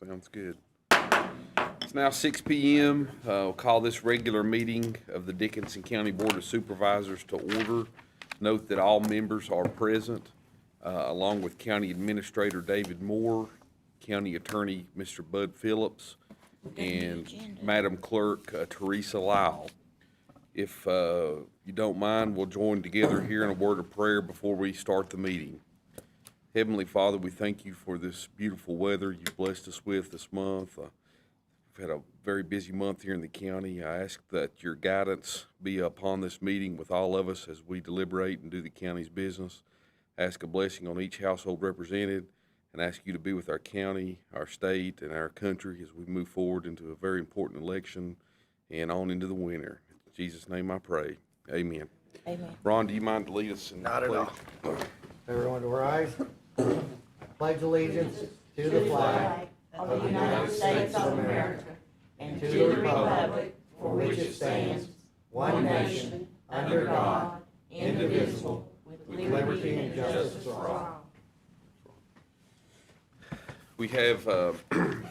Sounds good. It's now 6 p.m. We'll call this regular meeting of the Dickinson County Board of Supervisors to order. Note that all members are present, along with County Administrator David Moore, County Attorney Mr. Bud Phillips, and Madam Clerk Teresa Lyle. If you don't mind, we'll join together here in a word of prayer before we start the meeting. Heavenly Father, we thank you for this beautiful weather you've blessed us with this month. We've had a very busy month here in the county. I ask that your guidance be upon this meeting with all of us as we deliberate and do the county's business. I ask a blessing on each household represented, and ask you to be with our county, our state, and our country as we move forward into a very important election and on into the winter. In Jesus' name I pray. Amen. Amen. Ron, do you mind to lead us in Not at pledge? all. Everyone to rise. I pledge allegiance to the flag of the United States of America and to the republic for which it stands, one nation, under God, indivisible, with liberty and justice for all. We have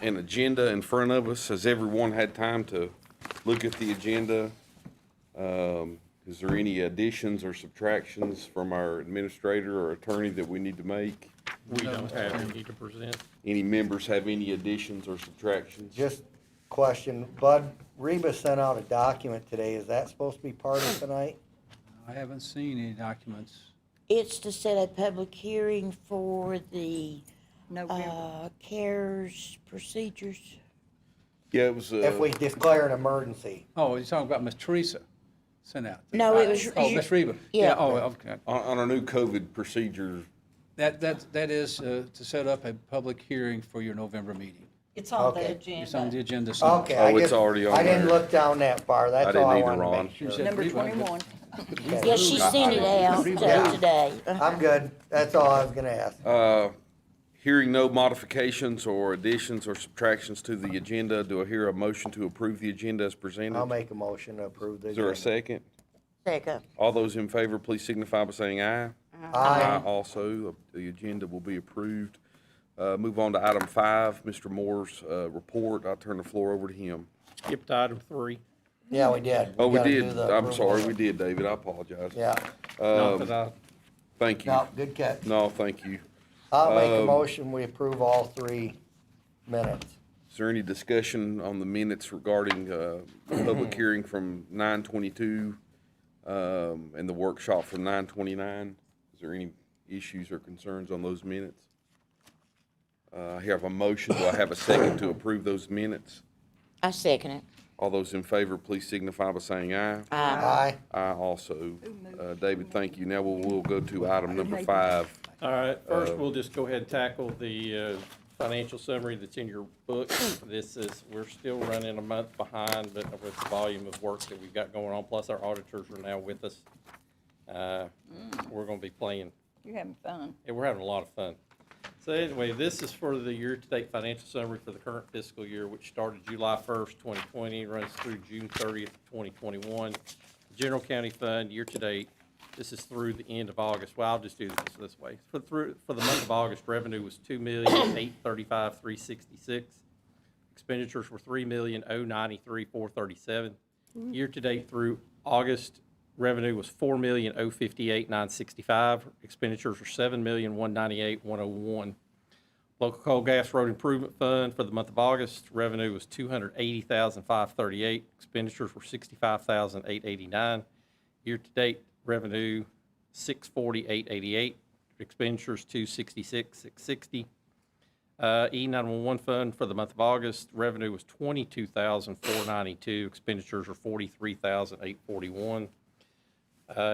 an agenda in front of us. Has everyone had time to look at the agenda? Is there any additions or subtractions from our administrator or attorney that we need to make? We don't have any to present. Any members have any additions or subtractions? Just question, Bud, Reba sent out a document today. Is that supposed to be part of tonight? I haven't seen any documents. It's to set a public hearing for the CARES procedures. Yeah, it was. If we declare an emergency. Oh, you're talking about Miss Teresa sent out? No, it was. Oh, Miss Reba. Yeah. Oh, okay. On our new COVID procedures. That is to set up a public hearing for your November meeting. It's on the Okay. agenda. It's on the agenda. somewhere. Okay. Oh, I it's just- already on I didn't there. look down that far. I That's didn't all I either, wanted to Ron. make sure. She said Number Reba, 21. Yeah, she sent it out today. I'm good. That's all I was gonna ask. Hearing no modifications or additions or subtractions to the agenda, do I hear a motion to approve the agenda as presented? I'll make a motion to approve the Is there a agenda. second? Second. All those in favor, please signify by saying aye. Aye. Also, the agenda will be approved. Move on to item 5, Mr. Moore's report. I'll turn the floor over to him. Skipped item 3. Yeah, we did. Oh, we gotta did. do the I'm approval. sorry, we did, David. I apologize. Yeah. Not that I, Thank you. No, good catch. No, thank you. I'll make a motion, we approve all 3 minutes. Is there any discussion on the minutes regarding the public hearing from 9/22 and the workshop from 9/29? Is there any issues or concerns on those minutes? I have a motion. Do I have a second to approve those minutes? I second it. All those in favor, please signify by saying aye. Aye. Aye also. David, thank you. Now we'll go to item number 5. all right, first we'll just go ahead and tackle the financial summary that's in your book. We're still running a month behind, but with the volume of work that we've got going on, plus our auditors are now with us. We're gonna be playing, You're having fun. and we're having a lot of fun. So anyway, this is for the year-to-date financial summary for the current fiscal year, which started July 1st, 2020, runs through June 30th, 2021. General County Fund, year-to-date, this is through the end of August. Well, I'll just do this way. For the month of August, revenue was $2,835,366. Expenditures were $3,093,437. Year-to-date through August, revenue was $4,058,965. Expenditures were $7,198,101. Local coal gas road improvement fund for the month of August, revenue was $280,538. Expenditures were $65,889. Year-to-date revenue $640,888. Expenditures $266,660. E911 fund for the month of August, revenue was $22,492. Expenditures were $43,841.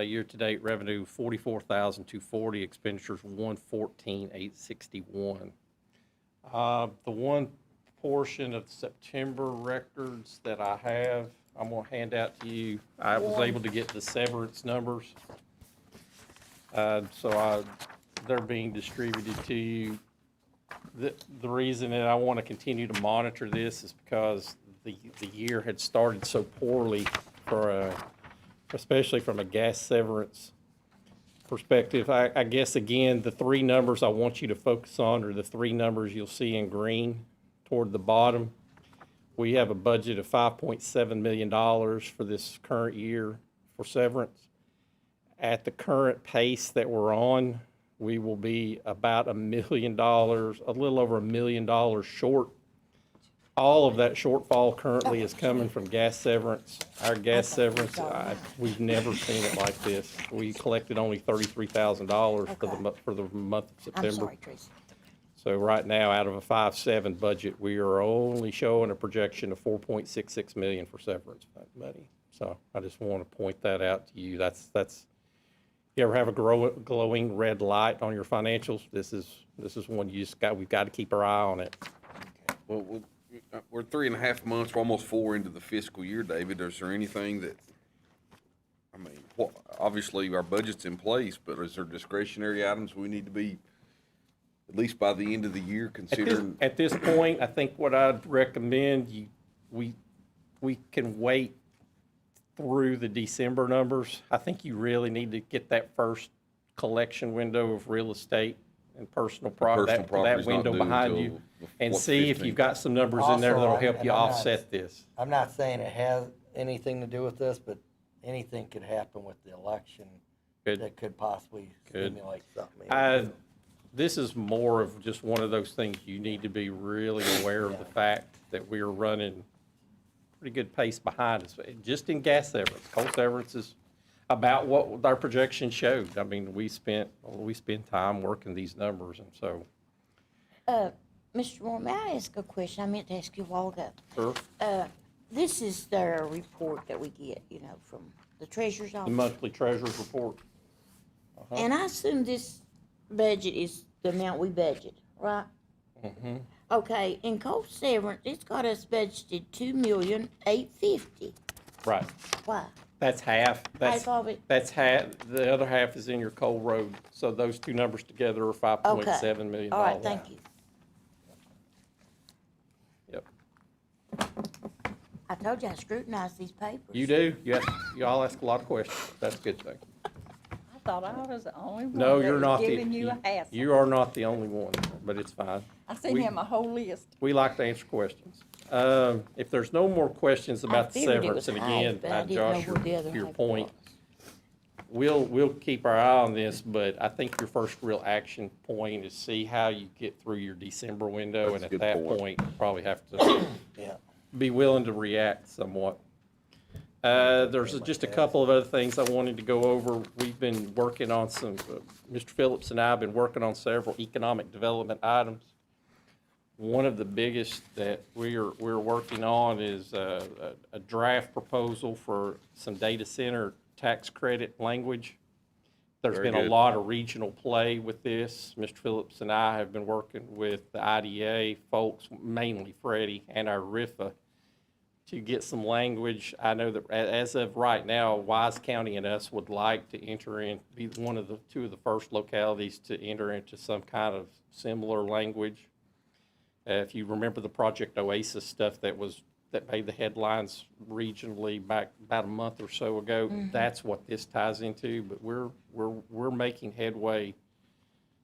Year-to-date revenue $44,240, expenditures $114,861. The one portion of September records that I have, I'm going to hand out to you. I was able to get the severance numbers, so they're being distributed to you. The reason that I want to continue to monitor this is because the year had started so poorly especially from a gas severance perspective. I guess, again, the 3 numbers I want you to focus on are the 3 numbers you'll see in green, toward the bottom, we have a budget of $5.7 million for this current year for severance. At the current pace that we're on, we will be about $1 million, a little over $1 million short. All of that shortfall currently is coming from gas severance. Our gas severance, we've never seen it like this. We collected only $33,000 for the month of September. I'm sorry, Tracy. So right now, out of a 5.7 budget, we are only showing a projection of 4.66 million for severance money. So I just want to point that out to you. That's. You ever have a glowing red light on your financials? This is one we've got to keep our eye on it. Well, we're 3.5 months, we're almost 4 into the fiscal year, David. Is there anything that, I mean, obviously our budget's in place, but is there discretionary items we need to be, at least by the end of the year, considering? At this point, I think what I'd recommend, we can wait through the December numbers. I think you really need to get that first collection window of real estate and personal property, that window behind you, and see if you've got some numbers in there Also, that'll help and you I'm not- offset this. I'm not saying it has anything to do with this, but anything could happen with the election Good. that could possibly Good. stimulate something. This is more of just one of those things you need to be really aware of the fact that we are running pretty good pace behind us, just in gas severance. Coal severance is about what our projections showed. I mean, we spend time working these numbers, and so. Mr. Moore, may I ask a question? I meant to ask you a while ago. Sure. This is their report that we get, from the treasurer's The office. monthly treasurer's report. And I assume this budget is the amount we budget, right? Mm-hmm. Okay, in coal severance, it's got us budgeted $2,850,000. Right. Why? That's half. Half of it? That's half. The other half is in your coal road. So those two numbers together are $5.7 million. All right, thank you. Yep. I told you I scrutinized these papers. You do. You all ask a lot of questions. That's a good thing. I thought I was the only one No, that you're was not. giving you a hassle. You are not the only one, but it's fine. I seen we- him a whole list. We like to answer questions. If there's no more questions about the figured it severance, was and half, again, but I didn't know Josh, what the other to your half point, was. we'll keep our eye on this, but I think your first real action point is see how you get through your December window, That's and a at good that point. point, you probably have to Yeah. be willing to react somewhat. There's just a couple of other things I wanted to go over. We've been working on some, Mr. Phillips and I have been working on several economic development items. One of the biggest that we're working on is a draft proposal for some data center tax credit language. There's Very been a good. lot of regional play with this. Mr. Phillips and I have been working with the IDA folks, mainly Freddie, and our RIFA, to get some language. I know that as of right now, Wise County and us would like to enter in, be two of the first localities to enter into some kind of similar language. If you remember the Project Oasis stuff that made the headlines regionally back about a month or so ago, that's what this ties into. But we're making headway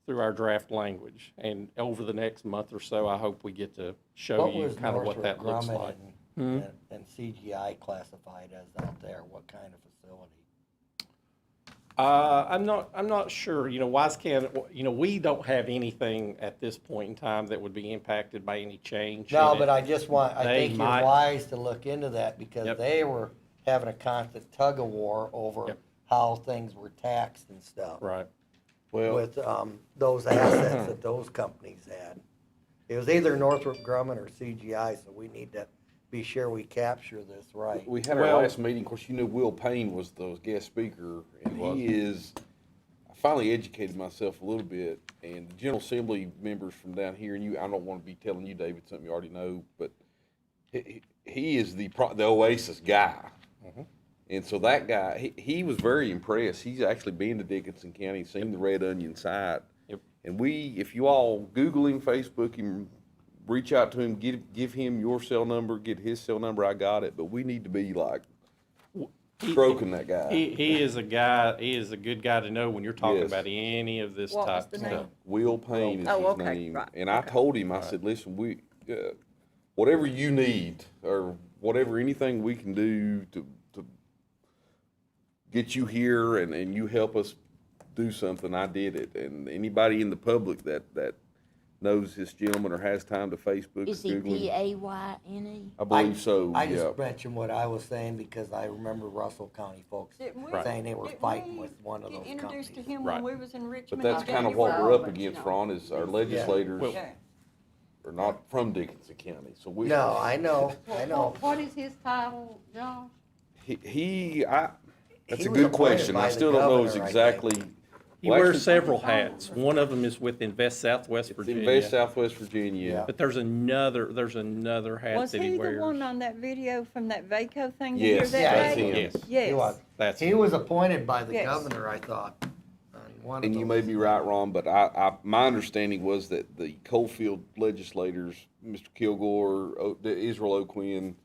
through our draft language, and over the next month or so, I hope we get to show What you was kind of what Northrop that looks Grumman like. and CGI classified as out there? What kind of facility? I'm not sure. WiseCan, we don't have anything at this point in time that would be impacted by any change. No, in it. but I think you're might- wise to look into that because Yep. they were having a constant tug of war over Yep. how things were taxed and stuff. Right. Well, With those assets that those companies had. It was either Northrop Grumman or CGI, so we need to be sure we capture this right. we had our Well- last meeting, of course, Will Payne was the guest speaker, and I finally educated myself a little bit, and the General Assembly members from down here, and I don't want to be telling you, David, something you already know, but he is the Oasis guy. And so that guy, he was very impressed. He's actually been to Dickinson County, seen the Red Onion site. Yep. And if you all Google him, Facebook him, reach out to him, give him your cell number, get his cell number, I got it. But we need to be like stroking that guy. He is a good guy to know when you're talking Yes. about any of this What was type the of name? stuff. Will Payne is Oh, his okay, name. right, And I okay. told him, I said, listen, whatever you need, or whatever, anything we can do to get you here and you help us do something, I did it. And anybody in the public that knows this gentleman or has time to Facebook Is or he Google him, P-A-Y-N-E? I believe so, I yeah. just mentioned what I was saying because I remember Russell County folks Didn't we- saying they were didn't fighting we with one of get those introduced to companies. him Right. when we was in Richmond. But that's in kind of what we're up January. against, Ron, is our legislators Well- Yeah. are not from Dickinson County, so we. No, I know. What is his title, Josh? That's He a was good appointed question. by I the still don't know governor, I think. exactly. He Well, wears actually, several hats. One of them is with Invest Southwest It's Virginia. Invest Southwest Virginia. Yeah. But there's another hat Was that he he the wears. one on that video from that VACO thing you Yes, hear Yeah, that that's day? him. Yes, He Yes. was. that's He him. was appointed by the Yes. governor, I thought, on one of And you may those. be right, Ron, but my understanding was that the Coalfield legislators, Mr. Kilgore, Israel O'Quinn,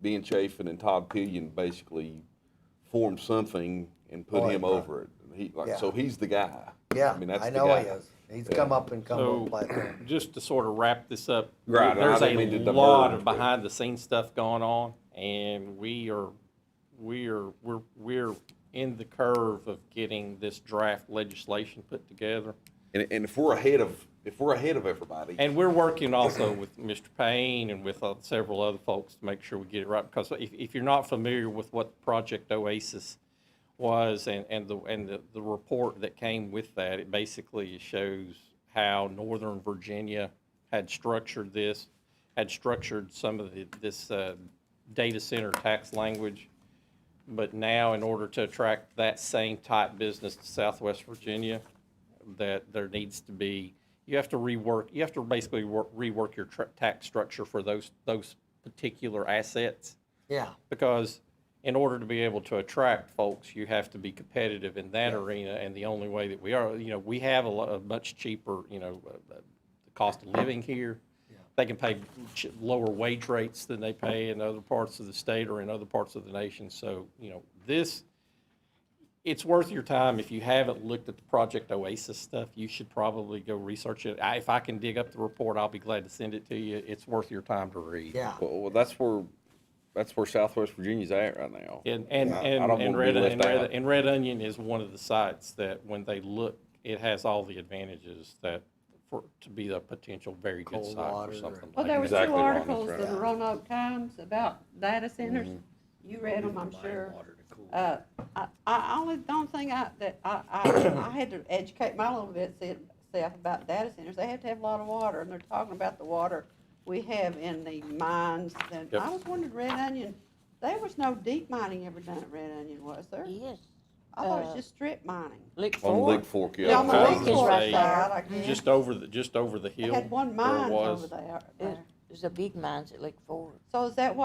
Ben Chafin, and Todd Pillion basically formed something and put him Right. over it. Yeah. So he's the guy. Yeah, I mean, that's I the know guy. he is. He's Yeah. come up and come So, on platform. just to sort of wrap this up, Right, and I there's didn't mean to a diverge, lot of but- behind the scenes stuff going on, and we're in the curve of getting this draft legislation put together. And if we're ahead of everybody. And we're working also with Mr. Payne and with several other folks to make sure we get it right. Because if you're not familiar with what Project Oasis was and the report that came with that, it basically shows how Northern Virginia had structured some of this data center tax language. But now, in order to attract that same type business to Southwest Virginia, that there needs to be, you have to basically rework your tax structure for those particular assets. Yeah, Because in order to be able to attract folks, you have to be competitive in that arena, and the only way that we are, we have a much cheaper, the cost of living here. They can pay lower wage rates than they pay in other parts of the state or in other parts of the nation. So, it's worth your time. If you haven't looked at the Project Oasis stuff, you should probably go research it. If I can dig up the report, I'll be glad to send it to you. It's worth your time to read. yeah. Well, that's where Southwest Virginia's at right now. And I don't wanna be left out. Red Onion is one of the sites that when they look, it has all the advantages to be a potential very good Cold water water for something and- Well, like there that. were Exactly, two Ron, that's articles right. in the Roanoke Times about data centers. You read them, I'm sure. The only thing I had to educate my little bit self about data centers. They have to have a lot of water, and they're talking about the water we have in the mines. And Yep. I was wondering, Red Onion, there was no deep mining ever done at Red Onion, was there? Yes. I thought it was just strip mining. Lick On Fork. Lake Fork, Yeah, on the yeah. Lake Fork right there. side, I guess. Just over the They hill. had one where it mine was. over there. There's a big mines at Lick Fork. So is that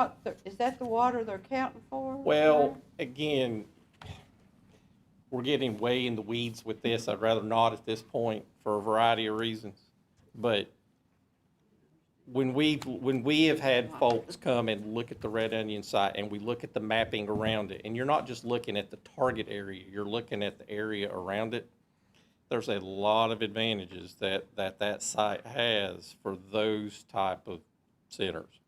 is that the water they're counting for? Well, again, we're getting way in the weeds with this. I'd rather not at this point for a variety of reasons. But when we have had folks come and look at the Red Onion site and we look at the mapping around it, and you're not just looking at the target area, you're looking at the area around it, there's a lot of advantages that site has for those type of centers.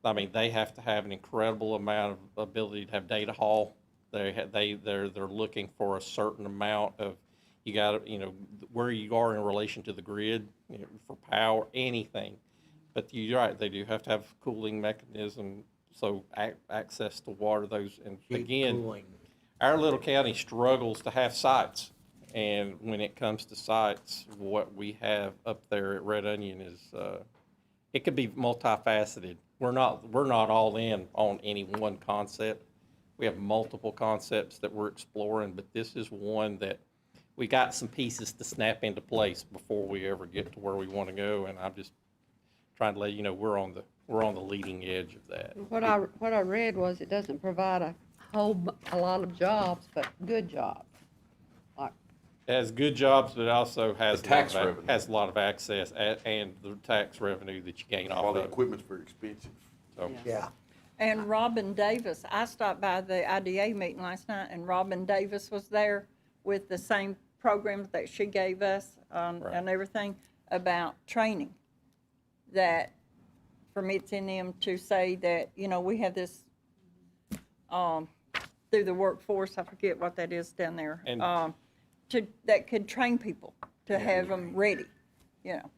I mean, they have to have an incredible amount of ability to have data haul. They're looking for a certain amount of, you got to, where you are in relation to the grid, for power, anything. But you're right, they do have to have cooling mechanism, so access to water, and Keep again, cooling. our little county struggles to have sites. And when it comes to sites, what we have up there at Red Onion is, it could be multifaceted. We're not all in on any one concept. We have multiple concepts that we're exploring, but this is one that we got some pieces to snap into place before we ever get to where we want to go. And I'm just trying to let you know we're on the leading edge of that. What I read was it doesn't provide a lot of jobs, but good jobs. Like, It has good jobs, but it also has The tax a lot of, revenue. has a lot of access and the tax revenue that you gain off While of the it. equipment's very expensive. So, Yeah, And Robin Davis, I stopped by the IDA meeting last night, and Robin Davis was there with the same programs that she gave us Right. and everything about training. That permits in them to say that, you know, we have this, through the workforce, I forget what that is down there, And- that could train people to have them ready, you know.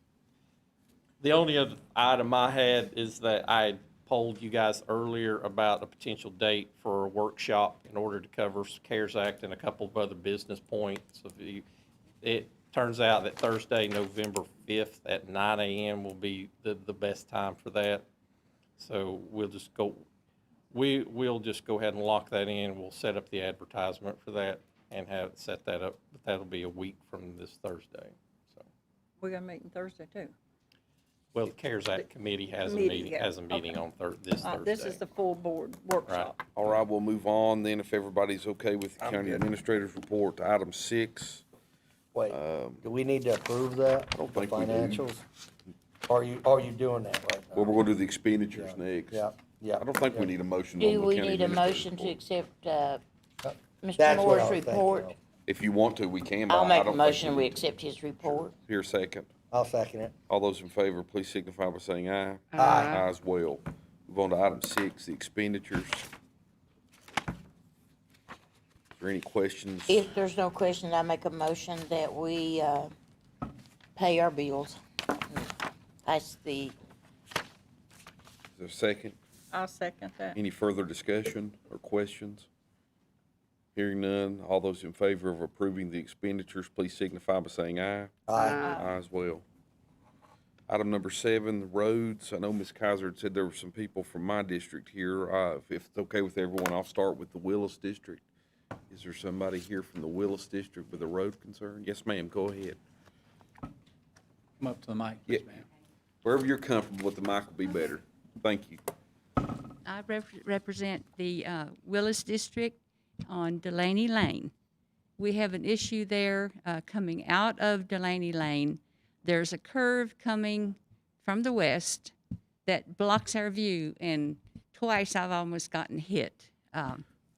The only other item I had is that I had polled you guys earlier about a potential date for a workshop in order to cover CARES Act and a couple of other business points. It turns out that Thursday, November 5th at 9 a.m. will be the best time for that. So we'll just go ahead and lock that in. We'll set up the advertisement for that and set that up. But that'll be a week from this Thursday. So, We're gonna meet on Thursday too. well, the CARES Act committee has a Committee, meeting, yeah. on this Thursday. This is the full board workshop. All right, we'll move on then if everybody's okay with the I'm county good. administrator's report to item 6. Wait, do we need to approve that? I don't the think we do. Financials? Are you doing that right now? Well, we're gonna do the expenditures next. Yeah, yeah. I don't think we need a motion on the Do county we need a administrator's motion to report. accept, Mr. That's what I Moore's was thinking report? of. If you want to, we can, but I'll I make a don't think motion, we need to. accept his report. Here, second. I'll second it. All those in favor, please signify by saying aye. Aye. Aye as well. Move on to item 6, the expenditures. Is there any questions? If there's no question, I make a motion that we, pay our bills. That's the, Is there a second? I'll second that. Any further discussion or questions? Hearing none, all those in favor of approving the expenditures, please signify by saying aye. Aye. Aye as well. Item number 7, the roads. I know Ms. Kaiser had said there were some people from my district here. If it's okay with everyone, I'll start with the Willis district. Is there somebody here from the Willis district with a road concern? Yes, ma'am, go ahead. Come up to the mic, Yeah. please, ma'am. Wherever you're comfortable with, the mic will be better. Thank you. I represent the Willis District on Delaney Lane. We have an issue there coming out of Delaney Lane. There's a curve coming from the west that blocks our view, and twice I've almost gotten hit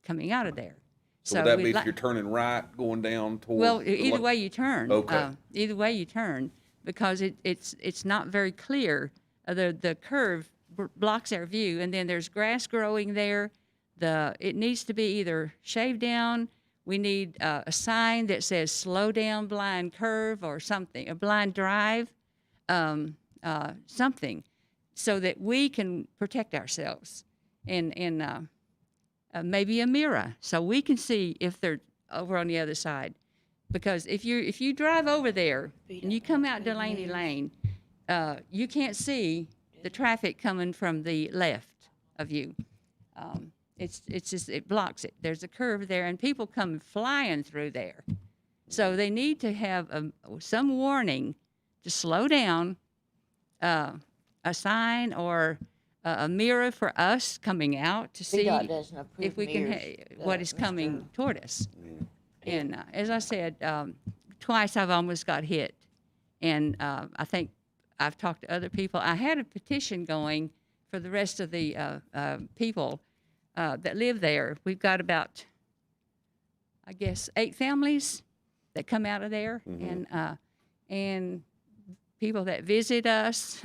coming out of there. So would that we'd be if like- you're turning right, going down towards? Well, the either lo- way you turn. Okay. Either way you turn, because it's not very clear. The curve blocks our view, and then there's grass growing there. It needs to be either shaved down. We need a sign that says "Slow down, blind curve" or something, a blind drive, something, so that we can protect ourselves, and maybe a mirror so we can see if they're over on the other side. Because if you drive over there and you come out Delaney Lane, you can't see the traffic coming from the left of you. It's just, it blocks it. There's a curve there, and people come flying through there. So they need to have some warning to slow down, a sign or a mirror for us coming out to see VDOT doesn't approve if we can, mirrors, what is Mr. coming toward us. And as I said, twice I've almost got hit. And I think I've talked to other people. I had a petition going for the rest of the people that live there. We've got about, I guess, 8 families that come out of there. And people that visit us,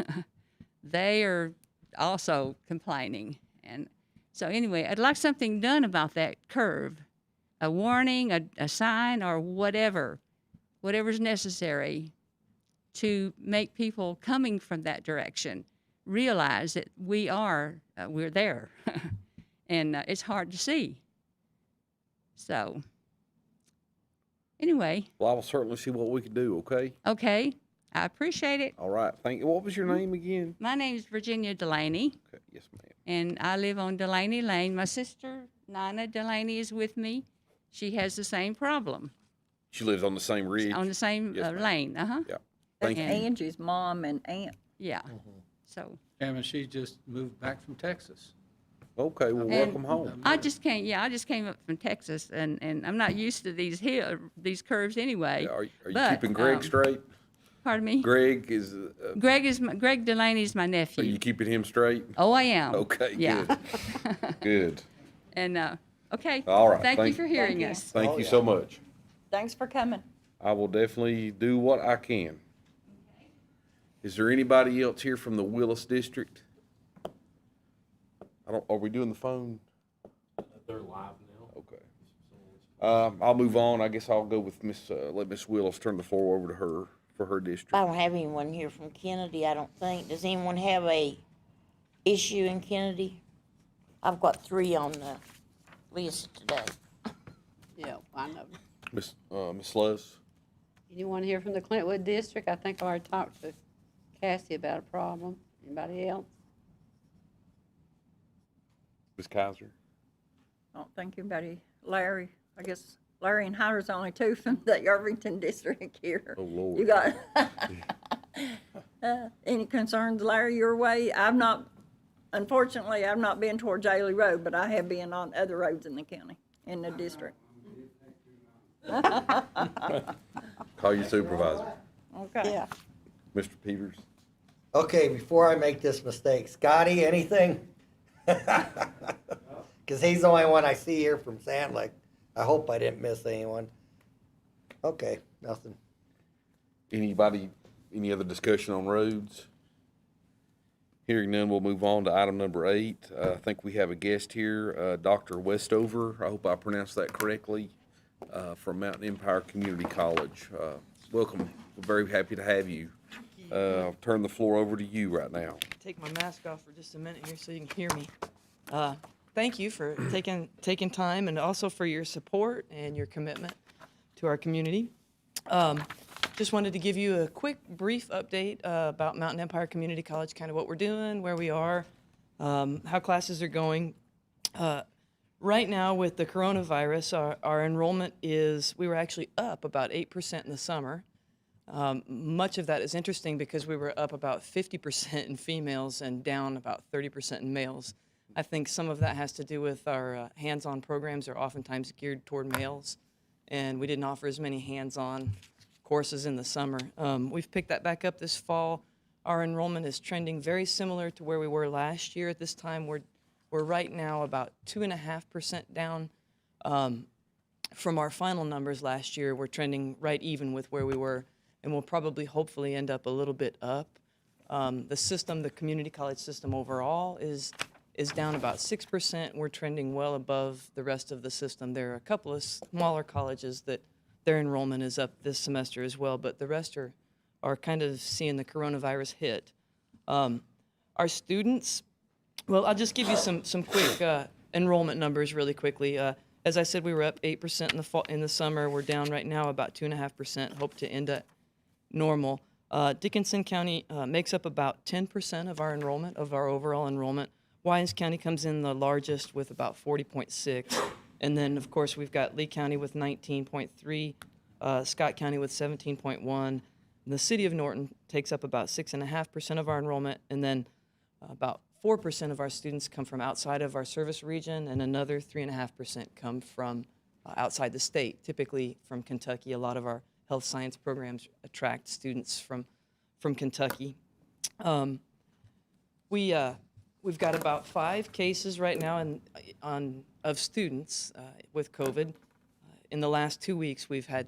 they are also complaining. And so anyway, I'd like something done about that curve. A warning, a sign, or whatever's necessary to make people coming from that direction realize that we're there, and it's hard to see. So, anyway, Well, I will certainly see what we can do, okay? okay, I appreciate it. All right, thank you. What was your name again? My name is Virginia Delaney, Okay, yes, ma'am. and I live on Delaney Lane. My sister, Nina Delaney, is with me. She has the same problem She lives on the same ridge? on the same Yes, ma'am. lane. Yeah, That's thank you. Angie's mom and aunt. Yeah. So Chairman, she just moved back from Texas. Okay, well, And- welcome home. I just came up from Texas, and I'm not used to these curves anyway. Are you but, keeping Greg straight? Pardon me? Greg is, Greg Delaney's my are you nephew. keeping him straight? Oh, I am. Okay, Yeah. good. Good. And okay. All right, Thank you thank- for hearing Thank you. us. Thank Oh, you yeah. so much. Thanks for coming. I will definitely do what I can. Is there anybody else here from the Willis District? Are we doing the phone? They're live now. Okay. I'll move on. I guess I'll go with let Miss Willis turn the floor over to her for her district. I don't have anyone here from Kennedy, I don't think. Does anyone have a issue in Kennedy? I've got 3 on the list today. Yeah, I know. Miss Luz? Anyone here from the Clintwood District? I think I already talked to Cassie about a problem. Anybody else? Miss Kaiser? I don't think anybody, Larry, I guess Larry and Hyder's the only 2 from the Irvington district here. Oh, Lord. You got, any concerns, Larry, your way? Unfortunately, I've not been toward Jaley Road, but I have been on other roads in the county, in the district. Call your supervisor. Okay. Yeah. Mr. Peters? Okay, before I make this mistake, Scotty, anything? Because he's the only one I see here from Sand Lake. I hope I didn't miss anyone. Okay, nothing. Anybody, any other discussion on roads? Hearing none, we'll move on to item number 8. I think we have a guest here, Dr. Westover. I hope I pronounced that correctly, from Mountain Empire Community College. Welcome. We're very happy to have you. I'll turn the floor over to you right now. Take my mask off for just a minute here so you can hear me. Thank you for taking time and also for your support and your commitment to our community. Just wanted to give you a quick, brief update about Mountain Empire Community College, kind of what we're doing, where we are, how classes are going. Right now, with the coronavirus, our enrollment we were actually up about 8% in the summer. Much of that is interesting because we were up about 50% in females and down about 30% in males. I think some of that has to do with our hands-on programs are oftentimes geared toward males, and we didn't offer as many hands-on courses in the summer. We've picked that back up this fall. Our enrollment is trending very similar to where we were last year. At this time, we're right now about 2.5% down from our final numbers last year. We're trending right even with where we were, and we'll probably hopefully end up a little bit up. The community college system overall is down about 6%. We're trending well above the rest of the system. There are a couple of smaller colleges that their enrollment is up this semester as well, but the rest are kind of seeing the coronavirus hit. Our students, well, I'll just give you some quick enrollment numbers really quickly. As I said, we were up 8% in the summer. We're down right now about 2.5%. Hope to end at normal. Dickinson County makes up about 10% of our enrollment, of our overall enrollment. Waynes County comes in the largest with about 40.6. And then, of course, we've got Lee County with 19.3, Scott County with 17.1. And the city of Norton takes up about 6.5% of our enrollment. And then about 4% of our students come from outside of our service region, and another 3.5% come from outside the state, typically from Kentucky. A lot of our health science programs attract students from Kentucky. We've got about 5 cases right now of students with COVID. In the last 2 weeks, we've had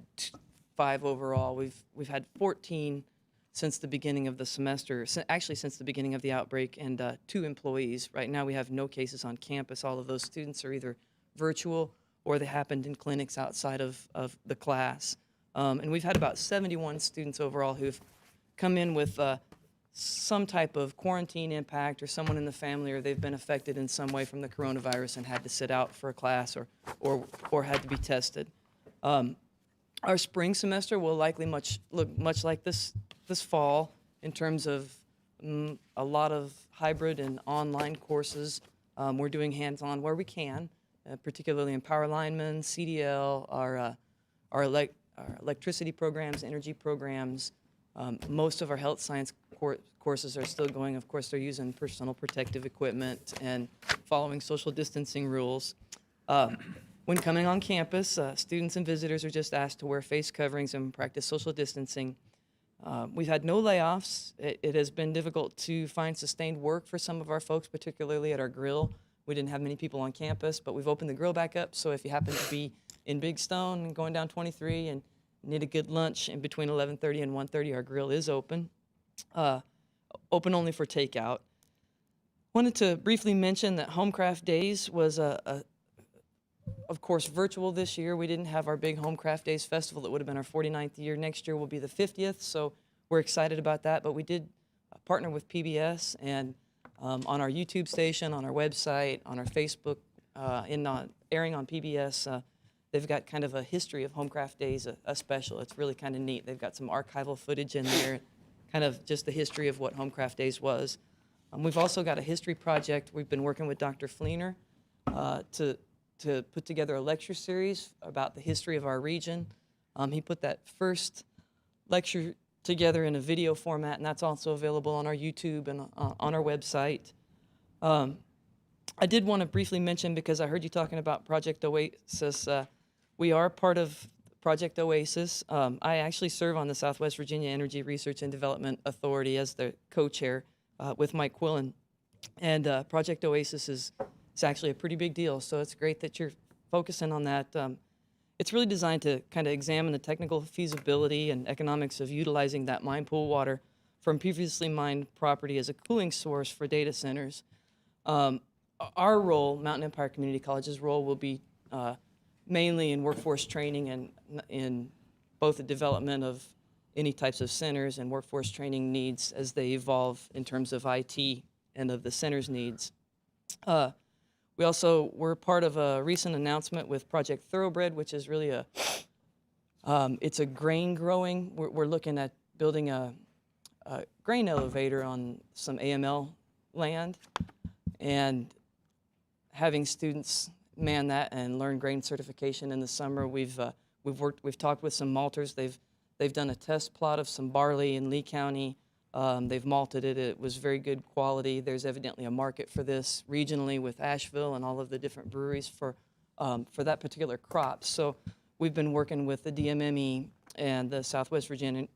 5 overall. We've had 14 since the beginning of the semester, actually since the beginning of the outbreak, and 2 employees. Right now, we have no cases on campus. All of those students are either virtual or they happened in clinics outside of the class. And we've had about 71 students overall who've come in with some type of quarantine impact, or someone in the family, or they've been affected in some way from the coronavirus and had to sit out for a class or had to be tested. Our spring semester will likely look much like this fall in terms of a lot of hybrid and online courses. We're doing hands-on where we can, particularly in power linemen, CDL, our electricity programs, energy programs. Most of our health science courses are still going. Of course, they're using personal protective equipment and following social distancing rules. When coming on campus, students and visitors are just asked to wear face coverings and practice social distancing. We've had no layoffs. It has been difficult to find sustained work for some of our folks, particularly at our grill. We didn't have many people on campus, but we've opened the grill back up, so if you happen to be in Big Stone and going down 23 and need a good lunch in between 11:30 and 1:30, our grill is open. Open only for takeout. Wanted to briefly mention that Homecraft Days was of course, virtual this year. We didn't have our big Homecraft Days festival. That would have been our 49th year. Next year will be the 50th, so we're excited about that. But we did partner with PBS, and on our YouTube station, on our website, on our Facebook, airing on PBS, they've got kind of a history of Homecraft Days, a special. It's really kind of neat. They've got some archival footage in there, kind of just the history of what Homecraft Days was. We've also got a history project. We've been working with Dr. Fleener to put together a lecture series about the history of our region. He put that first lecture together in a video format, and that's also available on our YouTube and on our website. I did want to briefly mention, because I heard you talking about Project Oasis, we are part of Project Oasis. I actually serve on the Southwest Virginia Energy Research and Development Authority as the co-chair with Mike Quillen. And Project Oasis is actually a pretty big deal, so it's great that you're focusing on that. It's really designed to kind of examine the technical feasibility and economics of utilizing that mine pool water from previously mined property as a cooling source for data centers. Our role, Mountain Empire Community College's role, will be mainly in workforce training and in both the development of any types of centers and workforce training needs as they evolve in terms of IT and of the center's needs. We also were part of a recent announcement with Project Thoroughbred, which is really it's a grain growing. We're looking at building a grain elevator on some AML land and having students man that and learn grain certification in the summer. We've talked with some malters. They've done a test plot of some barley in Lee County. They've malted it. It was very good quality. There's evidently a market for this regionally with Asheville and all of the different breweries for that particular crop. So we've been working with the DMME and the Southwest Virginia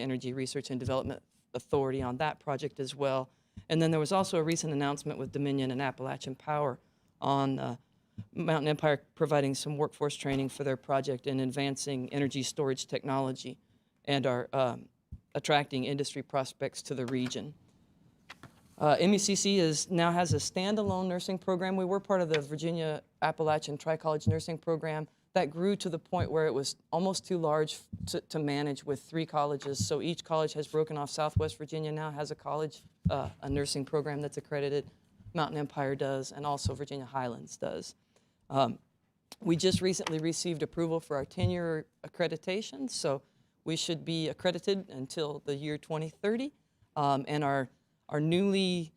Energy Research and Development Authority on that project as well. And then there was also a recent announcement with Dominion and Appalachian Power on Mountain Empire providing some workforce training for their project in advancing energy storage technology and our attracting industry prospects to the region. MECC now has a standalone nursing program. We were part of the Virginia Appalachian Tri-College Nursing Program. That grew to the point where it was almost too large to manage with 3 colleges. So each college has broken off. Southwest Virginia now has a college, a nursing program that's accredited. Mountain Empire does, and also Virginia Highlands does. We just recently received approval for our 10-year accreditation, so we should be accredited until the year 2030. And our newly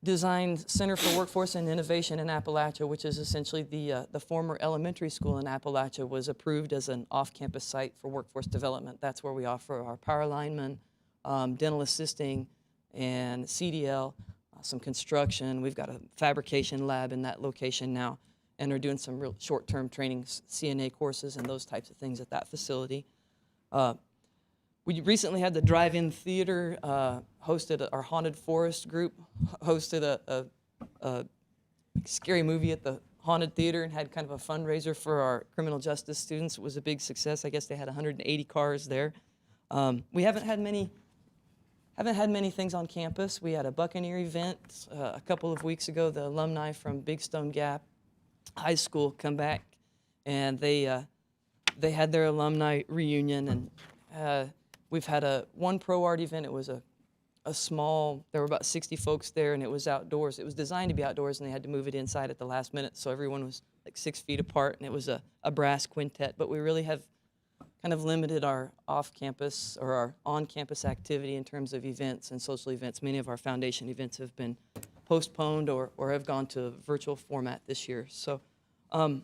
designed Center for Workforce and Innovation in Appalachia, which is essentially the former elementary school in Appalachia, was approved as an off-campus site for workforce development. That's where we offer our power linemen, dental assisting, and CDL, some construction. We've got a fabrication lab in that location now, and are doing some real short-term training, CNA courses and those types of things at that facility. We recently had the drive-in theater, hosted our Haunted Forest group, hosted a scary movie at the Haunted Theater and had kind of a fundraiser for our criminal justice students. It was a big success. I guess they had 180 cars there. We haven't had many things on campus. We had a Buccaneer event a couple of weeks ago. The alumni from Big Stone Gap High School come back, and they had their alumni reunion, and we've had one pro art event. It was a small, there were about 60 folks there, and it was outdoors. It was designed to be outdoors, and they had to move it inside at the last minute, so everyone was like 6 feet apart, and it was a brass quintet. But we really have kind of limited our off-campus or our on-campus activity in terms of events and social events. Many of our foundation events have been postponed or have gone to virtual format this year. So I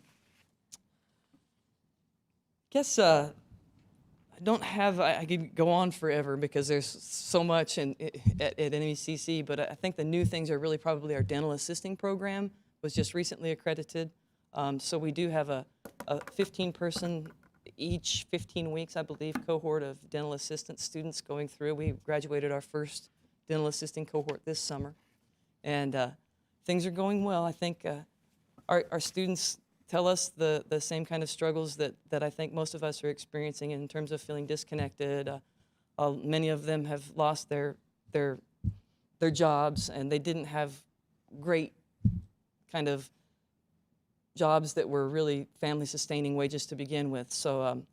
guess I could go on forever because there's so much at NECC, but I think the new things are really probably our dental assisting program was just recently accredited. So we do have a 15-person, each 15 weeks, I believe, cohort of dental assistant students going through. We graduated our first dental assisting cohort this summer, and things are going well. I think our students tell us the same kind of struggles that I think most of us are experiencing in terms of feeling disconnected. Many of them have lost their jobs, and they didn't have great kind of jobs that were really family-sustaining wages to begin with. So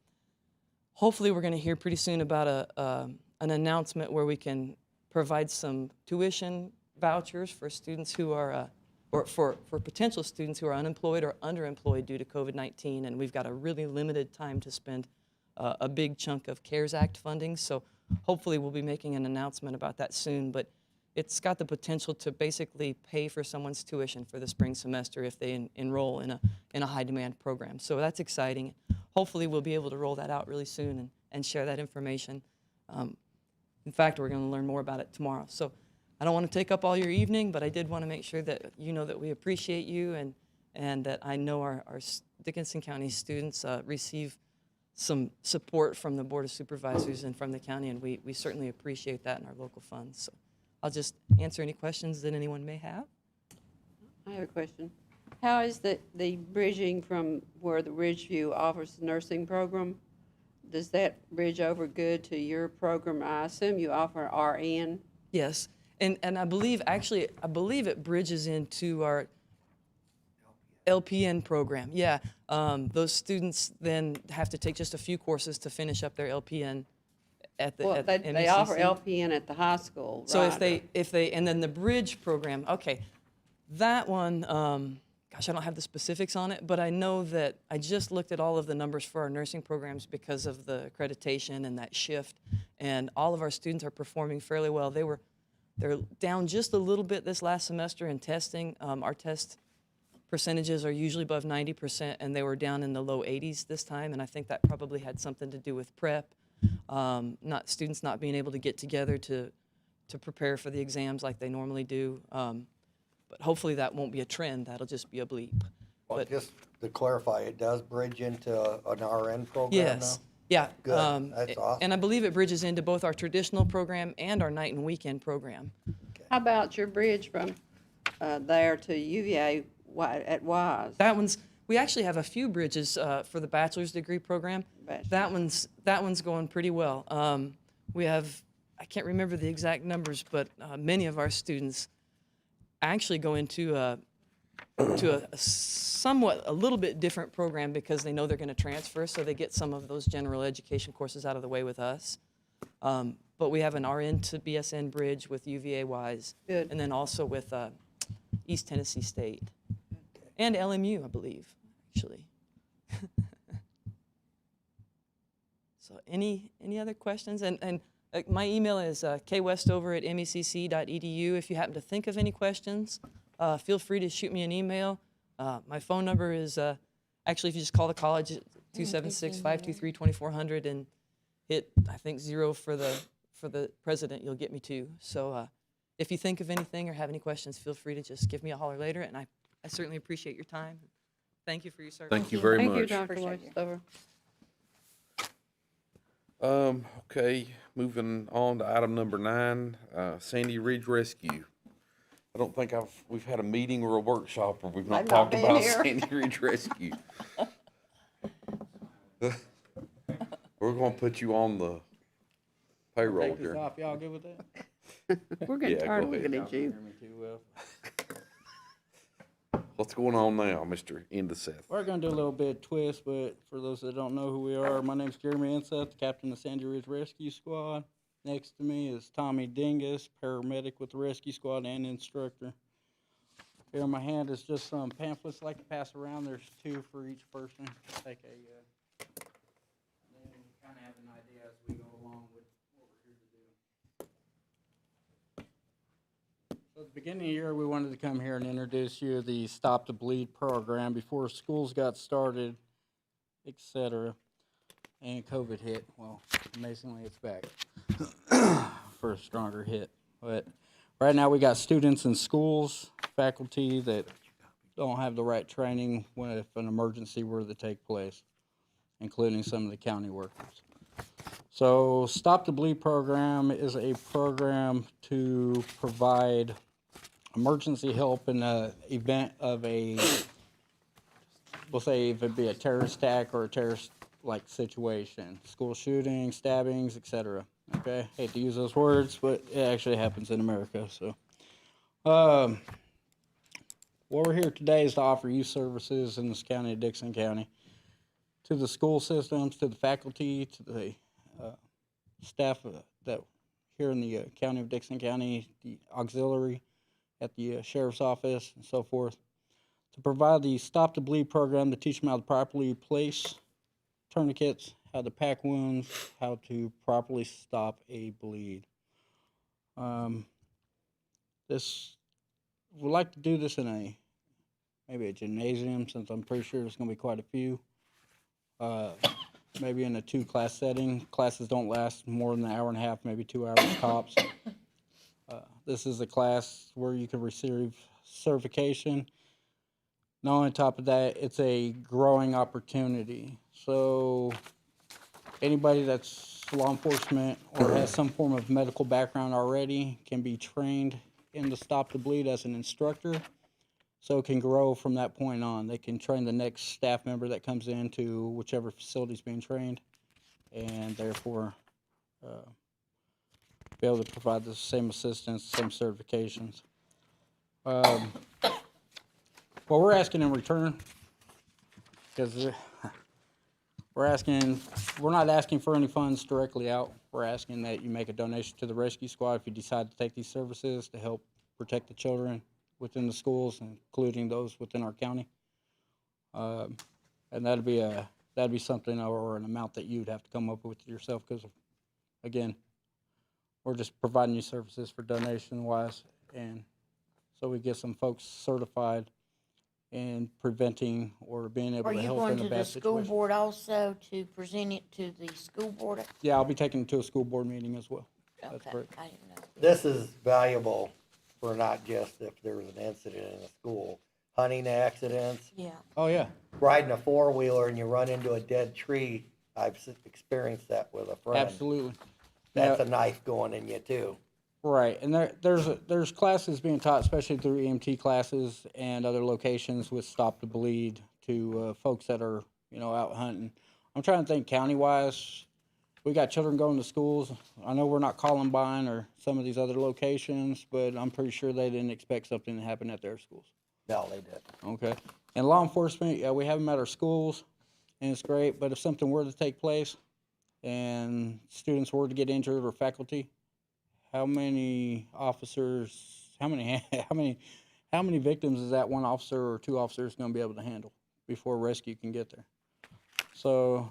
hopefully we're going to hear pretty soon about an announcement where we can provide some tuition vouchers for students who are, or for potential students who are unemployed or underemployed due to COVID-19. And we've got a really limited time to spend a big chunk of CARES Act funding. So hopefully we'll be making an announcement about that soon. But it's got the potential to basically pay for someone's tuition for the spring semester if they enroll in a high-demand program. So that's exciting. Hopefully we'll be able to roll that out really soon and share that information. In fact, we're going to learn more about it tomorrow. So I don't want to take up all your evening, but I did want to make sure that you know that we appreciate you and that I know our Dickinson County students receive some support from the Board of Supervisors and from the county, and we certainly appreciate that in our local funds. So I'll just answer any questions that anyone may have. I have a question. How is the bridging from where the Ridgeview offers the nursing program? Does that bridge over good to your program? I assume you offer RN. Yes, and I believe, actually, it bridges into our LPN program. Yeah, those students then have to take just a few courses to finish up their LPN at the Well, at they offer MECC. LPN at the high school, So right? if they, and then the bridge program, okay, that one, gosh, I don't have the specifics on it, but I know that I just looked at all of the numbers for our nursing programs because of the accreditation and that shift, and all of our students are performing fairly well. They're down just a little bit this last semester in testing. Our test percentages are usually above 90%, and they were down in the low 80s this time, and I think that probably had something to do with prep. Students not being able to get together to prepare for the exams like they normally do. But hopefully that won't be a trend. That'll just be a bleep. Well, But just to clarify, it does bridge into an RN program now? yes, yeah. Good. That's awesome. And I believe it bridges into both our traditional program and our night and weekend program. How about your bridge from there to UVA at Wise? That one's, we actually have a few bridges for the bachelor's degree program. That one's going pretty well. We have, I can't remember the exact numbers, but many of our students actually go into a somewhat, a little bit different program because they know they're going to transfer, so they get some of those general education courses out of the way with us. But we have an RN to BSN bridge with UVA Wise. Good. And then also with East Tennessee State. And LMU, I believe, actually. So any other questions? And my email is kwestover@mecc.edu. If you happen to think of any questions, feel free to shoot me an email. My phone number is, actually, if you just call the college at 276-523-2400 and hit, I think, 0 for the president, you'll get me too. So if you think of anything or have any questions, feel free to just give me a holler later, and I certainly appreciate your time. Thank you for your service. Thank you very much. Thank you, Dr. Appreciate you. Westover. Okay, moving on to item number 9, Sandy Ridge Rescue. I don't think we've had a meeting or a workshop where we've not I've not talked been about here. Sandy Ridge Rescue. We're gonna put you on the payroll Take this here. off, y'all good with that? We're getting Yeah, tired go of looking ahead. at you. Hear me too well. What's going on now, Mr. Indeseth? We're gonna do a little bit of twist, but for those that don't know who we are, my name's Jeremy Inseth, captain of Sandy Ridge Rescue Squad. Next to me is Tommy Dingus, paramedic with the rescue squad and instructor. Here in my hand is just some pamphlets I like to pass around. There's 2 for each person. Take a, then you kind of have an idea as we go along with what we're here to do. So at the beginning of the year, we wanted to come here and introduce you to the Stop the Bleed program before schools got started, etc. And COVID hit. Well, amazingly, it's back for a stronger hit. But right now, we got students in schools, faculty that don't have the right training if an emergency were to take place, including some of the county workers. So Stop the Bleed program is a program to provide emergency help in the event of a, we'll say if it be a terrorist attack or a terrorist-like situation, school shootings, stabbings, etc. Okay, hate to use those words, but it actually happens in America. So, what we're here today is to offer youth services in this county of Dixon County to the school systems, to the faculty, to the staff that here in the county of Dixon County, the auxiliary at the sheriff's office and so forth, to provide the Stop the Bleed program to teach them how to properly place tourniquets, how to pack wounds, how to properly stop a bleed. We'd like to do this in maybe a gymnasium, since I'm pretty sure there's going to be quite a few. Maybe in a 2-class setting. Classes don't last more than an hour and a half, maybe 2 hours tops. This is a class where you can receive certification. Now, on top of that, it's a growing opportunity. So anybody that's law enforcement or has some form of medical background already can be trained in the Stop the Bleed as an instructor. So it can grow from that point on. They can train the next staff member that comes into whichever facility is being trained, and therefore be able to provide the same assistance, same certifications. What we're asking in return, because we're not asking for any funds directly out. We're asking that you make a donation to the rescue squad if you decide to take these services to help protect the children within the schools, including those within our county. And that'd be something or an amount that you'd have to come up with yourself, because again, we're just providing you services for donation wise, and so we get some folks certified in preventing or being able Are to you help going in a to the bad school situation. board also to present it to the school board? Yeah, I'll be taking it to a school board meeting as well. That's Okay, correct. I didn't know. This is valuable for not just if there was an incident in a school, hunting accidents, Yeah. Oh, yeah. riding a four-wheeler and you run into a dead tree. I've experienced that with a friend. Absolutely. That's Yeah. a knife going in you too. Right, and there's classes being taught, especially through EMT classes and other locations with Stop the Bleed to folks that are, out hunting. I'm trying to think county-wise. We got children going to schools. I know we're not Columbine or some of these other locations, but I'm pretty sure they didn't expect something to happen at their schools. No, they didn't. Okay. And law enforcement, yeah, we have them at our schools, and it's great, but if something were to take place and students were to get injured or faculty, how many officers, how many victims is that one officer or 2 officers going to be able to handle before rescue can get there? So,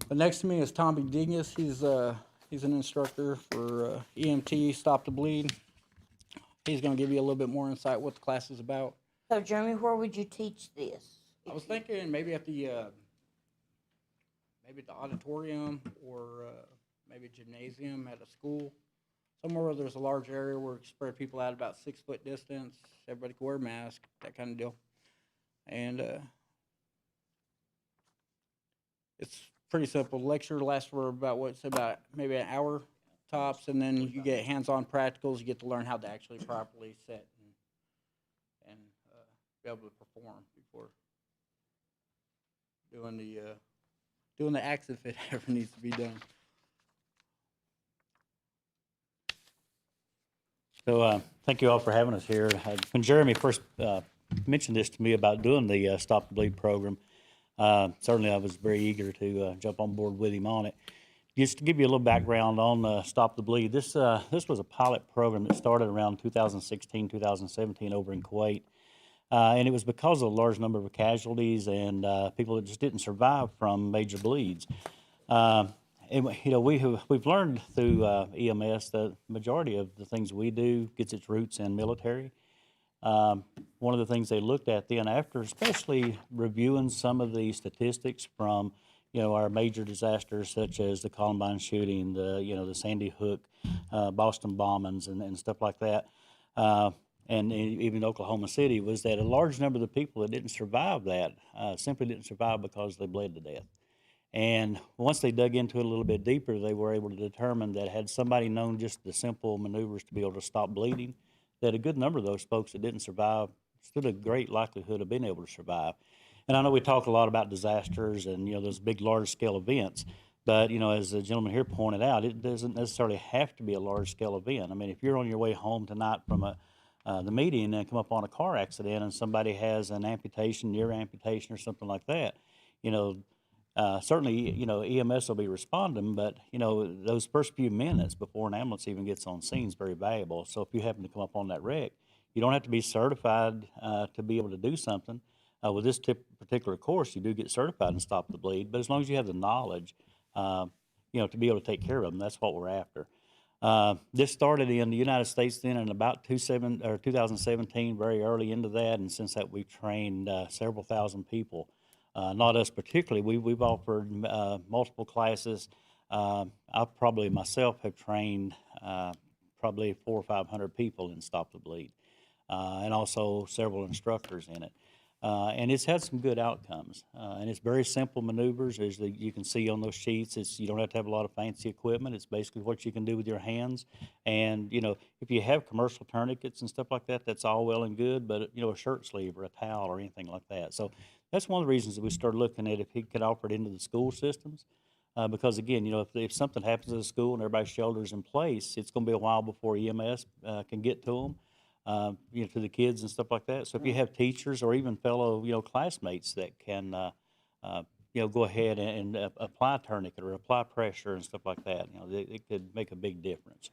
but next to me is Tommy Dingus. He's an instructor for EMT Stop the Bleed. He's going to give you a little bit more insight what the class is about. So Jeremy, where would you teach this? I was thinking maybe at the auditorium or maybe gymnasium at a school. Somewhere where there's a large area where we can spread people out about 6 foot distance. Everybody can wear a mask, that kind of deal. And it's pretty simple. The lecture lasts for about maybe an hour tops, and then you get hands-on practicals. You get to learn how to actually properly set and be able to perform before doing the acts if it ever needs to be done. So thank you all for having us here. When Jeremy first mentioned this to me about doing the Stop the Bleed program, certainly I was very eager to jump on board with him on it. Just to give you a little background on Stop the Bleed, this was a pilot program that started around 2016, 2017 over in Kuwait. And it was because of a large number of casualties and people that just didn't survive from major bleeds. And, we've learned through EMS that the majority of the things we do gets its roots in military. One of the things they looked at then after, especially reviewing some of the statistics from, our major disasters such as the Columbine shooting, the Sandy Hook, Boston bombings and stuff like that, and even Oklahoma City, was that a large number of the people that didn't survive that simply didn't survive because they bled to death. And once they dug into it a little bit deeper, they were able to determine that had somebody known just the simple maneuvers to be able to stop bleeding, that a good number of those folks that didn't survive stood a great likelihood of being able to survive. And I know we talk a lot about disasters and, those big, large-scale events, but, as the gentleman here pointed out, it doesn't necessarily have to be a large-scale event. I mean, if you're on your way home tonight from a the meeting and come up on a car accident and somebody has an amputation, near amputation or something like that, you know, certainly, you know, EMS will be responding, but, you know, those first few minutes before an ambulance even gets on scene is very valuable. So if you happen to come up on that wreck, you don't have to be certified to be able to do something. With this particular course, you do get certified and stop the bleed, but as long as you have the knowledge, you know, to be able to take care of them, that's what we're after. This started in the United States then in about 2017, very early into that, and since that we've trained several thousand people. Not us particularly. We've offered multiple classes. I probably myself have trained probably 400 or 500 people in Stop the Bleed, and also several instructors in it. And it's had some good outcomes. And it's very simple maneuvers, as you can see on those sheets. You don't have to have a lot of fancy equipment. It's basically what you can do with your hands. And, you know, if you have commercial tourniquets and stuff like that, that's all well and good, but, you know, a shirt sleeve or a towel or anything like that. So that's one of the reasons that we started looking at if he could offer it into the school systems. Because again, you know, if something happens at a school and everybody's shelter's in place, it's going to be a while before EMS can get to them. You know, to the kids and stuff like that. So if you have teachers or even fellow, you know, classmates that can, you know, go ahead and apply tourniquet or apply pressure and stuff like that, you know, it could make a big difference.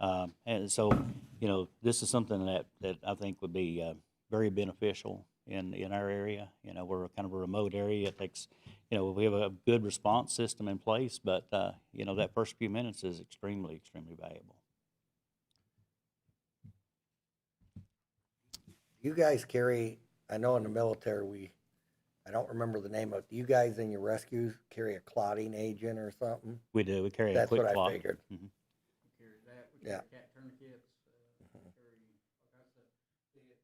And so, you know, this is something that I think would be very beneficial in our area. You know, we're kind of a remote area. It takes, you know, we have a good response system in place, but, you know, that first few minutes is extremely, extremely valuable. You guys carry, I know in the military, I don't remember the name of it, you guys in your rescues carry a clotting agent or something? We do. We carry a That's quick what I clot. figured. Mhm. We carry that, we Yeah. carry cat tourniquets, we carry all kinds of stuff. The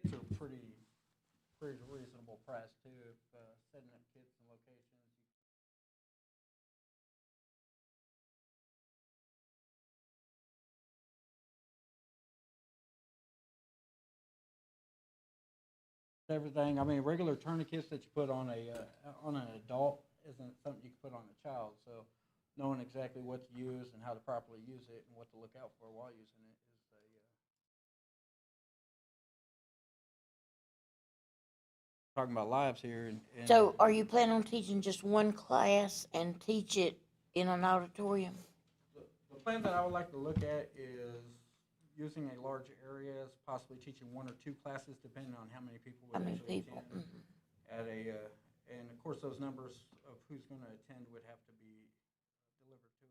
kids are pretty reasonable price too, if setting up kids in locations. Everything, I mean, regular tourniquets that you put on an adult isn't something you can put on a child, so knowing exactly what to use and how to properly use it and what to look out for while using it is talking about lives here. And So are you planning on teaching just one class and teach it in an auditorium? the plan that I would like to look at is using a large area, possibly teaching 1 or 2 classes, depending on how many people How would many actually people? attend. At and of course, those numbers of who's going to attend would have to be delivered to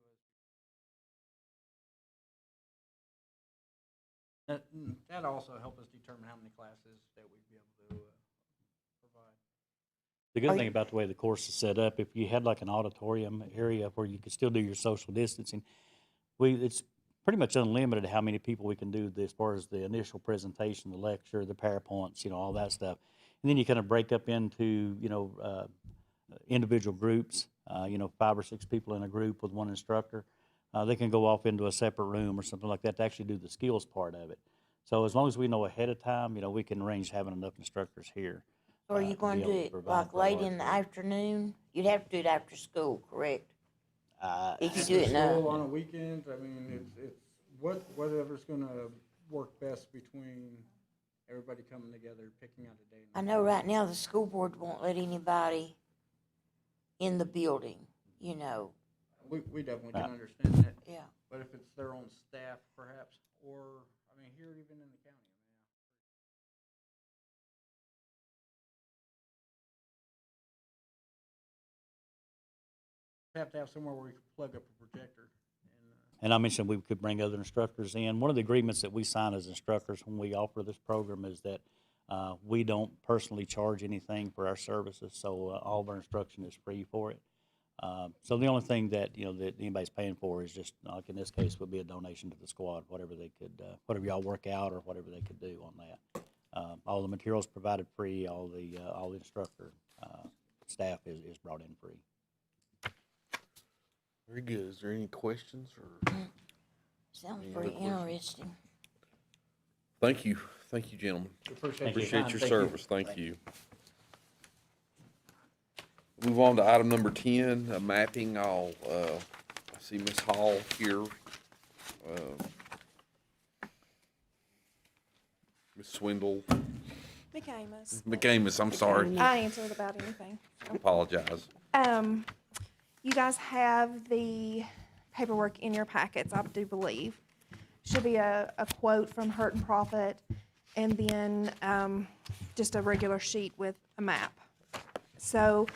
us. That also help us determine how many classes that we'd be able to provide. The good thing about the way the course is set up, if you had like an auditorium area where you could still do your social distancing, it's pretty much unlimited how many people we can do as far as the initial presentation, the lecture, the PowerPoints, you know, all that stuff. And then you kind of break up into, you know, individual groups, you know, 5 or 6 people in a group with one instructor. They can go off into a separate room or something like that to actually do the skills part of it. So as long as we know ahead of time, you know, we can arrange having enough instructors here. So are you to be going to able do to it provide like for a late large in the group. afternoon? You'd have to do it after school, correct? If you After do it school now. on a weekend, I mean, it's whatever's going to work best between everybody coming together, picking out a day. I know right now the school board won't let anybody in the building, you know. We definitely Right. can understand that. Yeah. But if it's their own staff, perhaps, or, I mean, here even in the county, we have to have somewhere where we can plug up a projector. And I mentioned we could bring other instructors in. One of the agreements that we sign as instructors when we offer this program is that we don't personally charge anything for our services, so all of our instruction is free for it. So the only thing that, you know, that anybody's paying for is just, like in this case, would be a donation to the squad, whatever they could, whatever y'all work out or whatever they could do on that. All the materials provided free, all the instructor staff is brought in free. Very good. Is there any questions or? Sounds Any pretty other questions? interesting. Thank you. Thank you, gentlemen. Appreciate your service. Thank you. Move on to item number 10, mapping. I see Ms. Hall here. Ms. Swindle, McAmus. McAmus, I'm sorry. I answered about anything. Apologize. You guys have the paperwork in your packets, I do believe. Should be a quote from Hurt and Profit, and then just a regular sheet with a map. So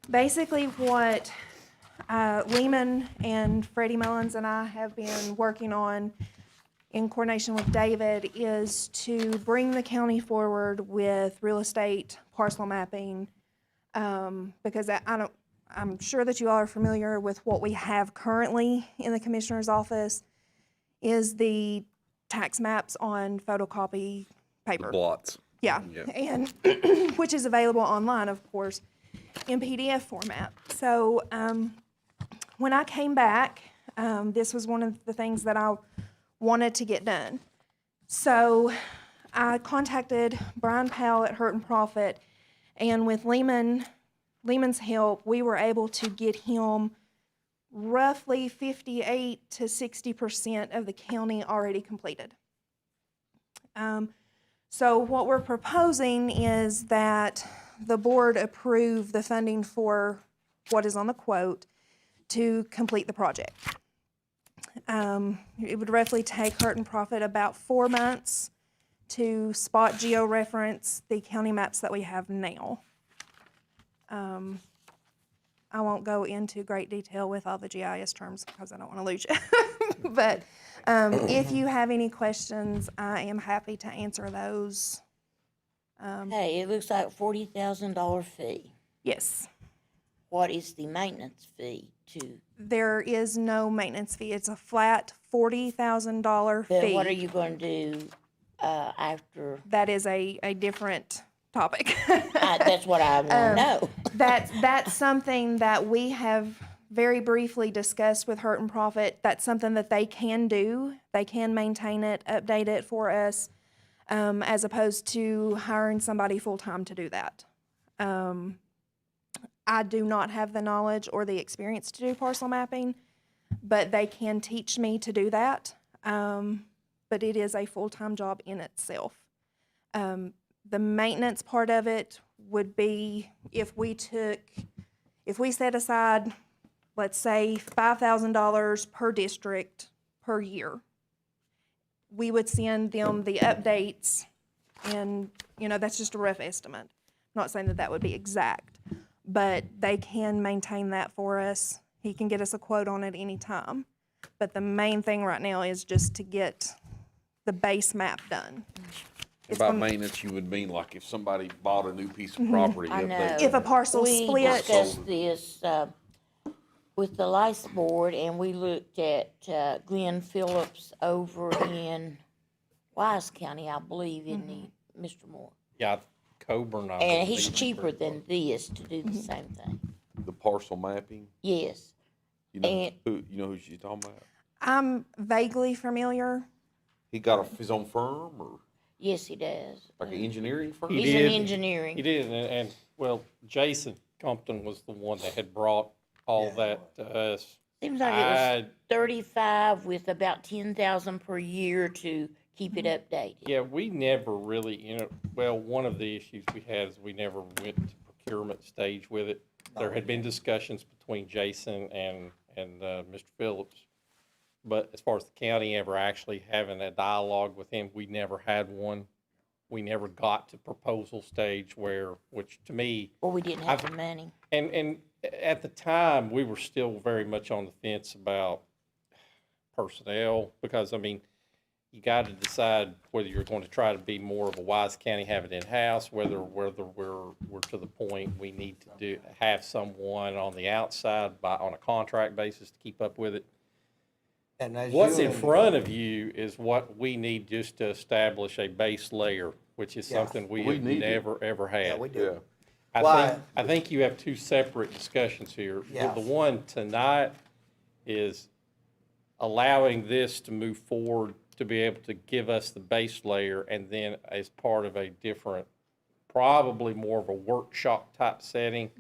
basically what Lehman and Freddie Mullins and I have been working on in coordination with David is to bring the county forward with real estate parcel mapping, because I'm sure that you all are familiar with what we have currently in the commissioner's office is the tax maps on photocopy paper. Blots. Yeah, Yeah. and which is available online, of course, in PDF format. So when I came back, this was one of the things that I wanted to get done. So I contacted Brian Powell at Hurt and Profit, and with Lehman's help, we were able to get him roughly 58 to 60% of the county already completed. So what we're proposing is that the board approve the funding for what is on the quote to complete the project. It would roughly take Hurt and Profit about 4 months to spot georeference the county maps that we have now. I won't go into great detail with all the GIS terms because I don't want to lose you. But if you have any questions, I am happy to answer those. Hey, it looks like $40,000 fee. Yes, What is the maintenance fee to? there is no maintenance fee. It's a flat $40,000 But fee. what are you going to do after? That is a different topic. That's what I want to know. That's something that we have very briefly discussed with Hurt and Profit. That's something that they can do. They can maintain it, update it for us, as opposed to hiring somebody full-time to do that. I do not have the knowledge or the experience to do parcel mapping, but they can teach me to do that. But it is a full-time job in itself. The maintenance part of it would be if we set aside, let's say, $5,000 per district per year. We would send them the updates, and, that's just a rough estimate. I'm not saying that that would be exact, but they can maintain that for us. He can get us a quote on it anytime. But the main thing right now is just to get the base map done. By maintenance, you would mean like if somebody bought a new piece of property. I know. If a parcel We split, discussed this with the lice board, and we looked at Glenn Phillips over in Wise County, I believe, isn't he, Mr. Moore? Yeah, Coburn. I And he's believe. cheaper than this to do the same thing. The parcel mapping, Yes. you know And- who she's talking about? I'm vaguely familiar. He got his own firm or Yes, he does. like an engineering firm? He's did. in engineering. He did, and well, Jason Compton was the one that had brought all that to us. Seems like it was 35 with about 10,000 per year to keep it updated. Yeah, we never really, well, one of the issues we had is we never went to procurement stage with it. There had been discussions between Jason and Mr. Phillips, but as far as the county ever actually having a dialogue with him, we never had one. We never got to proposal stage which to me, Well, we didn't have the money. and at the time, we were still very much on the fence about personnel, because, you got to decide whether you're going to try to be more of a Wise County, have it in-house, whether we're to the point we need to have someone on the outside on a contract basis to keep up with it. And as What's you in and- front of you is what we need just to establish a base layer, which is Yeah. something we We have need it. never, ever had. Yeah, we do. Yeah. Why- I think you have two separate discussions here. Yeah. The one tonight is allowing this to move forward to be able to give us the base layer, and then as part of a different, probably more of a workshop type setting,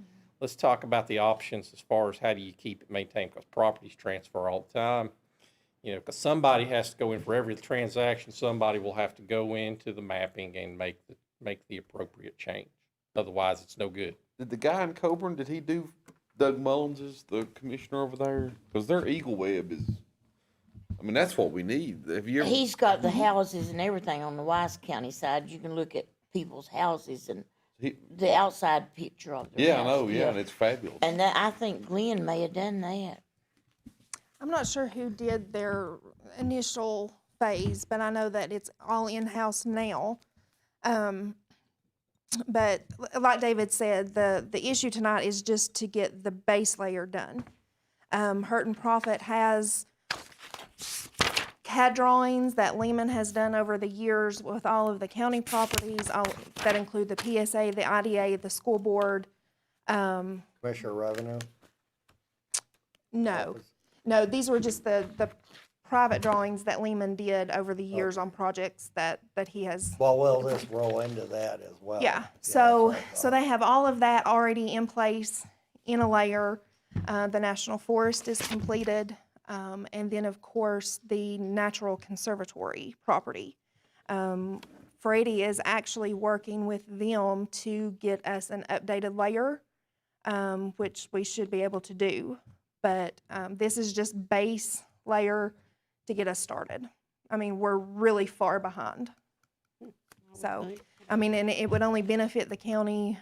let's talk about the options as far as how do you keep it maintained, because properties transfer all the time. You know, because somebody has to go in for every transaction, somebody will have to go into the mapping and make the appropriate change. Otherwise, it's no good. Did the guy in Coburn, did he do, Doug Mullins is the commissioner over there? Because their Eagle Web is, I mean, that's what we need. Have you ever? He's got the houses and everything on the Wise County side. You can look at people's houses and the outside picture of their Yeah, I house. know, yeah, and it's fabulous. And that, I think Glenn may have done that. I'm not sure who did their initial phase, but I know that it's all in-house now. But like David said, the issue tonight is just to get the base layer done. Hurt and Profit has CAD drawings that Lehman has done over the years with all of the county properties, all that include the PSA, the IDA, the school board. Commissioner Revenue. No, these were just the private drawings that Lehman did over the years on projects that he has. Well, will this roll into that as well? Yeah, that's so, what I so thought. they have all of that already in place in a layer. The National Forest is completed, and then, of course, the Natural Conservatory property. Freddie is actually working with them to get us an updated layer, which we should be able to do. But this is just base layer to get us started. I mean, we're really far behind. So, I mean, and it would only benefit the county,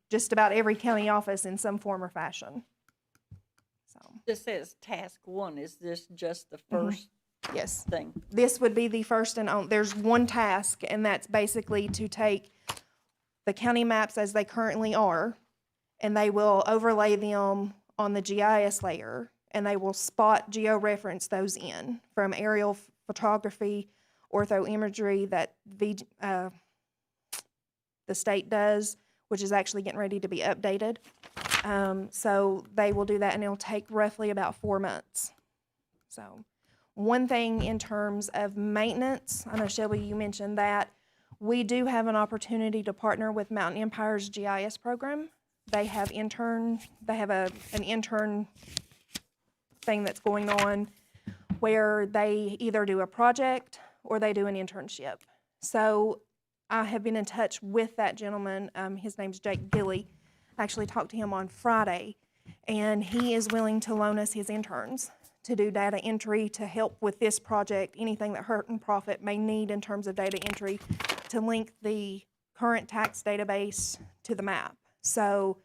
just about every county office in some form or fashion. So, This says task 1. Is this just the first yes, thing? this would be the first and only, there's one task, and that's basically to take the county maps as they currently are, and they will overlay them on the GIS layer, and they will spot georeference those in from aerial photography, ortho imagery that the state does, which is actually getting ready to be updated. So they will do that, and it'll take roughly about 4 months. So one thing in terms of maintenance, I know Shelby, you mentioned that, we do have an opportunity to partner with Mountain Empire's GIS program. They have an intern thing that's going on where they either do a project or they do an internship. So I have been in touch with that gentleman. His name's Jake Gilly. I actually talked to him on Friday, and he is willing to loan us his interns to do data entry, to help with this project, anything that Hurt and Profit may need in terms of data entry, to link the current tax database to the map. So,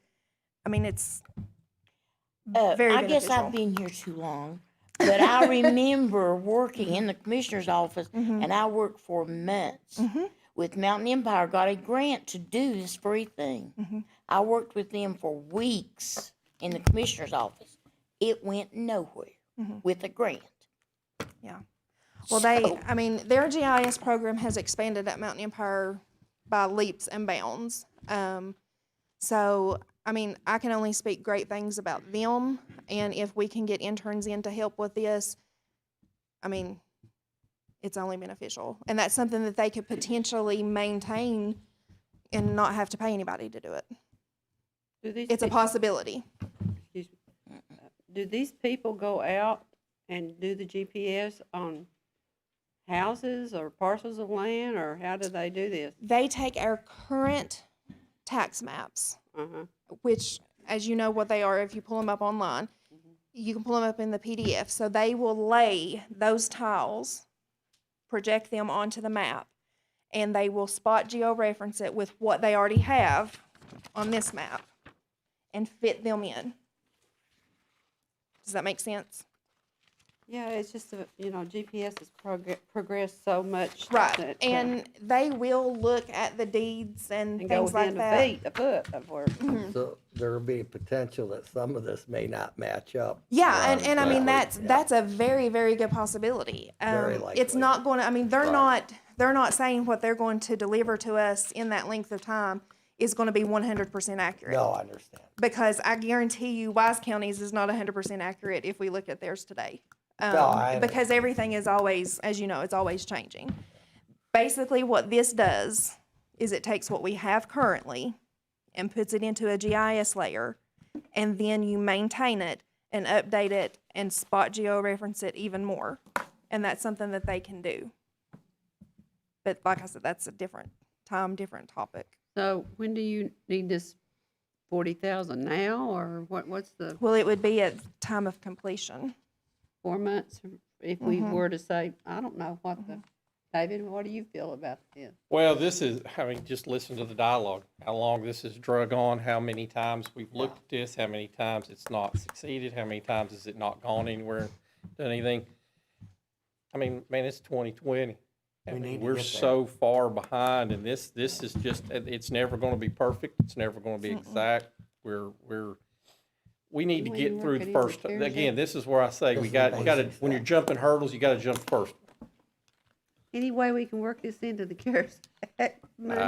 I mean, it's very I guess beneficial. I've been here too long, but I remember working in the commissioner's office, and I worked for months with Mountain Empire, got a grant to do this very thing. I worked with them for weeks in the commissioner's office. It went nowhere with a grant. Yeah. Well, I mean, their GIS program has expanded at Mountain Empire by leaps and bounds. So, I mean, I can only speak great things about them, and if we can get interns in to help with this, I mean, it's only beneficial. And that's something that they could potentially maintain and not have to pay anybody to do it. It's a possibility. Excuse me. Do these people go out and do the GPS on houses or parcels of land, or how do they do this? They take our current tax maps, which, as you know what they are if you pull them up online, you can pull them up in the PDF. So they will lay those tiles, project them onto the map, and they will spot georeference it with what they already have on this map and fit them in. Does that make sense? Yeah, it's just, GPS has progressed so much. Right. that, And they will look at the deeds and and go things like within that. a foot of where. So there will be a potential that some of this may not match up. Yeah, and I mean, Exactly. that's a very, very good possibility. Very It's likely. not going to, I mean, they're not saying what they're going to deliver to us in that length of time is going to be 100% accurate. No, I understand. Because I guarantee you Wise County's is not 100% accurate if we look at theirs today. No, I Because everything is always, as you know, it's always changing. Basically, what this does is it takes what we have currently and puts it into a GIS layer, and then you maintain it and update it and spot georeference it even more. and that's something that they can do. But like I said, that's a different time, different topic. So when do you need this 40,000 now, or what's the Well, it would be at time of completion. 4 months? If we were to say, I don't know David, what do you feel about this? Well, this is, I mean, just listen to the dialogue, how long this has drug on, how many times we've looked at this, how many times it's not succeeded, how many times has it not gone anywhere, done anything. I mean, man, it's 2020. I We mean, need to we're get there. so far behind, and this is just, it's never gonna be perfect, it's never gonna be exact. We need to We get can through work the it into first, CARES again, Act. this is where I say, This you is the gotta, basics when you're now. jumping hurdles, you gotta jump first. Any way we can work this into the CARES Act money?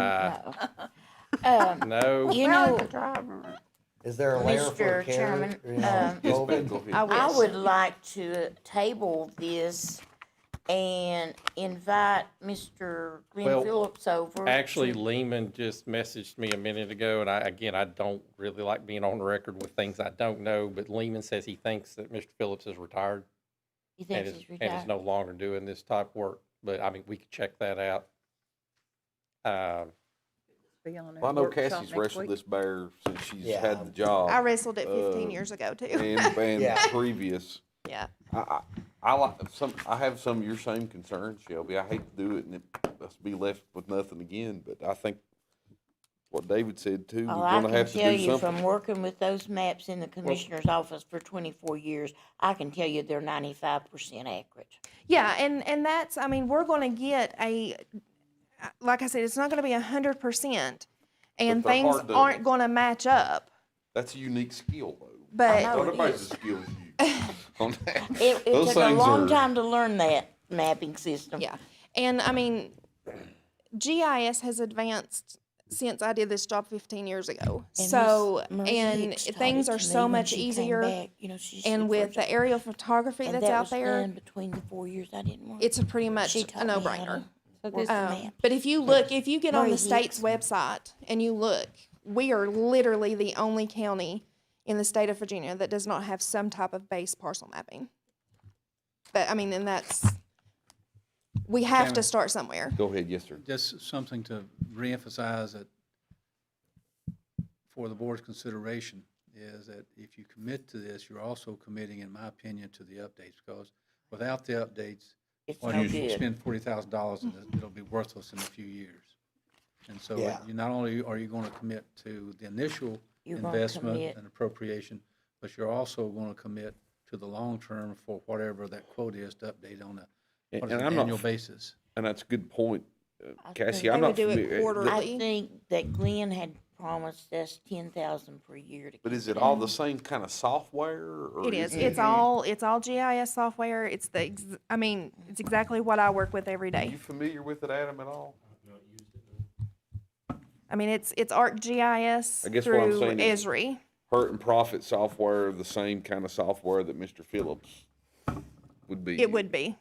No. You Well, know, the driver. Is there a layer for Mr. care? Chairman, You know, Yes, COVID? ma'am, go ahead. I would like to table this and invite Mr. Glenn Well, Phillips over. Actually, to- Lehman just messaged me a minute ago, and I don't really like being on the record with things I don't know, but Lehman says he thinks that Mr. Phillips is retired He and thinks is, he's and is retired. no longer doing this type of work. But, I mean, we could check that out. Be on a Well, I know workshop Cassie's next wrestled week. this bear since she's Yeah. had the job. I wrestled it 15 Uh, years ago too. And Yeah. previous. Yeah. I like I have some of your same concerns, Shelby. I hate to do it and us be left with nothing again, but I think what David said too, we're All I gonna can have to tell do you something. from working with those maps in the commissioner's office for 24 years, I can tell you they're 95% accurate. Yeah, and that's, I mean, we're going to get like I said, it's not going to be 100%, and But they're things hard to- aren't going to match up. That's a unique skill though. But know. Not it everybody's is. as skilled as you on that. It Those took a things long are- time to learn that mapping system. yeah, and I mean, GIS has advanced since I did this job 15 years ago. And So, Miss Marie and Hicks taught things it are to so me when much she came easier. back. You know, she And said with first- the aerial photography and that's that out was there, done between the 4 years I didn't work. it's a pretty much She a taught me how to no-brainer. So work this, the map. But if you look, if you get on Marie the state's Hicks. website and you look, we are literally the only county in the state of Virginia that does not have some type of base parcel mapping. But I mean, and we have to Chairman. start somewhere. Go ahead, yes, sir. Just something to reemphasize that for the board's consideration is that if you commit to this, you're also committing, in my opinion, to the updates, because without the updates, It's well, no you good. spend $40,000 and it'll be worthless in a few years. And so Yeah. you not only are you gonna commit to the initial You're gonna investment commit. and appropriation, but you're also gonna commit to the long term for whatever that quote is to update on a, And what is it, I'm not annual f- basis. And that's a good point, I Cassie. think I'm they not would do it familiar. quarterly. I think that Glenn had promised us 10,000 per year to. But is keep it all the same kind of software? Or It is. it- It's all GIS software. It's I mean, it's exactly what I work with every Are day. you familiar with it, Adam, at all? I mean, it's ArcGIS I guess what I'm through saying is- Esri. Hurt and Profit software, the same kind of software that Mr. Phillips would be. It would be.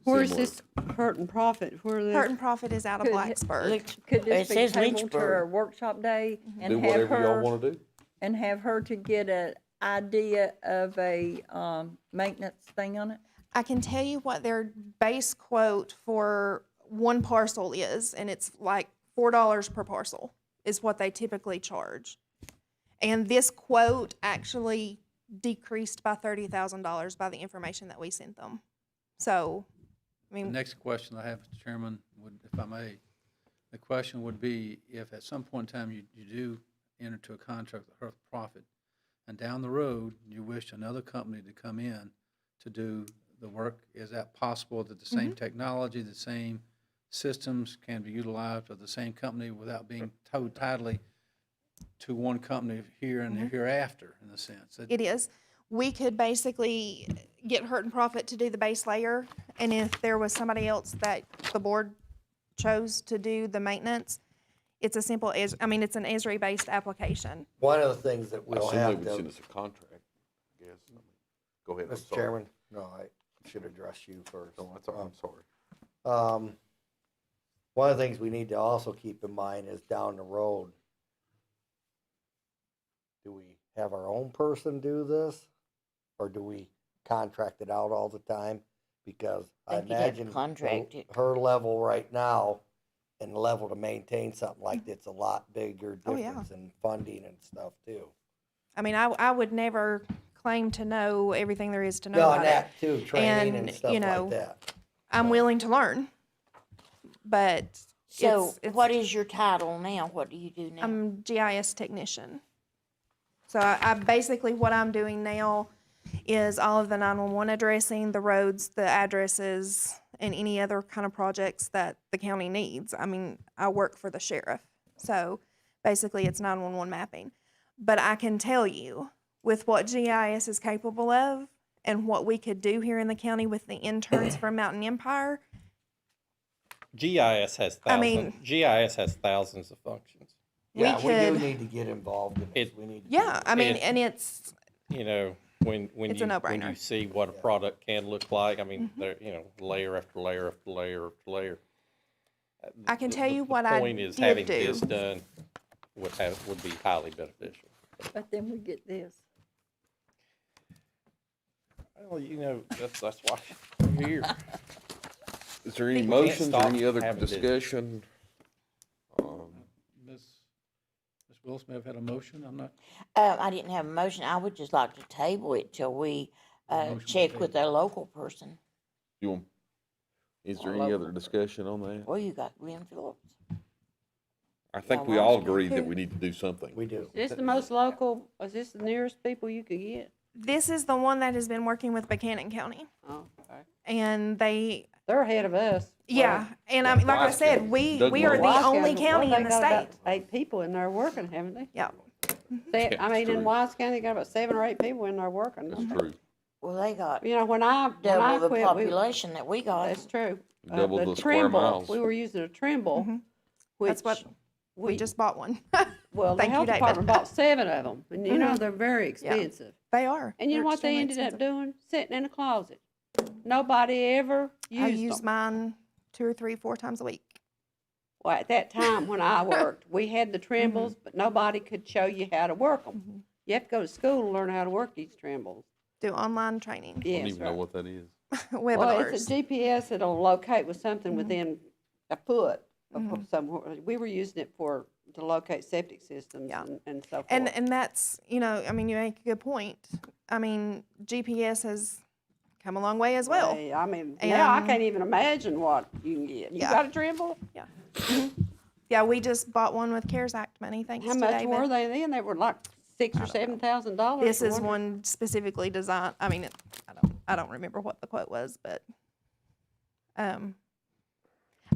where's similar. this hurt and profit? Where are Hurt and Profit is out of Could- Blacksburg. Could this It be says tabled to Lynchburg. a workshop day and Do have whatever y'all her, wanna do. and have her to get an idea of a, maintenance thing on it? I can tell you what their base quote for one parcel is, and it's like $4 per parcel is what they typically charge. And this quote actually decreased by $30,000 by the information that we sent them. So, I The mean, next question I have, Mr. Chairman, would, if I may, the question would be, if at some point in time you do enter into a contract with Earth Profit, and down the road, you wish another company to come in to do the work, is that possible that the same technology, the same systems can be utilized of the same company without being towed tidily to one company here and hereafter, in a sense? That- it is. We could basically get Hurt and Profit to do the base layer, and if there was somebody else that the board chose to do the maintenance, it's a simple, it's an Esri-based application. One of the things that I we'll assume they have would send to, us a contract, I guess. I mean, go ahead, I'm Mr. sorry. Chairman, no, I should address you first. No, that's all, I'm sorry. One of the things we need to also keep in mind is down the road, do we have our own person do this? Or do we contract it out all the time? Because I Think you'd have to imagine contract it. her level right now and the level to maintain something like that's a lot bigger Oh, yeah. difference in funding and stuff too. I mean, I would never claim to know everything there is to know No, about and it. that too, training and And, stuff you know, like that. I'm willing to learn, but So it's what is your title now? What do you do now? I'm GIS technician. So I basically, what I'm doing now is all of the 911 addressing, the roads, the addresses, and any other kind of projects that the county needs. I mean, I work for the sheriff. So basically it's 911 mapping. But I can tell you, with what GIS is capable of and what we could do here in the county with the interns from Mountain Empire, GIS has I mean- GIS has thousands of functions. Yeah, we do could- need to get involved in this. We need to. yeah, I mean, It- and it's, You know, when It's a you when no-brainer. you see what a product can look like, I mean, there, you know, layer after layer after layer after layer. I can tell you what The I point is did having do. this done would be highly beneficial. But then we get this. Well, you know, that's why we're here. Is there any People can't motions or stop any other having this. discussion? Ms. Wilson may have had a motion, I'm not, I didn't have a motion. I would just like to table it till we, Motion to check with table. our local person. You want, is there any other discussion on that? Well, you got Glenn Phillips. I think Yeah, we why all don't you- agree that we need to do something. We do. Is this the most local, is this the nearest people you could get? this is the one that has been working with Buchanan County. Oh, okay. And They're ahead of us. yeah, and I mean, like I Wise said, County. we Doesn't are work. the Wise only county well, in they the got about state. 8 people in there working, haven't they? Yeah. They, Yeah, I mean, it's in true. Wise County, they got about 7 or 8 people in there working. That's true. Well, they got You know, when I double the quit, population that we got. that's true. Double the square Trimble, miles. we were using a Trimble, which That's what we just bought one. well, the Thank you, health David. department bought 7 of them, and you know they're very expensive. They are. And you know They're what they extremely ended up expensive. doing? Sitting in a closet. Nobody ever I used use them. mine 2 or 3, 4 times a week. Well, at that time when I worked, we had the Trimbles, but nobody could show you how to work them. You have to go to school to learn how to work these Trimbles. Do online training, I don't Yes, even know what that is. Well, webinars. it's a GPS that'll locate with something within a foot of somewhere. We were using it to locate septic systems Yeah. and so forth. And that's, you know, I mean, you make a good point. I mean, GPS has come a long way as well. I mean, now I And- can't even imagine what you can get. You Yeah. got a Trimble? Yeah. Yeah, we just bought one with CARES Act money, thanks How to much David. were they then? They were like $6,000 or $7,000. This is weren't one specifically designed, I mean, I don't remember what the quote was, but,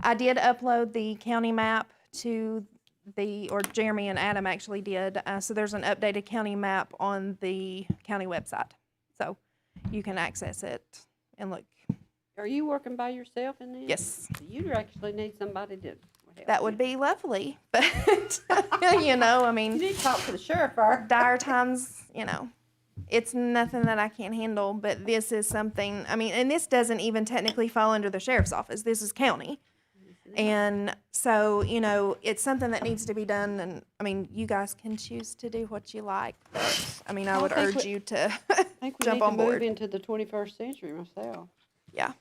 I did upload the county map to or Jeremy and Adam actually did, so there's an updated county map on the county website. So you can access it and look. they? Are you working by yourself in this? Yes. You actually need somebody to help That would you. be lovely, but, you know, I You mean, need to talk to the sheriff first. dire times, you know, it's nothing that I can't handle, but this is something, I mean, and this doesn't even technically fall under the sheriff's office. This is county. And so, you know, it's something that needs to be done, and, I mean, you guys can choose to do what you like, but, I mean, I would think urge we- you to I think we jump need to on move board. into the 21st century myself. Yeah.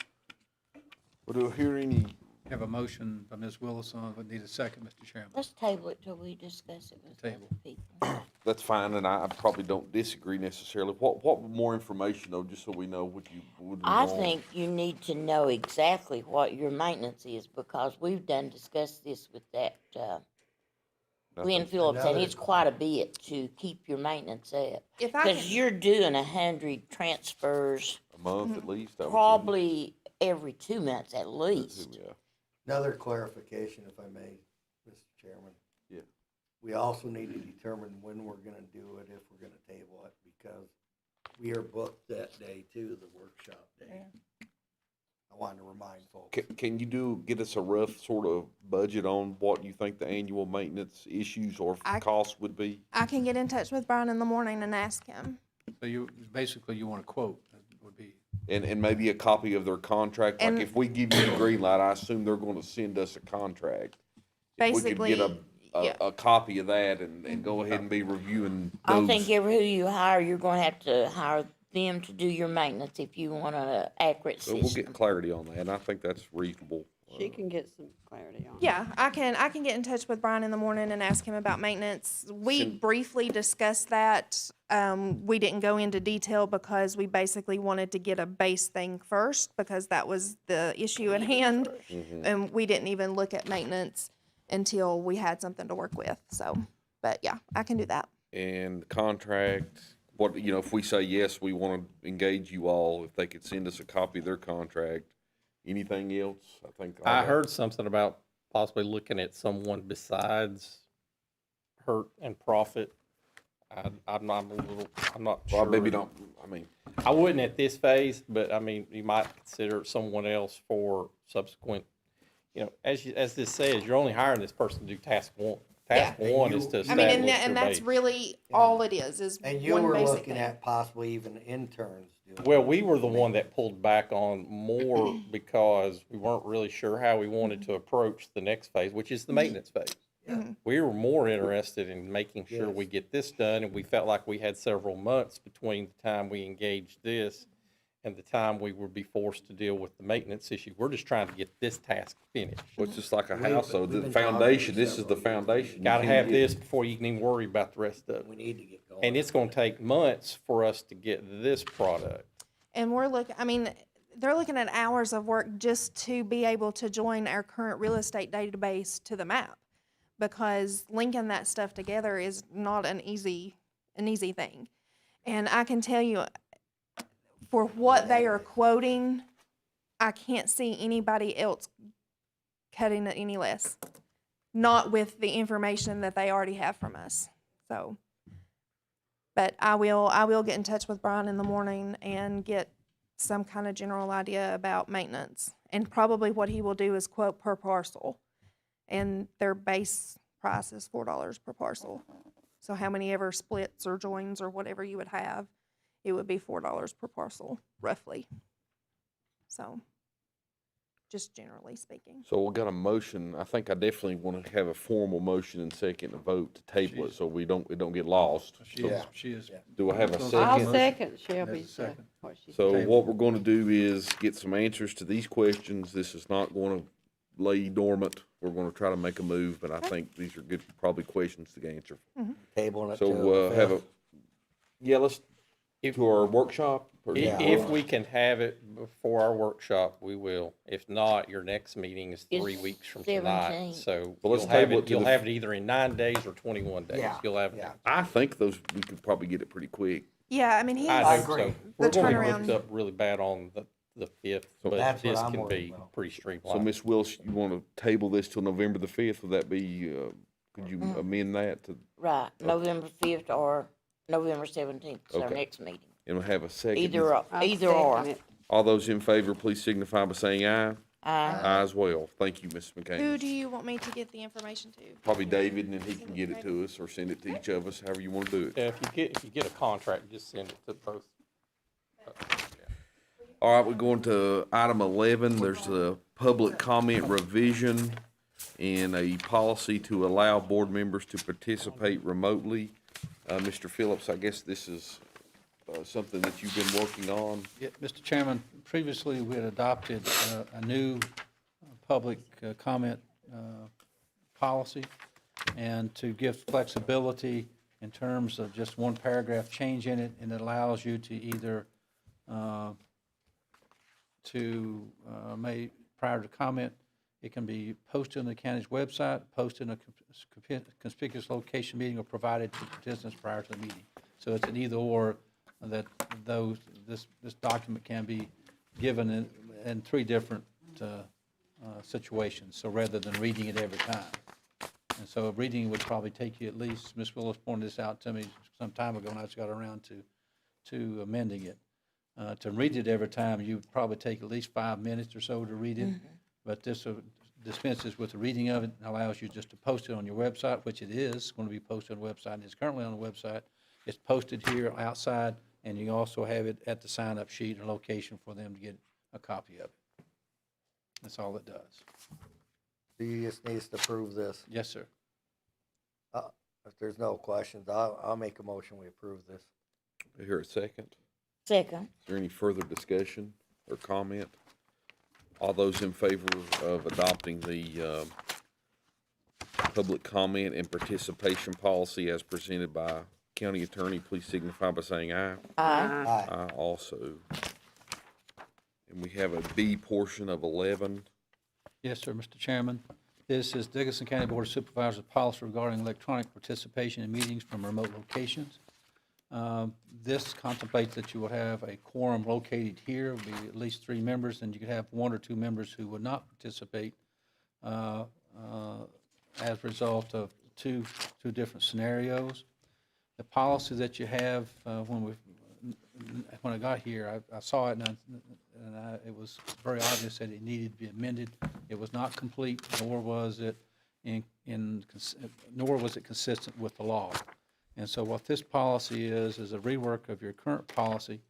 Well, do I hear any, have a motion by Ms. Willison, but need a second, Mr. Chairman. Let's table it till we discuss it with Table. other people. that's fine, and I probably don't disagree necessarily. What more information though, just so we know what you would I want? think you need to know exactly what your maintenance is, because we've discussed this with that, Glenn Phillips, and another- it's quite a bit to keep your maintenance up. If I Because can, you're doing 100 transfers A month at least? I would say. probably every 2 months at least. Yeah. Another clarification, if I may, Mr. Chairman. Yeah. We also need to determine when we're gonna do it, if we're gonna table it, because we are booked that day too, the workshop day. I wanted to remind folks. Can you get us a rough sort of budget on what you think the annual maintenance issues or I- costs would be? I can get in touch with Brian in the morning and ask him. So basically you want a quote, that would be, And maybe a copy of their contract, like And- if we give you the green light, I assume they're gonna send us a contract. If we could Basically, get yeah. a copy of that and go ahead and be reviewing I those. think every who you hire, you're gonna have to hire them to do your maintenance if you want a accurate So we'll system. get clarity on that, and I think that's reasonable. She can get some clarity on it. Yeah, I can get in touch with Brian in the morning and ask him about maintenance. We Send- briefly discussed that. We didn't go into detail because we basically wanted to get a base thing first because that was the issue at hand. And we didn't even look at maintenance until we had something to work with, so, but yeah, I can do that. And the contract, what, you know, if we say, yes, we want to engage you all, if they could send us a copy of their contract, anything else, I think. all I that- heard something about possibly looking at someone besides Hurt and Profit. I'm not Well, sure. maybe don't, I mean, I wouldn't at this phase, but I mean, you might consider someone else for subsequent, you know, as this says, you're only hiring this person to do task one. Task Yeah. one And is to you- I mean, establish and their that's base. really all it is And you one were basic looking thing. at possibly even interns doing. Well, we were the one that pulled back on more because we weren't really sure how we wanted to approach the next phase, which is the maintenance phase. We were more interested in making sure we get this done, and we felt like we had several months between the time we engaged this and the time we would be forced to deal with the maintenance issue. We're just trying to get this task finished. well, it's just like a house, so we've the been talking foundation, for this is the several years. foundation. You Gotta can't have get- this before you can even worry about the rest of We it. need to get going. And it's gonna take months for us to get this product. And we're looking, I mean, they're looking at hours of work just to be able to join our current real estate database to the map. Because linking that stuff together is not an easy thing. And I can tell you, for what they are quoting, I can't see anybody else cutting it any less. Not with the information that they already have from us, so. But I will get in touch with Brian in the morning and get some kind of general idea about maintenance. And probably what he will do is quote per parcel. And their base price is $4 per parcel. So how many ever splits or joins or whatever you would have, it would be $4 per parcel, roughly. So, just generally speaking. So we got a motion, I think I definitely want to have a formal motion and second and vote to table it, so it don't get lost. She So is, she is. do I have a I'll I'll second? second Shelby's, There's a second. what she So said. what we're gonna do is get some answers to these questions. This is not gonna lay dormant. We're gonna try to make a move, but I think these are good, probably questions to answer. Tabling it So, till the have a, fifth. yeah, let's, to our workshop? or- If we can have it before our workshop, we will. If not, your next meeting is 3 It's weeks from tonight. 17. So Well, let's you'll have table it to you'll the- have it either in 9 days or 21 days. Yeah, You'll have it. yeah. I think those, we could probably get it pretty quick. Yeah, I mean, I he's, hope agree. so. We're The going to turnaround- hooked up really bad on the 5th, but That's what this I'm can worried be about. pretty So, streamlined. Ms. Wills, you wanna table this till November the 5th? Would that be, could you amend that to, Right, November 5th or November 17th is our Okay. next meeting. and have a second? Either or. I'll Either or. second it. All those in favor, please signify by saying aye. Aye. Aye as well. Thank you, Mrs. who McCain. do you want me to get the information to? Probably David, and then he can get it to us, or send it to each of us, however you wanna do it. Yeah, if you get a contract, just send it to both. All right, we're going to item 11. There's a public comment revision and a policy to allow board members to participate remotely. Mr. Phillips, I guess this is something that you've been working on. Yeah, Mr. Chairman, previously we had adopted a new public comment policy, and to give flexibility in terms of just one paragraph change in it, and it allows you to either prior to comment, it can be posted on the county's website, posted in a conspicuous location meeting, or provided to participants prior to the meeting. So it's an either or that this document can be given in 3 different situations, so rather than reading it every time. And so reading would probably take you at least, Ms. Willis pointed this out to me some time ago, and I just got around to amending it. To read it every time, you would probably take at least 5 minutes or so to read it. But this dispenses with the reading of it and allows you just to post it on your website, which it is going to be posted on the website, and it's currently on the website. It's posted here outside, and you also have it at the sign-up sheet and location for them to get a copy of it. That's all it does. So you just need us to approve this. Yes, sir. If there's no questions, I'll make a motion, we approve this. Here a second. Second. Is there any further discussion or comment? All those in favor of adopting the public comment and participation policy as presented by county attorney, please signify by saying aye. Aye. Aye. Aye also. And we have a B portion of 11. Yes, sir, Mr. Chairman. This is Dickinson County Board of Supervisors policy regarding electronic participation in meetings from remote locations. This contemplates that you will have a quorum located here, be at least 3 members, and you could have 1 or 2 members who would not participate as a result of two different scenarios. The policy that you have, when I got here, I saw it it was very obvious that it needed to be amended. It was not complete, nor was it consistent with the law. And so what this policy is a rework of your current policy.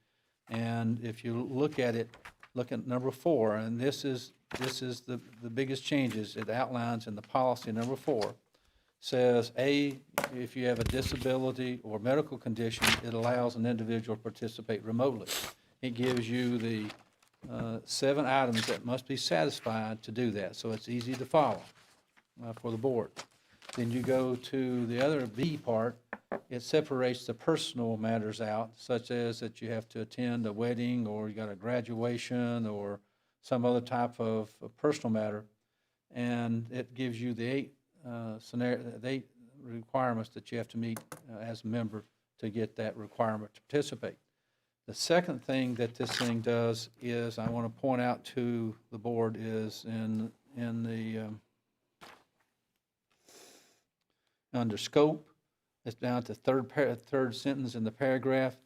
And if you look at it, look at number 4, and this is the biggest changes. It outlines in the policy number 4, says, if you have a disability or medical condition, it allows an individual to participate remotely. It gives you the 7 items that must be satisfied to do that, so it's easy to follow for the board. Then you go to the other B part. It separates the personal matters out, such as that you have to attend a wedding, or you got a graduation, or some other type of personal matter, and it gives you the 8 requirements that you have to meet as a member to get that requirement to participate. The second thing that this thing does is, I want to point out to the board, is in the under scope, it's down to third sentence in the paragraph.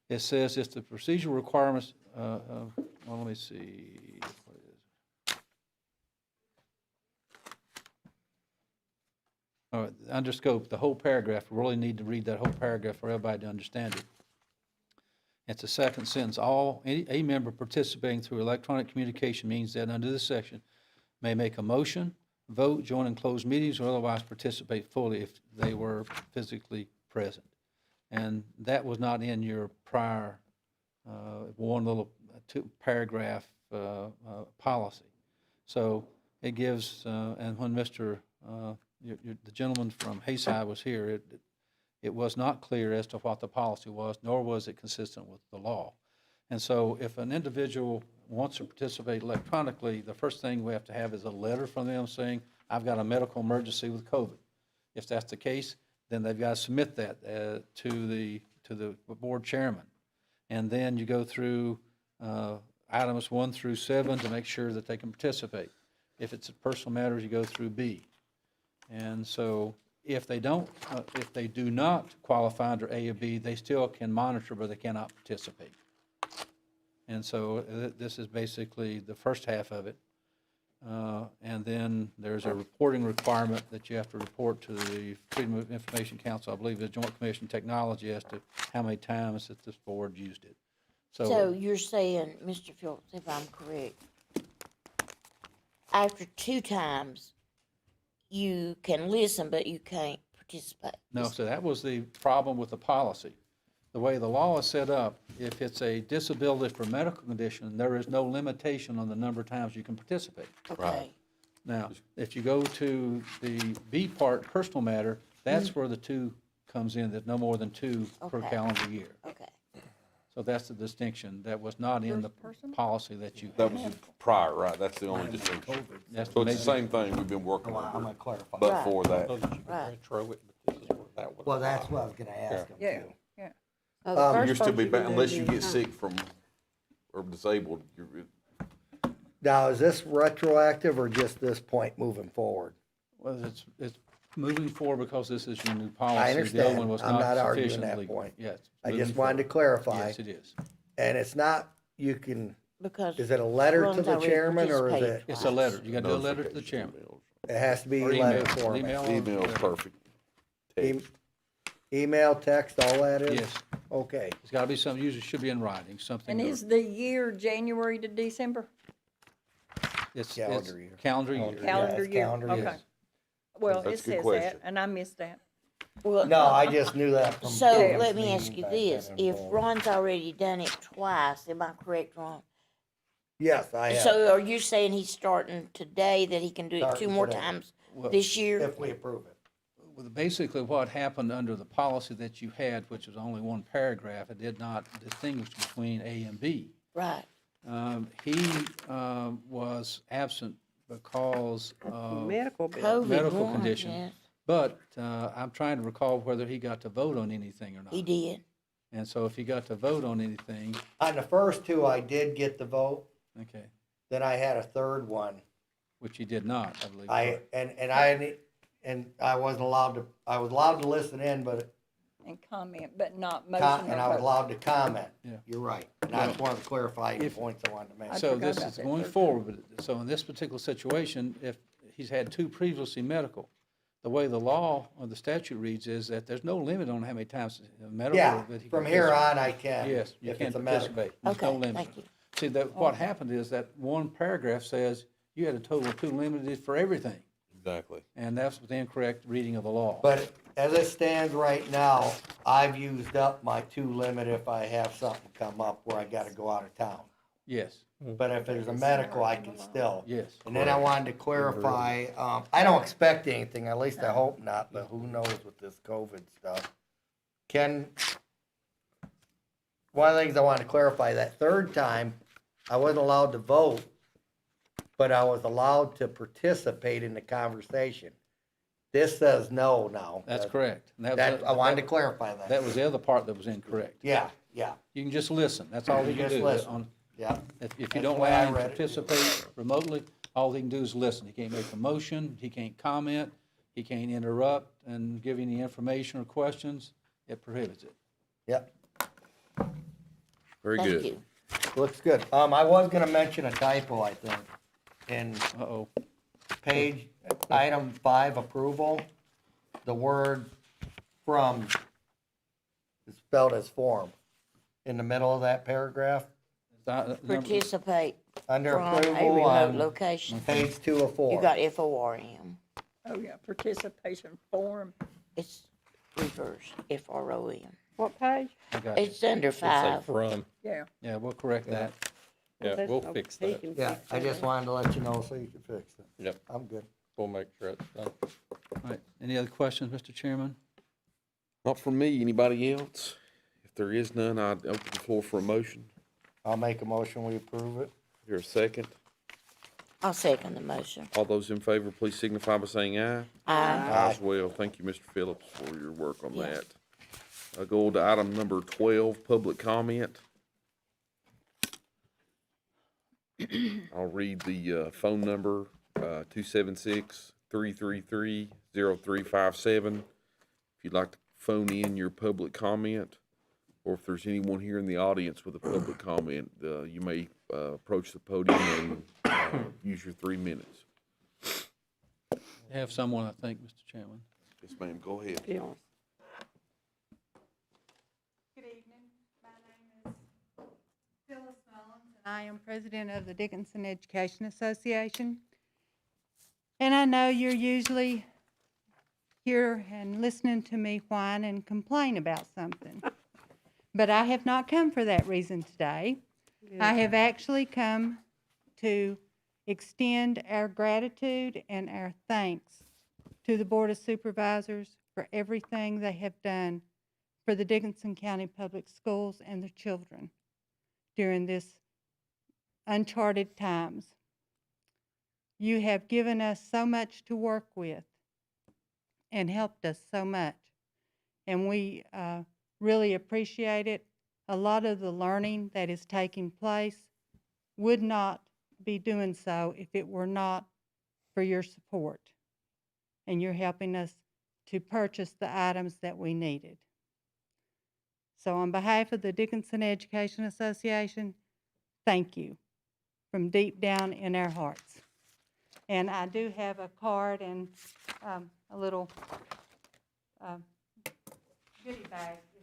It says if the procedural requirements, well, let me see, what is it? All right, under scope, the whole paragraph, we really need to read that whole paragraph for everybody to understand it. It's the second sentence. A member participating through electronic communication means that under this section may make a motion, vote, join in closed meetings, or otherwise participate fully if they were physically present. And that was not in your prior one little paragraph policy. So it gives, and when the gentleman from Hayside was here, it was not clear as to what the policy was, nor was it consistent with the law. And so if an individual wants to participate electronically, the first thing we have to have is a letter from them saying, I've got a medical emergency with COVID. If that's the case, then they've got to submit that to the board chairman. And then you go through items 1 through 7 to make sure that they can participate. If it's a personal matters, you go through B. And so if they do not qualify under A or B, they still can monitor, but they cannot participate. And so this is basically the first half of it. And then there's a reporting requirement that you have to report to the Freedom of Information Council, I believe the Joint Commission Technology, as to how many times that this board used it. So you're saying, Mr. Phillips, if I'm correct, after 2 times, you can listen, but you can't participate? No, so that was the problem with the policy. The way the law is set up, if it's a disability for medical condition, there is no limitation on the number of times you can participate. Okay. Now, if you go to the B part, personal matter, that's where the 2 comes in, that no more than 2 per Okay. calendar year. Okay. So that's the distinction. That was not in the policy that you. That was prior, right? That's the only distinction. That's So it's maybe- the same thing we've been working I'm on, gonna clarify. but Right. for that. Right. Retro it, but this is where that was. Well, that's what I was gonna ask him Yeah. too. Oh, the Um, first You'll still part be you back, can do unless you anytime. get sick from, or disabled, Now, is this retroactive or just this point moving forward? Well, it's moving forward because this is your new policy. I The understand. other one was I'm not arguing that sufficiently- point. Yes. I moving just wanted to forward. clarify. Yes, it is. And it's not, you can, Because. is it a letter to Ron's the already chairman, or is participated it, It's a letter. You got to do a letter to the chairman. it has to be Or letter email. format? Email. email's perfect. Text. Email, text, all that is? Yes. Okay. It's got to be something, usually should be in writing, something. And is the year January to December? It's Calendar year. calendar year. Yeah, Calendar it's year, calendar okay. year. Well, That's it a good says question. that, and I missed that. Well, No, I just knew that from. so Dan's let me meeting ask you back this, then in if Boulder. Ron's already done it twice, am I correct, Ron? Yes, I have. So are you saying he's starting today, that he can do it two Starting more today. times Well, this year? If we approve it. Well, basically, what happened under the policy that you had, which was only one paragraph, it did not distinguish between A and B. Right. He was absent because of Medical bill. COVID medical one, condition. yes, But I'm trying to recall whether he got to vote on anything or not. he did. And so if he got to vote on anything, On the first two, I did get the vote, okay, then I had a third one. which he did not, I believe. And I wasn't allowed to, I was allowed to listen in, but, And comment, but not motion and or I was vote. allowed to comment. Yeah. You're right. And that's one of the clarifying If- points I wanted to make. I So forgot this about is that going third forward, but, so in this particular situation, if he's had two previously medical, the way the law or the statute reads is that there's no limit on how many times medical Yeah, that he can from here participate. on, I can. Yes, you if can it's a medical. participate. There's no Okay, limit. thank you. See, that, what happened is that one paragraph says you had a total of two limited for everything, Exactly. and that's the incorrect reading of the law. But as it stands right now, I've used up my two limit if I have something come up where I gotta go out of town. Yes, But if there's a medical, I can still. yes. And then I wanted to clarify, I don't expect anything, at least I hope not, but who knows with this COVID stuff. One of the things I wanted to clarify, that third time, I wasn't allowed to vote, but I was allowed to participate in the conversation. This says no now. That's correct. And I wanted to clarify that. That was the other part that was incorrect. Yeah, yeah, You can just listen, that's all he You can just do. listen. On- yeah. If you That's don't the way I allow him to read it. participate remotely, all he can do is listen. He can't make a motion, he can't comment, he can't interrupt and give any information or questions. It prohibits it. Yep, Very Thank good. you. looks good. I was gonna mention a typo, I think, in Uh-oh. page, item 5, approval, the word from is spelled as form in the middle of that paragraph. Participate Under from a approval remote on location. page 2 of 4. You got FORM. Oh, yeah, participation form. It's reverse, FROM. What page? I got you. It's under It's say 5. from, Yeah. Yeah, we'll correct that. yeah, There's we'll no- fix he that. can Yeah, fix I that. just wanted to let you know so you could fix it. Yep, I'm good. we'll make sure it's done. All right, any other questions, Mr. Chairman? Not from me. Anybody else? If there is none, I'd open the floor for a motion. I'll make a motion, we approve it. Here a second. I'll second the motion. All those in favor, please signify by saying aye. Aye. Aye as well. Thank you, Mr. Phillips, for your work on Yes. that. I'll go to item number 12, public comment. I'll read the phone number, 276-333-0357. If you'd like to phone in your public comment, or if there's anyone here in the audience with a public comment, you may approach the podium and use your 3 minutes. You have someone, I think, Mr. Chairman. Yes, ma'am, go ahead. Phil. Good evening. My name is Phyllis Mullins, and I am president of the Dickinson Education Association. And I know you're usually here and listening to me whine and complain about something. But I have not come for that reason today. I have actually come to extend our gratitude and our thanks to the Board of Supervisors for everything they have done for the Dickinson County Public Schools and their children during this uncharted times. You have given us so much to work with and helped us so much, and we really appreciate it. A lot of the learning that is taking place would not be doing so if it were not for your support, and you're helping us to purchase the items that we needed. So on behalf of the Dickinson Education Association, thank you from deep down in our hearts. And I do have a card and a little goodie bag. If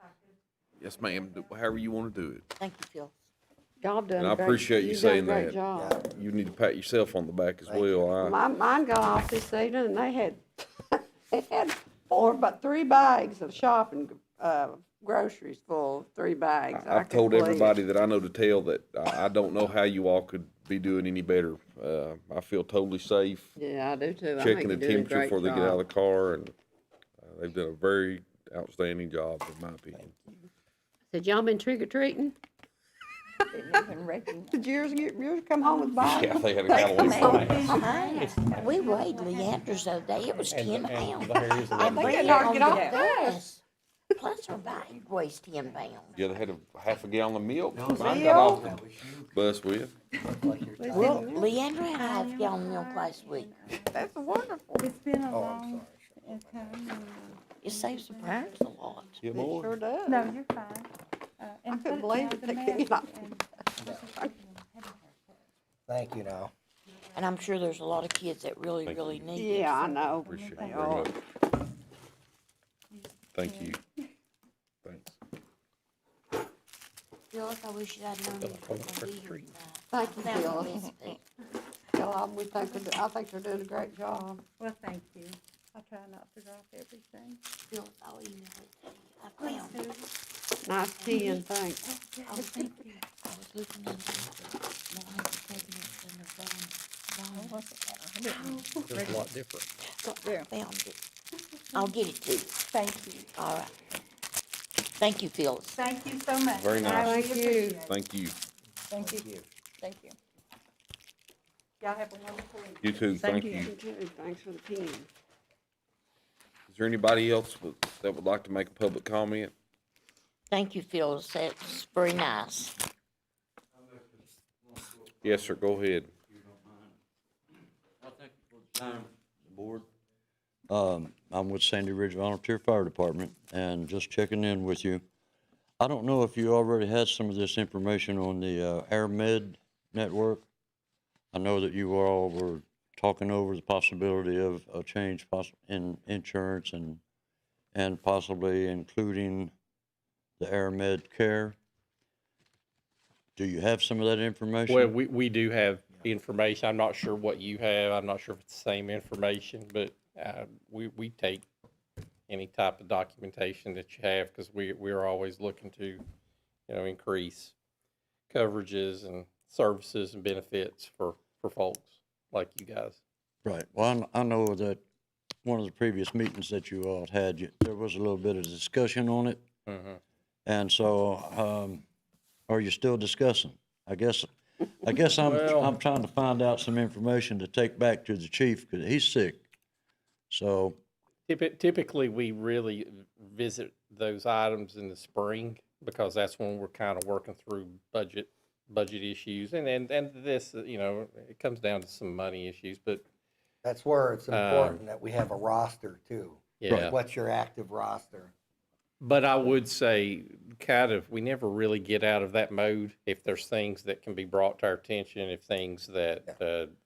I could. Yes, ma'am, however you want to do it. Thank you, Phil. Y'all done And I a great- appreciate you you've done a saying great that. job. You need to pat yourself on the back as Thank you. well. Mine got off this evening, and they had Or about 3 bags of shopping, groceries full, 3 bags. I I've couldn't told believe it. everybody that I know to tell that I don't know how you all could be doing any better. I feel totally safe Yeah, I do too. I think checking the you're doing a temperature great before they get out of job. the car, and they've done a very outstanding job, in my opinion. Said y'all been trick or treating? Didn't even recognize. Did yours come home with bags? Yeah, they had a Halloween party. We weighed Leandra's the other day, it was 10 pounds. I And think Brett it's hard to on get off the that. bus, plus her bag weighs 10 pounds. Yeah, they had a half a gallon of milk. Mine got Milk? off the bus with. Well, Leandra had a half gallon of milk last week. That's wonderful. It's been a long time. It saves the parents a lot. Yeah, It boy. sure does. No, you're fine. I couldn't believe it. They couldn't get Thank you now. And I'm sure there's a lot of kids that really, really need it. Yeah, I know. Appreciate it They very are. much. Thank you. Thanks. Phyllis, I wish you'd had known you were gonna be here tonight. Thank you, That was Phyllis. missed it. Well, I think they're doing a great job. Well, thank you. I try not to drop everything. Phyllis, I'll email it to you. I found it. Nice tea and thanks. I was looking into the Lions pregnant and their phone. There's a lot different. Yeah. Found it. I'll get it to you. Thank you. All right. Thank you, Phyllis. Thank you so much. Very nice. I really Thank you. appreciate it. Thank you. Thank you. Thank you. Y'all have a wonderful evening. You too. Thank you. You too. Thanks for the pen. Is there anybody else that would like to make a public comment? Thank you, Phyllis. That's very nice. Yes, sir. Go ahead. Board. I'm with Sandy Ridge Volunteer Fire Department and just checking in with you. I don't know if you already had some of this information on the AirMed network. I know that you all were talking over the possibility of a change in insurance and possibly including the AirMed care. Do you have some of that information? Well, we do have information. I'm not sure what you have. I'm not sure if it's the same information, but we take any type of documentation that you have because we're always looking to, increase coverages and services and benefits for folks like you guys. Right. Well, I know that one of the previous meetings that you all had, there was a little bit of discussion on it. Mm-hmm. And so, are you still discussing? I guess Well- I'm trying to find out some information to take back to the chief because he's sick. So, Typically, we really visit those items in the spring because that's when we're kind of working through budget issues. And this, it comes down to some money issues, but That's where it's important that we have a roster too. yeah. What's your active roster? But I would say we never really get out of that mode if there's things that can be brought to our attention, if things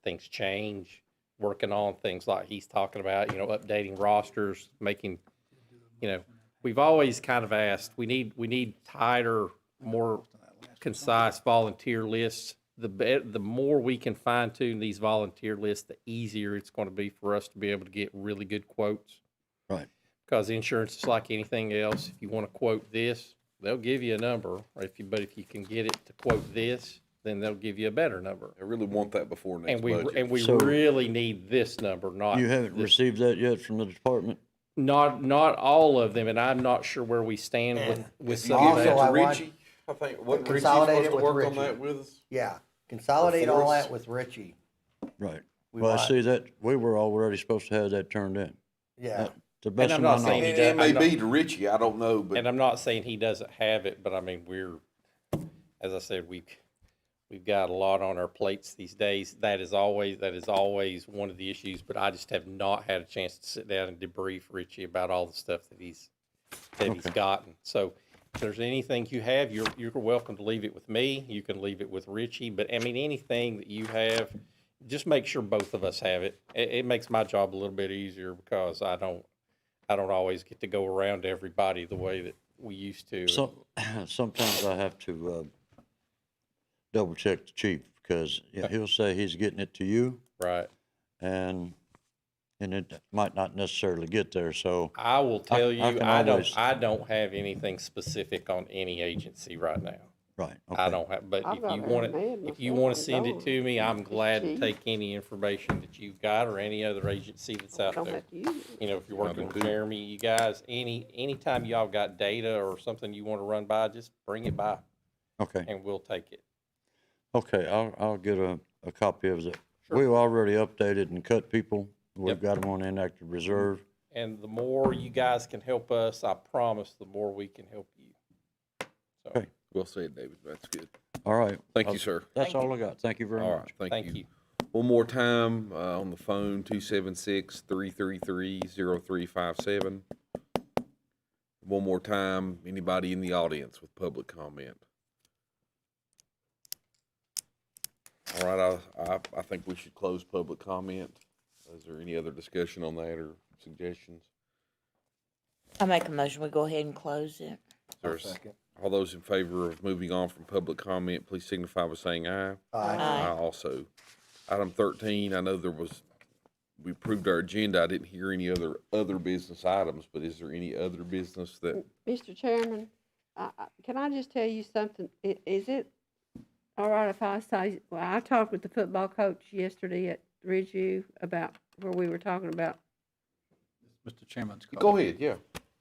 things change, working on things like he's talking about, updating rosters, making, we've always kind of asked, we need tighter, more concise volunteer lists. The more we can fine tune these volunteer lists, the easier it's going to be for us to be able to get really good quotes. right. Because insurance is like anything else. If you want to quote this, they'll give you a number. But if you can get it to quote this, then they'll give you a better number. I really want that before next budget. And we So- really need this number, not You haven't this. received that yet from the department? Not all of them, and I'm not sure where we stand with some of Also, that. I want- Richie, I think, wasn't Richie Consolidate supposed it to with work on Richie. that with us? Yeah, consolidate all Before that us. with Richie. Right. We Well, I want- see that, we were already supposed to have that turned in. Yeah, To the best I'm of not my saying knowledge. he It may I'm be to Richie, I don't know, but And I'm not saying he doesn't have it, but I mean, as I said, we've got a lot on our plates these days. That is always one of the issues, but I just have not had a chance to sit down and debrief Richie about all the stuff that he's gotten. So if there's anything you have, you're welcome to leave it with me. You can leave it with Richie, but I mean, anything that you have, just make sure both of us have it. It makes my job a little bit easier because I don't always get to go around to everybody the way that we used to. Sometimes I have to double check the chief because he'll say he's getting it to you Right. and and it might not necessarily get there, so. I will tell you, can I always- don't have anything specific on any agency right now. Right, I okay. don't have, but I've if got you it want in my head it, if you myself, want I'm to send it going. to me, I'm It's glad to cheap. take any information that you've got or any other agency that's out Don't there. have to use it. You know, if you're working with Nothing to- Jeremy, you guys, anytime y'all got data or something you want to run by, just bring it by Okay, and we'll take it. okay, I'll get a copy of it. Sure. We've already updated and cut people. We've Yep. got them on inactive reserve. And the more you guys can help us, I promise, the more we can help you. So, Okay. Well said, David. That's good. All right. Thank you, sir. That's all I got. Thank you very All much. right, thank you. One more time, on the phone, 276-333-0357. One more time, anybody in the audience with public comment? All right, I think we should close public comment. Is there any other discussion on that or suggestions? I make a motion, we go ahead and close it. Is there all those in favor of moving on from public comment, please signify by saying aye. Aye. Aye also. Item 13, I know we approved our agenda. I didn't hear any other business items, but is there any other business that, Mr. Chairman, can I just tell you something? Is it all right if I say, well, I talked with the football coach yesterday at Ridgeview about where we were talking about. Mr. Chairman's call. go ahead, yeah.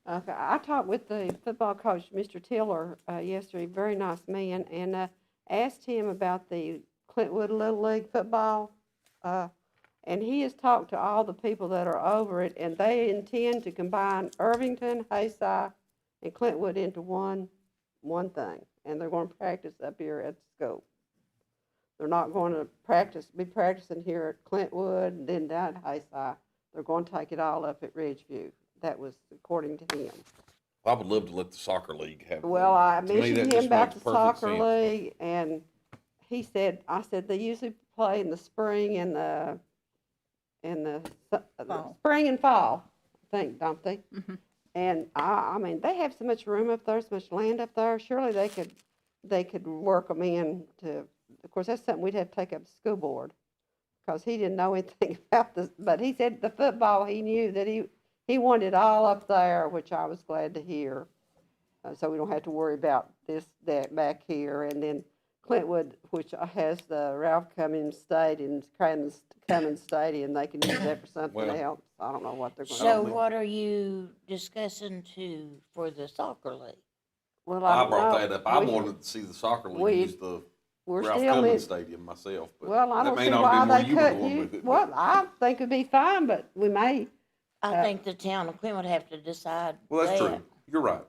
Okay, I talked with the football coach, Mr. Tiller, yesterday, very nice man, and asked him about the Clintwood Little League football. And he has talked to all the people that are over it, and they intend to combine Irvington, Hayside, and Clintwood into one thing. And they're going to practice up here at the school. They're not going to be practicing here at Clintwood and then down at Hayside. They're going to take it all up at Ridgeview. That was according to him. I would love to let the soccer league have. Well, I to me, mentioned that him just about makes the perfect soccer sense. league, and he said, I said, they usually play in the spring and the Fall. spring and fall, I think, don't they? Mhm. And I mean, they have so much room up there, so much land up there. Surely they could work them in to. Of course, that's something we'd have to take up to school board, because he didn't know anything about this. But he said the football, he knew that he wanted it all up there, which I was glad to hear. So we don't have to worry about that back here. And then Clintwood, which has the Ralph Cummings Stadium, Cummings Stadium, they can use that for something Well, else. I don't know what they're going to So do. what are you discussing for the soccer league? Well, I don't brought know. that up. I We- wanted to see the soccer league we- use the We're Ralph still in, Cummings Stadium myself, but well, I that don't may see not why have been where they you were couldn't going use, with it. well, I think it'd be fine, but we may, I think the town of Clinton would have to decide Well, that's that. true. You're right.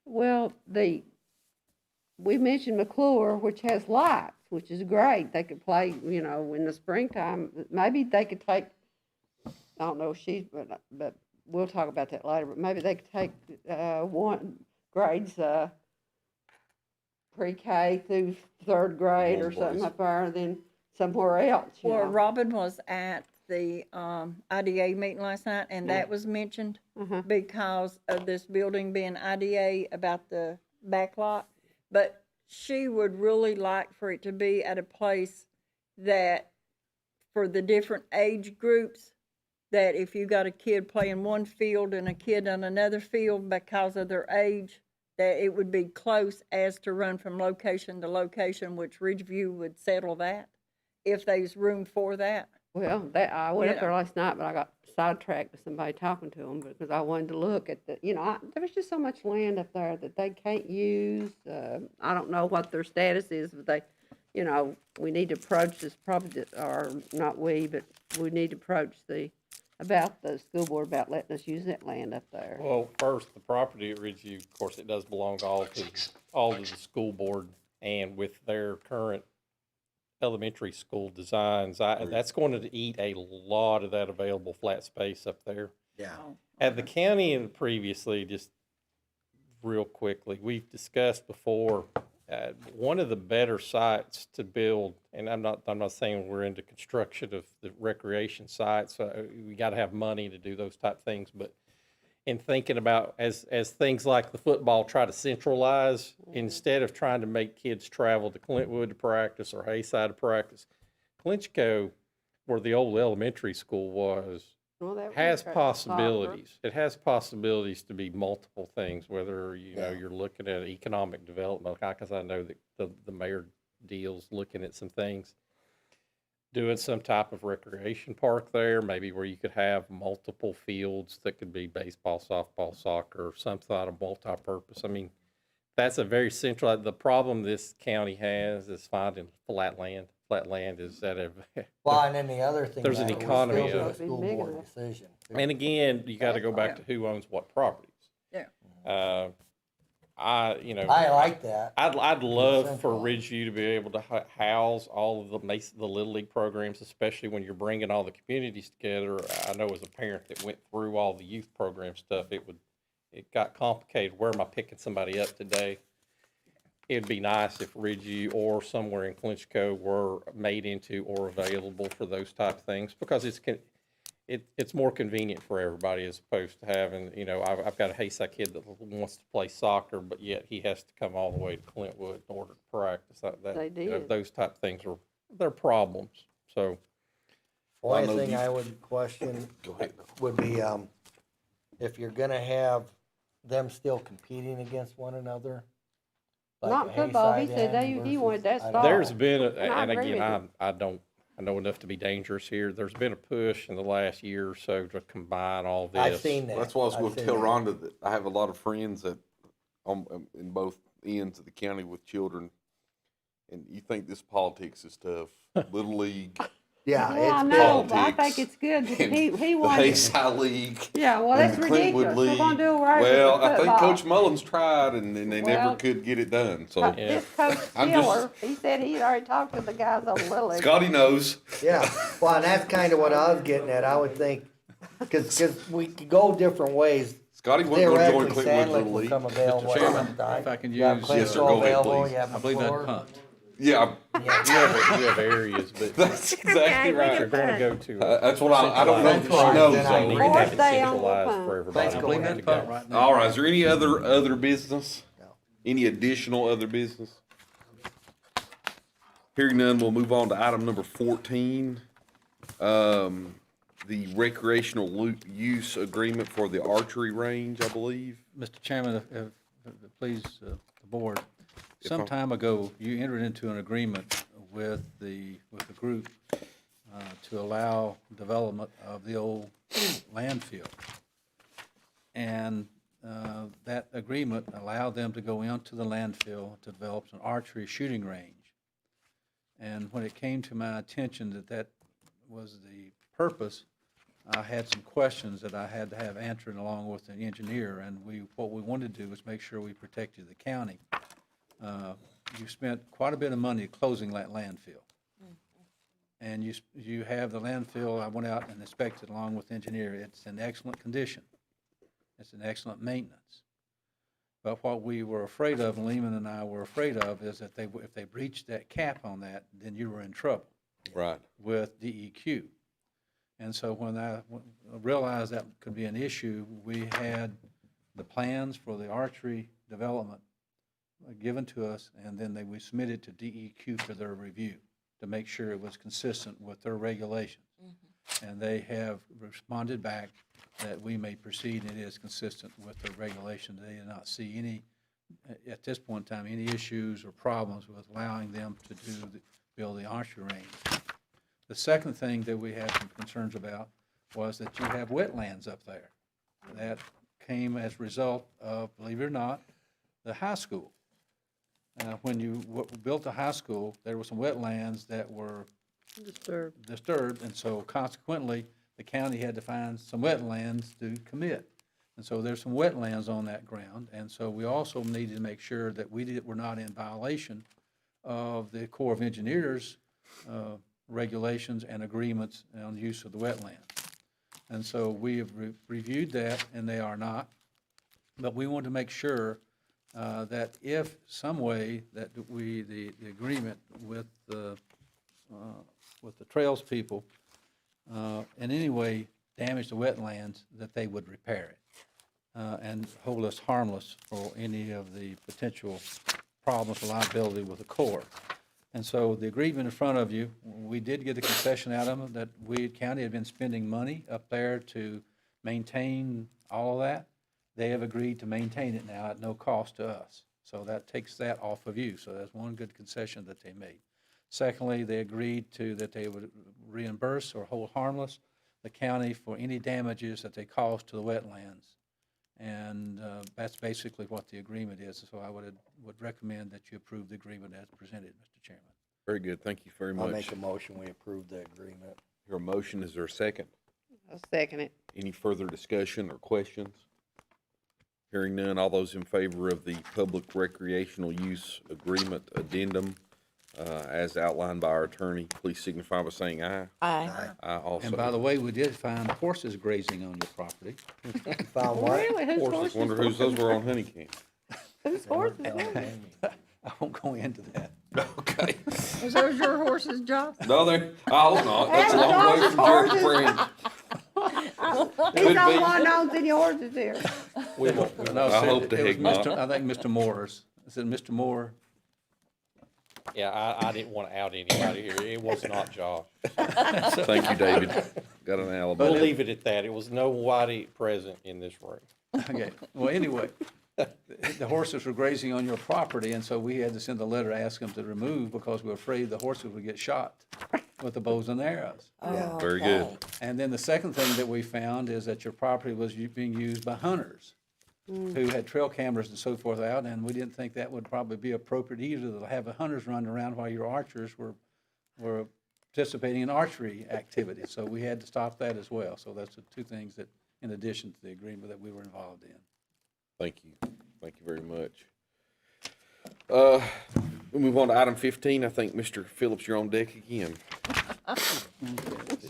well, we mentioned McClure, which has lights, which is great. They could play, in the springtime. Maybe they could take, I don't know if but we'll talk about that later, but maybe they could take, grades, pre-K through third grade One or something place. up there, and then somewhere else, Well, Robin was at the IDA meeting last night, and that was mentioned Mhm. because of this building being IDA about the back lot. But she would really like for it to be at a place that, for the different age groups, that if you got a kid playing one field and a kid on another field because of their age, that it would be close as to run from location to location, which Ridgeview would settle that, if there's room for that. Well, I went up Yeah. there last night, but I got sidetracked with somebody talking to them because I wanted to look at there was just so much land up there that they can't use. I don't know what their status is, but we need to approach this or not we, but we need to approach about the school board about letting us use that land up there. Well, first, the property at Ridgeview, of course, it does belong to all to the school board, and with their current elementary school designs, that's going to eat a lot of that available flat space up there. Yeah. At the county and previously, just real quickly, we've discussed before, one of the better sites to build, and I'm not saying we're into construction of the recreation sites, we got to have money to do those type things, but in thinking about as things like the football try to centralize, instead of trying to make kids travel to Clintwood to practice or Hayside to practice, Clinchco, where the old elementary school was Well, that has would copper. possibilities. It has possibilities to be multiple things, whether, you know, Yeah. you're looking at economic development, because I know that the mayor deals looking at some things. Doing some type of recreation park there, maybe where you could have multiple fields that could be baseball, softball, soccer, some sort of multi-purpose. I mean, that's a very central, the problem this county has is finding flat land. Flat land is at a, Well, and then the other thing. There's an that would economy still be of a it. school Big board enough. decision. and again, you gotta go back to who owns what properties. Yeah. You know. I like that. I'd love for Decentralized. Ridgeview to be able to house all of the Little League programs, especially when you're bringing all the communities together. I know as a parent that went through all the youth program stuff, it got complicated. Where am I picking somebody up today? It'd be nice if Ridgeview or somewhere in Clinchco were made into or available for those type of things, because it's more convenient for everybody as opposed to having, you know, I've got a Haystack kid that wants to play soccer, but yet he has to come all the way to Clintwood in order to practice. They You know, did. those type of things they're problems. So, Only know thing these- I would question Go ahead. would be, if you're gonna have them still competing against one another. like Not a football. He Hayside said end he wanted that versus- I don't stopped. there's know. been, And I and agree again, with I know enough to be dangerous here. There's been a push in the last year or so to combine all this. I've seen that. That's why I was I've going to seen tell that. Rhonda that I have a lot of friends that, in both ends of the county with children, and you think this politics is tough. Little League, Yeah, Well, I it's know, big. but I think politics, it's good. He and he the wanted. Hayside League, Yeah, well, and that's the Clintwood ridiculous. We're gonna League. do away Well, with I the think football. Coach Mullins tried, and they never Well, could get it done. So This Coach I'm just- Stiller, he said he'd already talked to the guys on the Little League. Scotty knows. Yeah, well, and that's kind of what I was getting at. I would think, because we could go different ways. Scotty wasn't going to join Theoretically, Clintwood Sandlick Little will League. come available at Chairman, some time. if I can You have use- Clintwood Yes, sir, go ahead, available, please. you have I believe that McClure. punt. Yeah, You have areas, but that's exactly we right. you're going to go to. That's what I don't know if she Centralized, knows. then I though. We agree. can have it Fourth day on the centralized punt. for everybody. Let's I go believe ahead. that punt right now. All right, is there any other business? No. Any additional other business? Hearing none, we'll move on to item number 14. The recreational use agreement for the archery range, I believe. Mr. Chairman, if please, the board, If some I'm- time ago, you entered into an agreement with the group to allow development of the old landfill. And that agreement allowed them to go into the landfill to develop an archery shooting range. And when it came to my attention that that was the purpose, I had some questions that I had to have answered along with the engineer, and what we wanted to do was make sure we protected the county. You spent quite a bit of money closing that landfill. And you have the landfill, I went out and inspected along with the engineer, it's in excellent condition. It's in excellent maintenance. But what we were afraid of, and Lehman and I were afraid of, is that if they breached that cap on that, then you were in trouble Right. with DEQ. And so when I realized that could be an issue, we had the plans for the archery development given to us, and then we submitted to DEQ for their review to make sure it was consistent with their regulations. And they have responded back that we may proceed, and it is consistent with their regulations. They did not see any, at this point in time, any issues or problems with allowing them to build the archery range. The second thing that we had some concerns about was that you have wetlands up there. That came as a result of, believe it or not, the high school. When you built the high school, there were some wetlands that were disturbed, and so consequently, the county had to find some wetlands to commit. And so there's some wetlands on that ground, and so we also needed to make sure that we're not in violation of the Corps of Engineers regulations and agreements on use of the wetland. And so we have reviewed that, and they are not. But we want to make sure that if some way that the agreement with the trails people in any way damage the wetlands, that they would repair it and hold us harmless for any of the potential problems or liability with the Corps. And so the agreement in front of you, we did get a concession out of them that we, county, had been spending money up there to maintain all of that. They have agreed to maintain it now at no cost to us. So that takes that off of you. So that's one good concession that they made. Secondly, they agreed to that they would reimburse or hold harmless the county for any damages that they caused to the wetlands. And that's basically what the agreement is. So I would recommend that you approve the agreement as presented, Mr. Chairman. Very good, thank you very I'll much. make a motion, we approve the agreement. Your motion, is there a second? I'll second it. Any further discussion or questions? Hearing none, all those in favor of the public recreational use agreement addendum as outlined by our attorney, please signify by saying aye. Aye. Aye also. And by the way, we did find horses grazing on your property. Found what? Really? Whose Horses, horses? wonder whose those were on honey camp. Whose horses? I won't go into that. Okay. Was those your horses, Josh? No, they, I hope not. That's a long way from Jerry Spring. He's not one owns any horses here. We won't. No, I sir, hope the it was heck not. I think Mr. Moore's. Is it Mr. Moore? Yeah, I didn't want to out anybody here. It was not Josh. Thank you, David. Got an alibi. We'll leave it at that. It was nobody present in this room. Okay, well, anyway, the horses were grazing on your property, and so we had to send a letter asking them to remove because we were afraid the horses would get shot with the bows and arrows. Yeah. Very good. And then the second thing that we found is that your property was being used by hunters who had trail cameras and so forth out, and we didn't think that would probably be appropriate either, to have the hunters running around while your archers were participating in archery activities. So we had to stop that as well. So that's the two things that, in addition to the agreement that we were involved in. Thank you. Thank you very much. We'll move on to item 15. I think, Mr. Phillips, you're on deck again.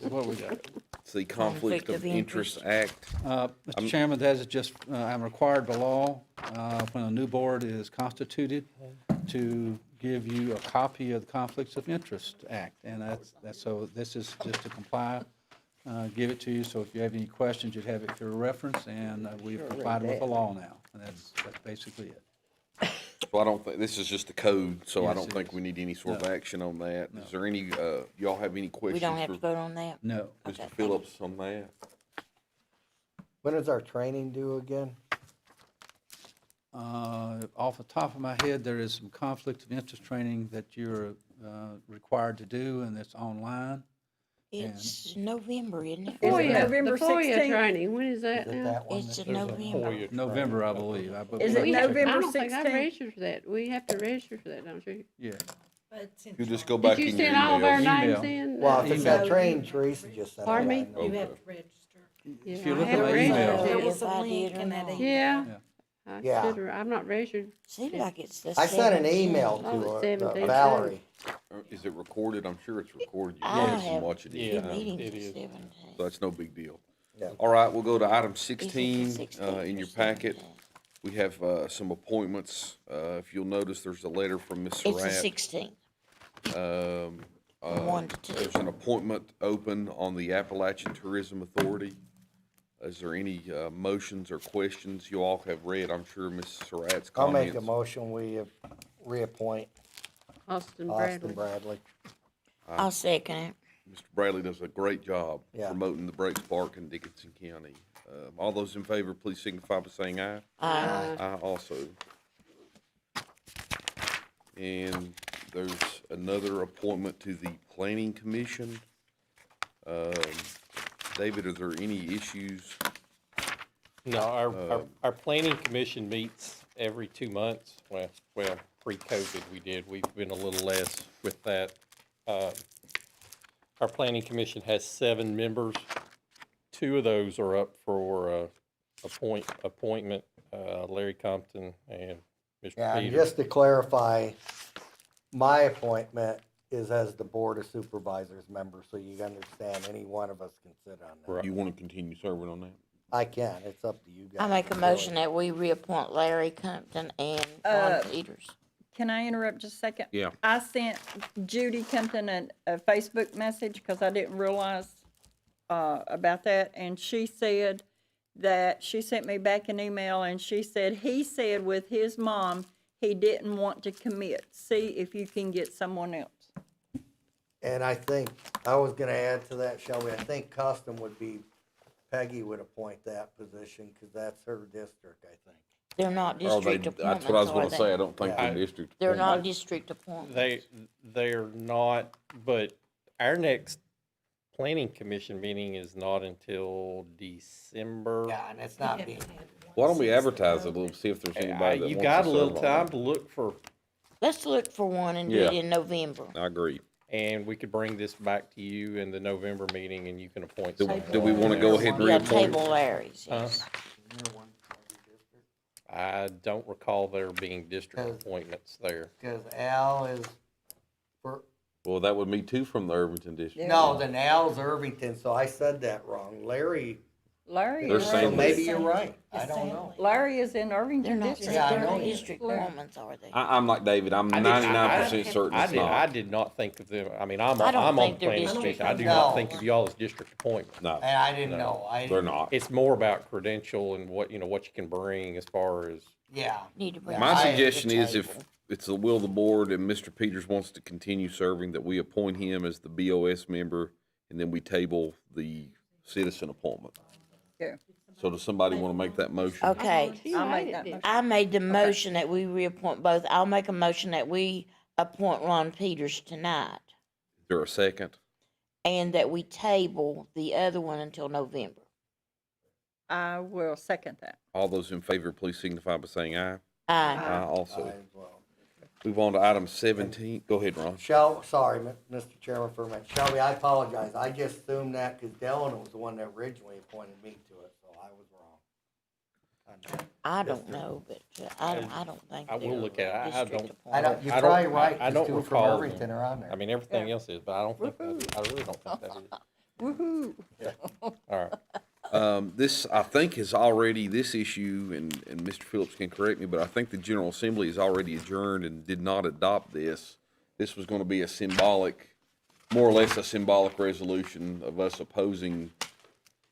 What we got? It's the Conflict of Interest Act. Mr. Chairman, that is just, I'm required by law, when a new board is constituted, to give you a copy of the Conflicts of Interest Act. And that's so this is just to comply, give it to you. So if you have any questions, you'd have it for reference, and we've complied with the law now. And that's basically it. So I don't think, this is just a code, so I Yes, don't it think is. we need any sort of action on that. No. Is there any, y'all have any We questions don't have for to vote on that? No. Mr. Phillips on that? When is our training due again? Off the top of my head, there is some conflict of interest training that you're required to do, and it's online. It's November, isn't it? Is it FOIA, November the FOIA 16th? training, when is that Is it now? that one? It's that- in November. November, I believe. Is it We- November I don't think I've 16th? registered for that. We have to register for that, don't you? Yeah. You just go back Did you in your send all of our emails. names Email. in? Well, if it's that No, train, Teresa just sent it. Pardon me? I know. Okay. have to register. Yeah, If you I look at haven't my registered email- yet. There If was a I link did or in that not. email. Yeah. Yeah. I Yeah. should, I'm not registered. Seems like it's the I sent an 17th. email Oh, to it's her, 17th. Valerie. Is it recorded? I'm sure it's recorded. You I can have watch it two Yeah, anytime. meetings it the is. 17th. So that's no big deal. Yeah. All right, we'll go to item Is it 16 the 16th in or your packet. 17th? We have some appointments. If you'll notice, there's a letter from Ms. It's the Surratt. 16th, Um, 1 to 2. There's an appointment open on the Appalachian Tourism Authority. Is there any motions or questions you all have read? I'm sure Ms. Surratt's I'll comments. make a motion, we reappoint Austin Austin Bradley. Bradley. I'll second it. Mr. Bradley does a great job Yeah. promoting the Breaks Park in Dickinson County. All those in favor, please signify by saying aye. Aye. I also. And there's another appointment to the Planning Commission. David, are there any issues? No, our planning commission meets every 2 months. Well, pre-COVID we did. We've been a little less with that. Our planning commission has 7 members. 2 of those are up for appointment, Larry Compton and Mr. Yeah, and Peters. just to clarify, my appointment is as the Board of Supervisors member, so you understand any one of us can sit on that. Do you want to continue serving on that? I can, it's up to you guys. I make a motion that we reappoint Larry Compton and Ron Peters. Can I interrupt just a second? Yeah. I sent Judy Compton a Facebook message because I didn't realize about that, and she said that she sent me back an email, and she said he said with his mom he didn't want to commit. See if you can get someone else. And I think, I was gonna add to that, Shelby, I think custom would be, Peggy would appoint that position, cause that's her district, I think. They're not Or they, district that's what I was appointments, gonna are say, they? I don't think they're Yeah. district. They're not appointments. district appointments. They're not, but our next planning commission meeting is not until December. Yeah, and it's not being, Why don't we advertise it a little, see if there's anybody that You wants got to a little serve on time that? to look for, Let's look for one and do it Yeah. in November. I agree. and we could bring this back to you in the November meeting and you can appoint Do, someone. do we wanna go ahead and Yeah, reappoint? table Larry's, Huh? yes. I don't recall there being district Because- appointments there. cause Al is, for, Well, that would be two from the Irvington district. no, then Al's Irvington, so I said that wrong. Larry, Larry They're is, so saying- maybe you're right, I don't know. Larry is in They're Irvington not, District. Yeah, I they're know not he is. district appointments, are they? I'm like David, I'm I did- 99% certain I it's did, I not. did not think of them, I mean, I'm I don't on think the they're planning district commission. I do No. not think of y'all as district appointments. No, And I didn't No, know, they're not. It's more about credential and what, what you can bring as far as, yeah. Need to bring My it to the suggestion is if table. it's the will of the board and Mr. Peters wants to continue serving, that we appoint him as the BOS member and then we table the citizen appointment. Yeah. So does somebody want to make that motion? Okay, I'll make that motion. I made the motion that we reappoint both. I'll make a motion that we appoint Ron Peters tonight Is there a second? and that we table the other one until November. I will second that. All those in favor, please signify by saying aye. Aye. Aye also. I as well. Move on to item 17. Go ahead, Ron. Sorry, Mr. Chairman, for a minute. Shelby, I apologize. I just assumed that because Delano was the one that originally appointed me to it, so I was wrong. on that. I don't know, but I don't think I will they're look at it. I district don't- I appointments. don't, you're I don't- probably right, I don't because two from recall Irvington them. are on there. I mean, everything else is, but I don't think, I really don't think that is. Woo-hoo. All right. This, I think, is already, this issue, and Mr. Phillips can correct me, but I think the General Assembly is already adjourned and did not adopt this. This was gonna be a symbolic, more or less a symbolic resolution of us opposing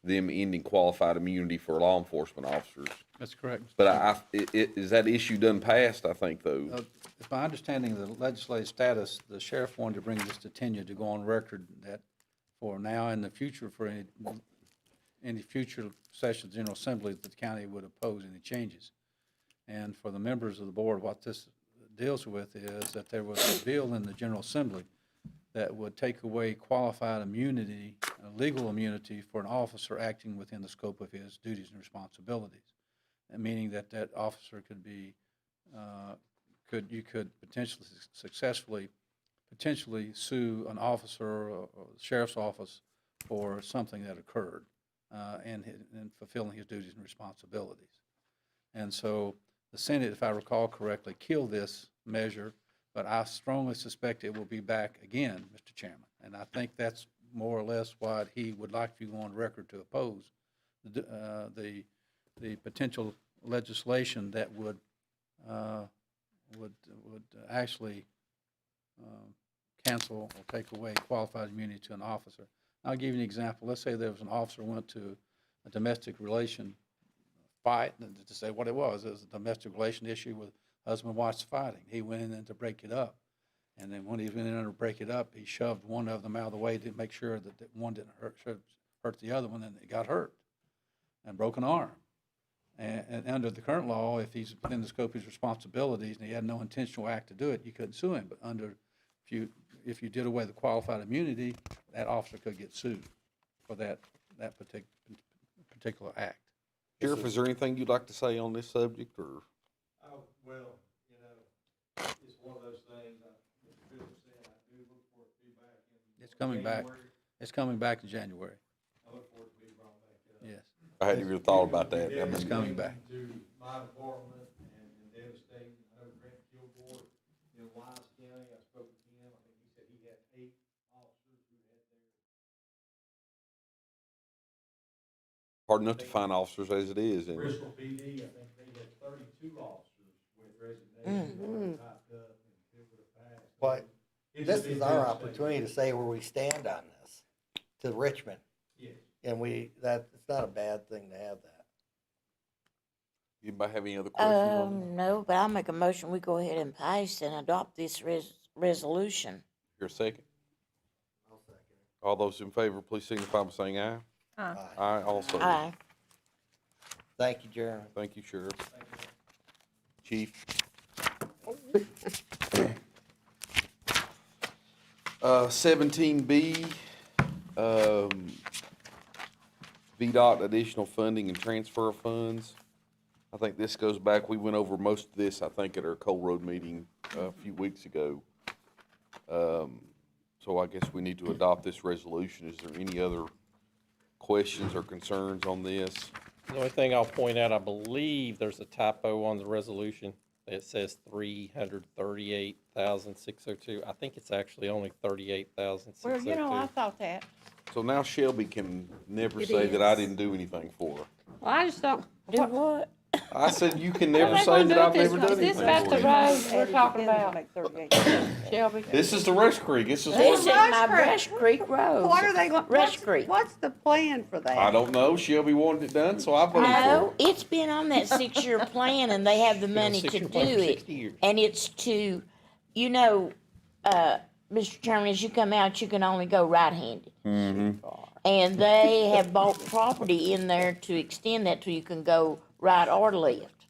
them ending qualified immunity for law enforcement officers. That's correct. But is that issue done passed, I think, though? It's my understanding of the legislative status, the sheriff wanted to bring this to tenure to go on record that for now and the future, for any future session of the General Assembly, that the county would oppose any changes. And for the members of the board, what this deals with is that there was a bill in the General Assembly that would take away qualified immunity, legal immunity for an officer acting within the scope of his duties and responsibilities. And meaning that that officer could be, you could potentially potentially sue an officer or the sheriff's office for something that occurred in fulfilling his duties and responsibilities. And so the Senate, if I recall correctly, killed this measure, but I strongly suspect it will be back again, Mr. Chairman. And I think that's more or less what he would like to go on record to oppose, the potential legislation that would actually cancel or take away qualified immunity to an officer. I'll give you an example. Let's say there was an officer who went to a domestic relation fight, and to say what it was a domestic relation issue with husband and wife fighting. He went in to break it up. And then when he went in to break it up, he shoved one of them out of the way to make sure that one didn't hurt the other one, and it got hurt and broke an arm. And under the current law, if he's within the scope of his responsibilities and he had no intentional act to do it, you couldn't sue him. But if you did away the qualified immunity, that officer could get sued for that particular act. Sheriff, is there anything you'd like to say on this subject, or? Oh, well, it's one of those things, Mr. Phillips said, I do look for it to be back in. It's coming back. It's coming back in January. I look for it to be brought back up. Yes. I hadn't even thought about that. I It's mean, coming back. To my department and devastating. I know Grant Kilgore in Wise County, I spoke with him, I think he said he had 8 officers who had their. hard enough to find officers as it is. And Bristol PD, I think they had 32 officers with resignations typed up and it would have passed. But It's this just been is our devastating. opportunity to say where we stand on this, to Richmond. Yes. And it's not a bad thing to have that. Anybody have any other questions on that? No, but I'll make a motion, we go ahead and pass and adopt this resolution. Here a second? All those in favor, please signify by saying aye. Aye also. Aye. Thank you, Jeremy. Thank you, Sheriff. Chief. 17B, VDOT additional funding and transfer of funds. I think this goes back, we went over most of this, I think, at our Coal Road meeting a few weeks ago. So I guess we need to adopt this resolution. Is there any other questions or concerns on this? The only thing I'll point out, I believe there's a typo on the resolution. It says 338,602. I think it's actually only 38,602. Well, you know, I thought that. So now Shelby can never It say that I is. didn't do anything for her. Well, I just don't. Do what? I said you can never What are say they that gonna I've do never with done this? Is this anything about the for you. road we're talking about, Shelby? This is the Rush Creek. This is This is what, my Rush Creek Road. What are they going, Rush Creek. what's the plan for that? I don't know. Shelby wanted it done, so I voted for No, it. it's been on that 6-year plan and they have the money to six-year do plan for it. 60 years. And it's to, you know, Mr. Chairman, as you come out, you can only go right-handed. And they have bought property in there to extend that till you can go right or left.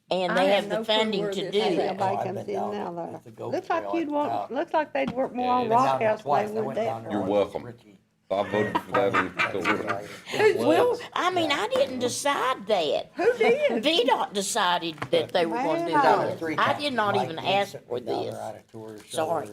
And I they have have no the clue funding where to this do is. it. Nobody I've comes been in down now, there. though. It's a goat Looks like trail you'd at want, top. looks like they'd work more Yeah, on it is. Rock House Twice. than I they would went that. down there You're with welcome. Ricky. I voted for that. Well, I mean, I didn't decide that. Who did? VDOT decided that they were gonna do Wow. that. I did not even ask for this. Sorry.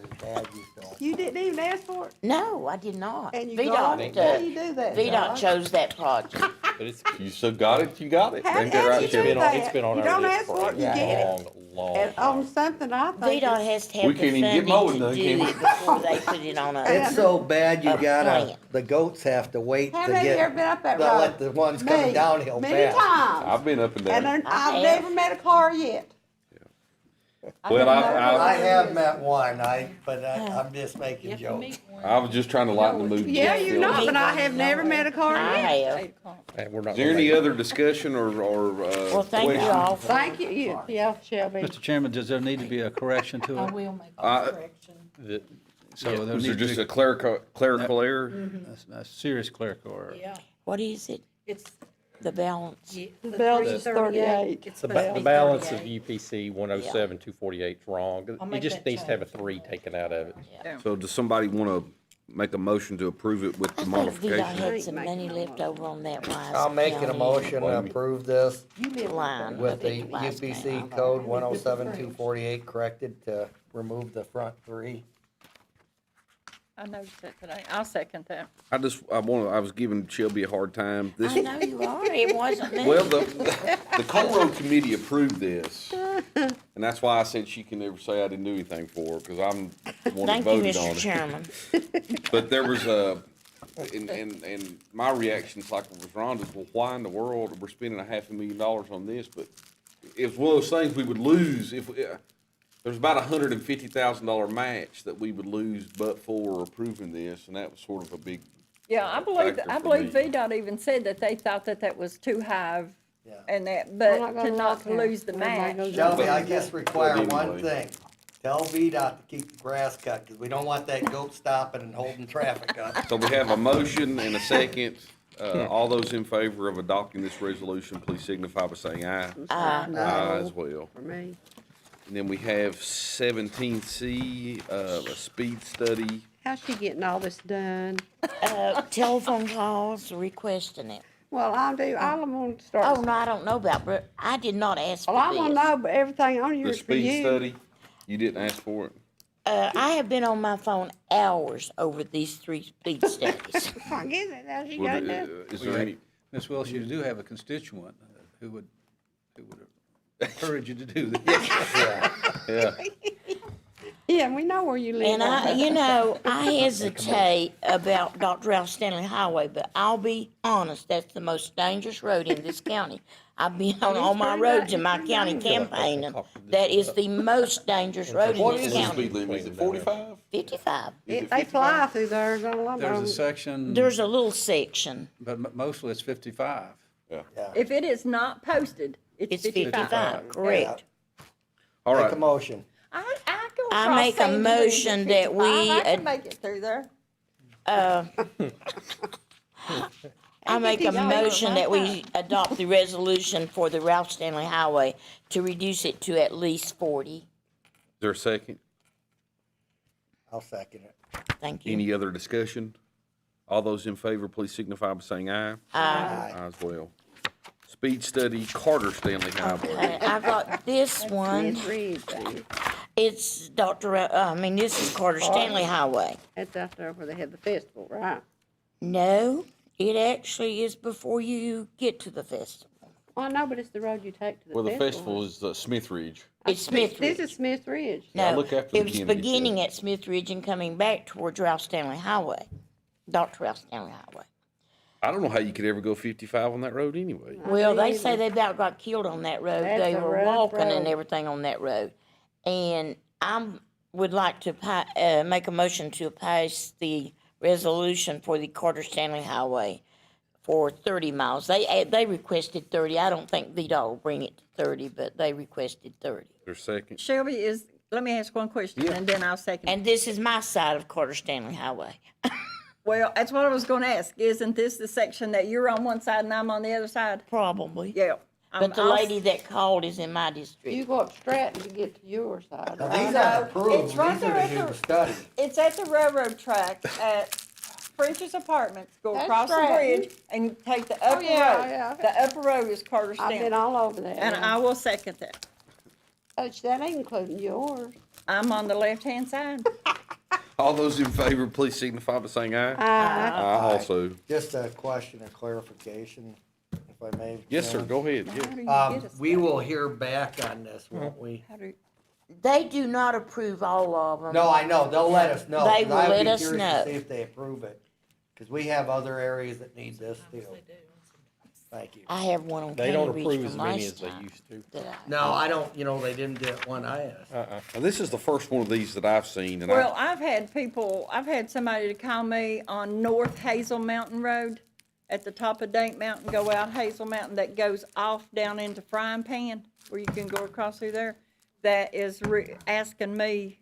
You didn't even ask for it? No, I did not. And you got it? How do you do that, VDOT John? chose that project. But it's You still got it, you got it. How Ain't that how right, do you Shelby? do that? it's been on You our don't list ask for for it, you a get it. long And time. on something I think. VDOT is- has to have We the can't even get funding mowing to done, do can we? it before they put it on a. It's so bad you A gotta, plan. the goats have to wait to How many you ever get, been up that to road? let the ones coming Me. downhill Many fast. times. I've been up and And down. then I I've have. never met a car yet. Well, I have met one, but I'm just making jokes. I was just trying to lighten the mood. Yeah, you're not, but I have never met a car I yet. have. And we're not Is there gonna any make- other discussion or Well, thank you questions? all for. Thank you, yeah, Shelby. Mr. Chairman, does there need to be a correction to it? will make the- So there Was there needs to just be a clerical error? a serious clerical error. What is it? It's, The balance? The balance is 38. it's The supposed to the be balance of 38. UPC 107-248 is wrong. I'll It make just that needs to have a change. 3 taken out of it. So does somebody want to make a motion to approve it with I the think VDOT modification? had some money left over on that Wise I'll make an County motion to approve this line with of the it, Wise UPC County. code 107-248 corrected to remove the front three. I noticed that today. I'll second that. I was giving Shelby a hard time. This, I know you are, it wasn't me. well, the Coal Road Committee approved this. And that's why I said she can never say I didn't do anything for her, because I'm the one that Thank you, voted on Mr. it. Chairman. But there was and my reaction's like was Rhonda's, well, why in the world we're spending $500,000 on this? But it was one of those things we would lose if, there's about $150,000 match that we would lose but for approving this, and that was sort of a big, Yeah, I Factor for believe me. VDOT even said that they thought that that was too high Yeah. and that, We're but not to gonna not rock lose the that. Everybody match. knows Shelby, I that. just require But one anyway. thing. Tell VDOT to keep the grass cut, because we don't want that goat stopping and holding traffic up. so we have a motion and a second. All those in favor of adopting this resolution, please signify by saying aye. Aye as well. For me. And then we have 17C, a speed study. How's she getting all this done? Telephone calls requesting it. Well, all I'm gonna start. Oh, no, I don't know about, but I did not ask for Well, I wanna this. know, but everything on here The is for speed you. study, you didn't ask for it? I have been on my phone hours over these 3 speed studies. I get it, how's she Well, got that? is there any, Ms. Welch, you do have a constituent who would encourage you to do this. yeah, Yeah, we know where you live. And I hesitate about Dr. Ralph Stanley Highway, but I'll be honest, that's the most dangerous road in this county. I've been on all my roads in my county campaigning. That is the most dangerous road in what this is the county. speed limit, is it 45? 55. They fly through there, there's a lot of There's them. a section, There's a little section. but mostly it's 55. If it is not posted, It's 55, correct. All Make right, a motion. I go I across make a Sandy Ridge at motion that 55. we I can ad- make it through there. I make a y'all are motion my that we time. adopt the resolution for the Ralph Stanley Highway to reduce it to at least 40. is there a second? I'll second it. Thank you. Any other discussion? All those in favor, please signify by saying aye. Aye. Aye as well. Speed study, Carter Stanley Highway. I got this one. It's this is Carter Stanley Highway. That's out there where they had the festival, right? No, it actually is before you get to the festival. Oh, no, but it's the road you take to the Well, festival. the festival is Smith Ridge. It's Smith Ridge. This is Smith Ridge. No, look after the it was Kennedy beginning at Smith Ridge and coming back towards Ralph Stanley Highway, Dr. Ralph Stanley Highway. I don't know how you could ever go 55 on that road anyway. Well, they say they about got killed on that road. That's They a were rough walking and road. everything on that road. And would like to make a motion to pass the resolution for the Carter Stanley Highway for 30 miles. They requested 30. I don't think VDOT will bring it to 30, but they requested 30. There's a second. Shelby, let me ask one question, and then I'll second. And this is my side of Carter Stanley Highway. Well, that's what I was gonna ask. Isn't this the section that you're on one side and I'm on the other side? Probably. Yeah. But the lady that called is in my district. You go up Stratton to get to your side. Now, right? these are approved, it's these right are there to at do the- the study. It's at the railroad track at French's Apartments. Go That's across the Stratton. bridge and take the upper yeah, road. yeah. The upper road is Carter I've Stanley. been all over that. And I will second that. That ain't including yours. I'm on the left-hand side. All those in favor, please signify by saying aye. Aye. Aye also. Just a question of clarification, if I may. Yes, sir, Chairman. go ahead. How Yeah. do you get us We there? will hear back on this, won't we? How do- They do not approve all of them. No, I know, they'll let us know. They 'cause will I would let be us curious know. to see if they approve it, because we have other areas that need this too. Thank you. I have one on They County don't Ridge approve from as many last as they time used to. that I- No, I don't, they didn't do it when I asked. Now, this is the first one of these that I've seen, and Well, I've had somebody to call me on North Hazel Mountain Road at the top of Dank Mountain, go out Hazel Mountain, that goes off down into Frying Pan, where you can go across through there, that is asking me,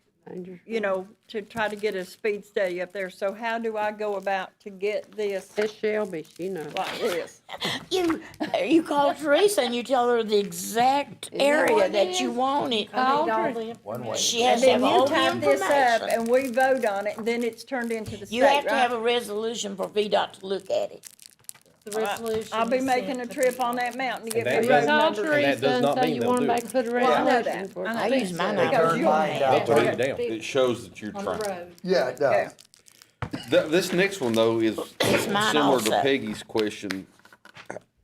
to try to get a speed study up there. So how do I go about to get this That's Shelby, she knows. like this? You call Teresa and you tell her the exact area that you want it. One way. She And has to then have you all the type this up information. and we vote on it, and then it's turned into the state, You have to have right? a resolution for VDOT to look at it. I'll be making a trip on that mountain to get And my that road Call number. And that does Teresa and not say mean you they'll wanna do it. make, put a Well, I know resolution that. for I know I that. use mine They out. Because turn you- mine down. They'll put it down. it shows that you're trying. Yeah, it does. This next one, though, is mine similar to also. Peggy's question.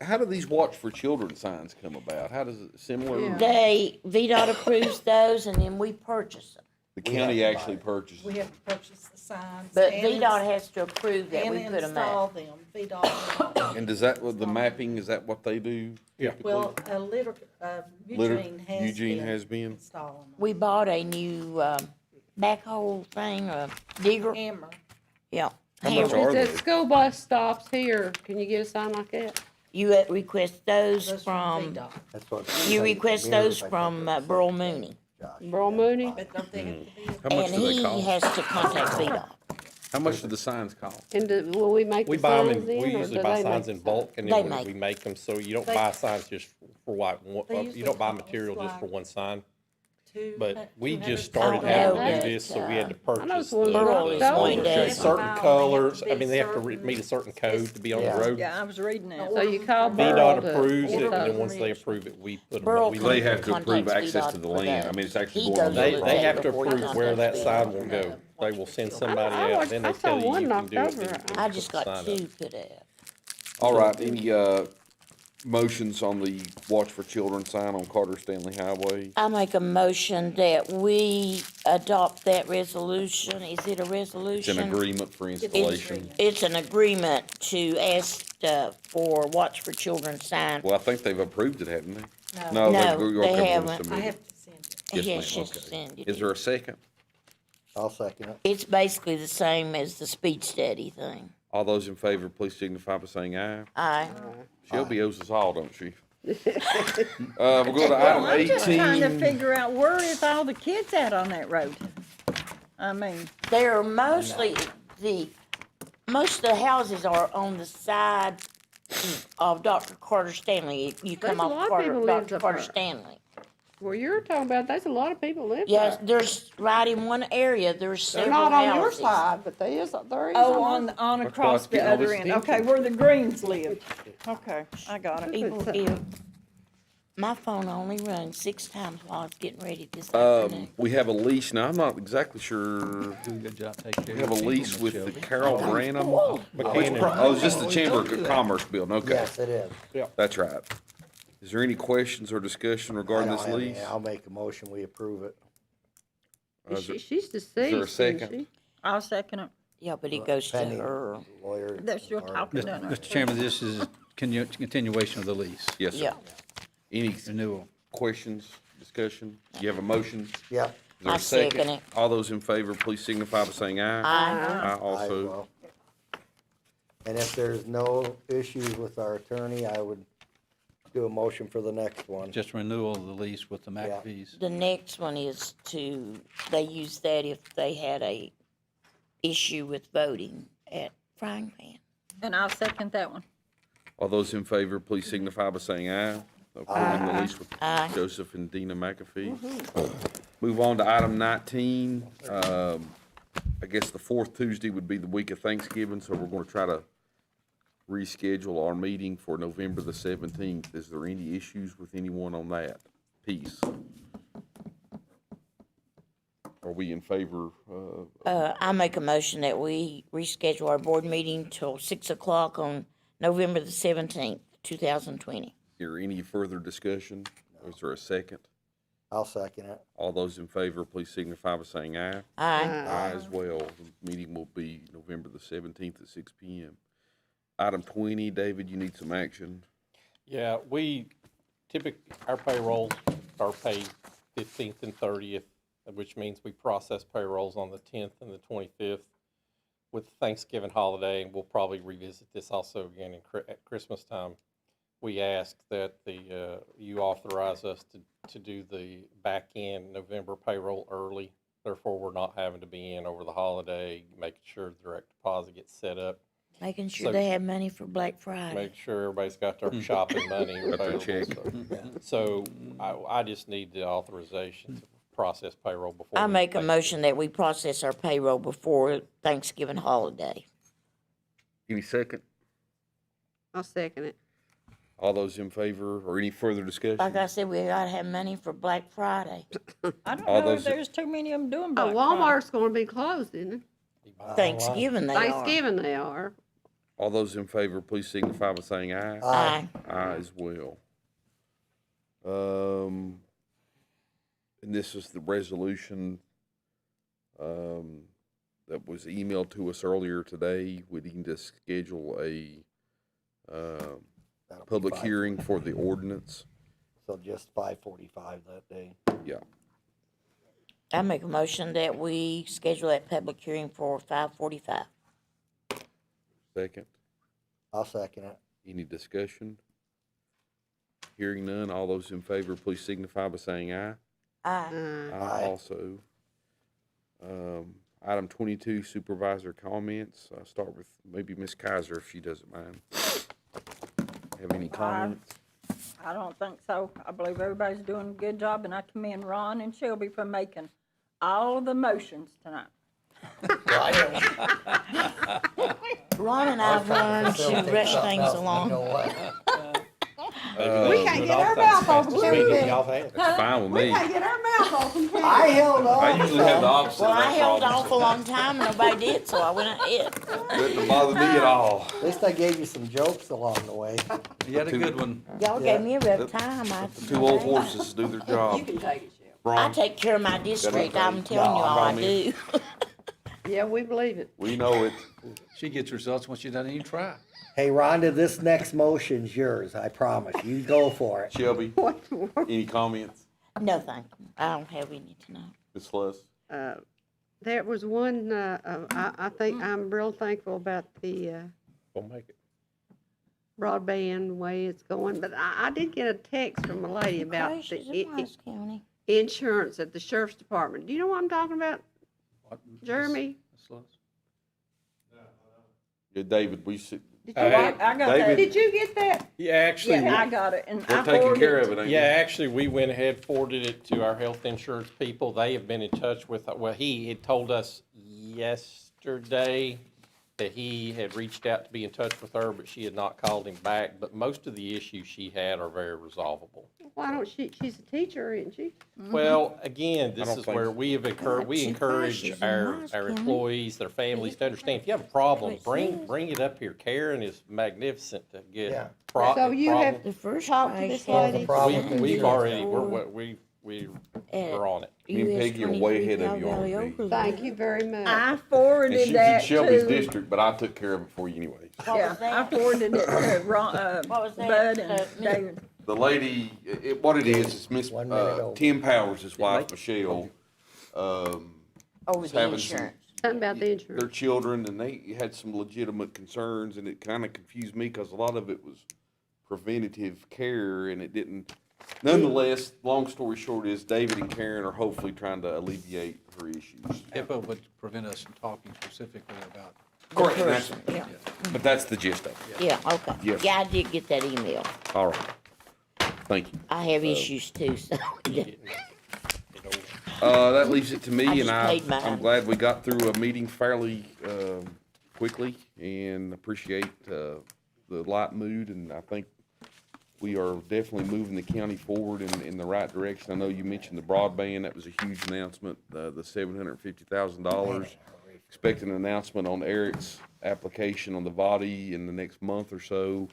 How do these Watch for Children signs come about? How does it, similar? Yeah. VDOT approves those and then we purchase them. The county actually purchases. We have to purchase the signs. But and VDOT ins- has to approve that and we put them install out. them. VDOT. And does that, with the mapping, is that what they do? Yeah. typically? Well, Eugene has been been. installing them. We bought a new, backhoe thing, digger, Hammer. yeah. How much Hammer. are they? If the school bus stops here, can you get a sign like that? You request those Those from, VDOT. That's what. you request those from Burl Mooney. Burl Mooney? But don't they have to be? How much And do they he cost? has to contact VDOT. How much do the signs cost? And will we make We the buy them, signs we then, or usually do buy they signs make in the bulk, and They then make we make them, so you don't They- buy signs just for They you usually don't buy cost material just for like one sign. Two- But we 200 just started Oh, having no, to do but, this, so we had to I know purchase it's one Burl Burl is Gold. one day. certain They colors. have to I mean, they have to be meet a certain code to be on the Yeah. road. Yeah, I was reading that. So you call Burl VDOT to approves it, get and then those. once they approve it, we put Burl them. They have to approve Contacts access VDOT to the for land. that. I mean, it's actually He going on goes the to road. They have to Before he approve where that contacts sign VDOT. will go. They will send somebody I out, then they saw tell you one you can knocked do it. over. then you I put just the got sign up. two put out. All right, any, motions on the Watch for Children sign on Carter Stanley Highway? I make a motion that we adopt that resolution. Is it a It's resolution? an agreement for installation. It's an agreement to ask, for Watch for Children sign. Well, I think they've approved it, haven't they? No. No, okay, we'll they submit haven't. I it. have to send it. Yes, He ma'am, has just okay. sent it. Is there a second? I'll second it. It's basically the same as the speed study thing. All those in favor, please signify by saying aye. Aye. Shelby owes us all, don't she? We'll go to item I'm just trying to 18. figure out where is all the kids at on that road? I mean, They're mostly, most of the houses are on the side of Dr. Carter Stanley. You come There's a off lot of Carter, people lives Dr. up Carter there. Stanley. Where you're talking about, there's a lot of people live Yes, there. there's, right in one area, there's They're several not on your houses. side, but there is oh, on on across the getting all other this end. Okay, where the Greens live. Okay, I got it. People, my phone only runs 6 times while it's getting ready this afternoon. We have a lease, now I'm not exactly sure, Good job taking care we of have a your people, lease Miss with Shelby. the Carol Branham. Whoa. Oh, it's just the Chamber of Commerce building, okay. Yes, it is. That's right. Is there any questions or discussion regarding I this don't have any. lease? I'll make a motion, we approve it. Is there- She's Is there a deceased, isn't second? she? I'll second it. Yeah, but it goes to Pending her. lawyer. They're still or- talking, don't they? Mr. Chairman, this is continuation of the lease, Yes, sir. Yeah. Any renewal. questions, discussion? You have a motion? Yep. Is there a I second it. All those in favor, please signify by saying aye. Aye. Aye I also. will. And if there's no issues with our attorney, I would do a motion for the next one. Just renewal of the lease with the Yeah. McAfees. The next one is they use that if they had a issue with voting at Frying Pan. And I'll second that one. All those in favor, please signify by saying aye. Approving the lease with Aye. Joseph and Dina McAfee. Move on to item 19. I guess the fourth Tuesday would be the week of Thanksgiving, so we're gonna try to reschedule our meeting for November the 17th. Is there any issues with anyone on that piece? Are we in favor? I make a motion that we reschedule our board meeting till 6 o'clock on November the 17th, 2020. Is there any further discussion? Or is there a second? I'll second it. All those in favor, please signify by saying aye. Aye. Aye as well. The meeting will be November the 17th at 6 PM. Item 20, David, you need some action. Yeah, we typically, our payrolls are paid 15th and 30th, which means we process payrolls on the 10th and the 25th. With Thanksgiving holiday, and we'll probably revisit this also again at Christmas time. We ask that you authorize us to do the back end November payroll early. Therefore, we're not having to be in over the holiday, making sure direct deposit gets set up. Making sure So- they have money for Black Friday. Make sure everybody's got their shopping money Got their available. check. So I just need the authorization to process payroll before. I we make a take- motion that we process our payroll before Thanksgiving holiday. Any second? I'll second it. All those in favor, or any further discussion? Like I said, we gotta have money for Black Friday. I don't All know if those- there's too many of them doing Oh, Black Friday. Walmart's gonna be closed, isn't it? Thanksgiving they are. Thanksgiving they are. All those in favor, please signify by saying aye. Aye. Aye as well. And this is the resolution, that was emailed to us earlier today. We need to schedule a, That'll be public fine. hearing for the ordinance. So just 5:45 that day. Yeah. I make a motion that we schedule that public hearing for 5:45. Second. I'll second it. Any discussion? Hearing none, all those in favor, please signify by saying aye. Aye. Aye also. Item 22, supervisor comments. I'll start with maybe Ms. Kaiser if she doesn't mind. Have any comments? I don't think so. I believe everybody's doing a good job, and I commend Ron and Shelby for making all of the motions tonight. Ron and I've learned to rush things along. We can't get our mouth open, can we? That's fine with me. Can't get our mouth open, can we? I held on. I usually have the opposite. Well, of I that held problem. off a long time, and nobody did, so I went ahead. Didn't bother me at all. At least I gave you some jokes along the way. You had a good one. Y'all gave me a rough time. Two old horses do their job. can take it, Shell. I Ron, take care of my district, I'm okay? telling you all I No, do. Yeah, we believe it. we know it. She gets results when she doesn't even try. Hey, Rhonda, this next motion's yours, I promise. You go for it. Shelby, any comments? No, thank you. I don't have any tonight. Ms. Sluss? There was one, I think I'm real thankful about the, We'll make it. broadband, the way it's going, but I did get a text from a lady about Gracious, the in Wise County. insurance at the sheriff's department. Do you know what I'm talking about, What- Jeremy? Ms. Lewis? Yeah, David, we should, Did I you, got David- did you get that? Yeah, actually, Yeah, I got it, and we're I taking forwarded care it of it, ain't we? yeah, actually, we went ahead, forwarded it to our health insurance people. They have been in touch with, well, he had told us yesterday that he had reached out to be in touch with her, but she had not called him back. But most of the issues she had are very resolvable. Why don't she's a teacher, isn't she? Well, again, this don't is think where so. we have encouraged, we Gotcha, encourage gracious, our nice, our Kenny. employees, their families to understand, if you have a problem, What it bring says. it up here. Karen is magnificent to Yeah. get So you have The first talked to page this has lady? the problem signs with We've insurance. already, for, we're on it. Me and US Peggy are way ahead of 23 you, aren't Valley we? Overland. Thank you very much. I and forwarded she was in that Shelby's to, district, but I took care of it for you anyway. What yeah, was I that? forwarded it to What was that? Bud and Miss- David. The lady, what it is Miss, 1 minute over. Tim Powers, his wife, Michelle, Over was the having some, insurance. Something about the their insurance. children, and they had some legitimate concerns, and it kind of confused me, because a lot of it was preventative care, and it didn't, nonetheless, long story short is, David and Karen are hopefully trying to alleviate her issues. HIPAA would prevent us from talking specifically about. Correct, and that's- Yeah, but that's the gist of it. yeah, okay. Yes. Yeah, I did get that email. All right. Thank you. I have issues too, so. That leaves it to I me, just and paid mine. I'm glad we got through a meeting fairly, quickly, and appreciate, the light mood, and I think we are definitely moving the county forward in the right direction. I know you mentioned the broadband, that was a huge announcement, the $750,000. Expecting an announcement on Eric's application on the VADI in the next month or so.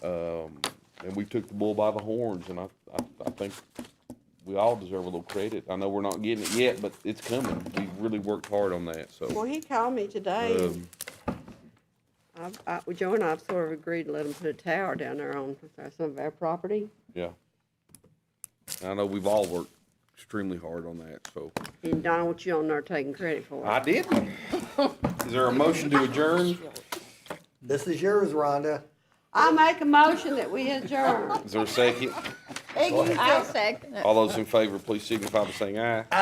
And we took the bull by the horns, and I think we all deserve a little credit. I know we're not getting it yet, but it's coming. We really worked hard on that, so. Well, he called me today. Joe and I have sort of agreed to let him put a tower down there on some of our property. Yeah. I know we've all worked extremely hard on that, so. And I don't want you on there taking credit for it. I did. Is there a motion to adjourn? This is yours, Rhonda. I make a motion that we adjourn. Is there a second? I'll second it. All those in favor, please signify by saying aye.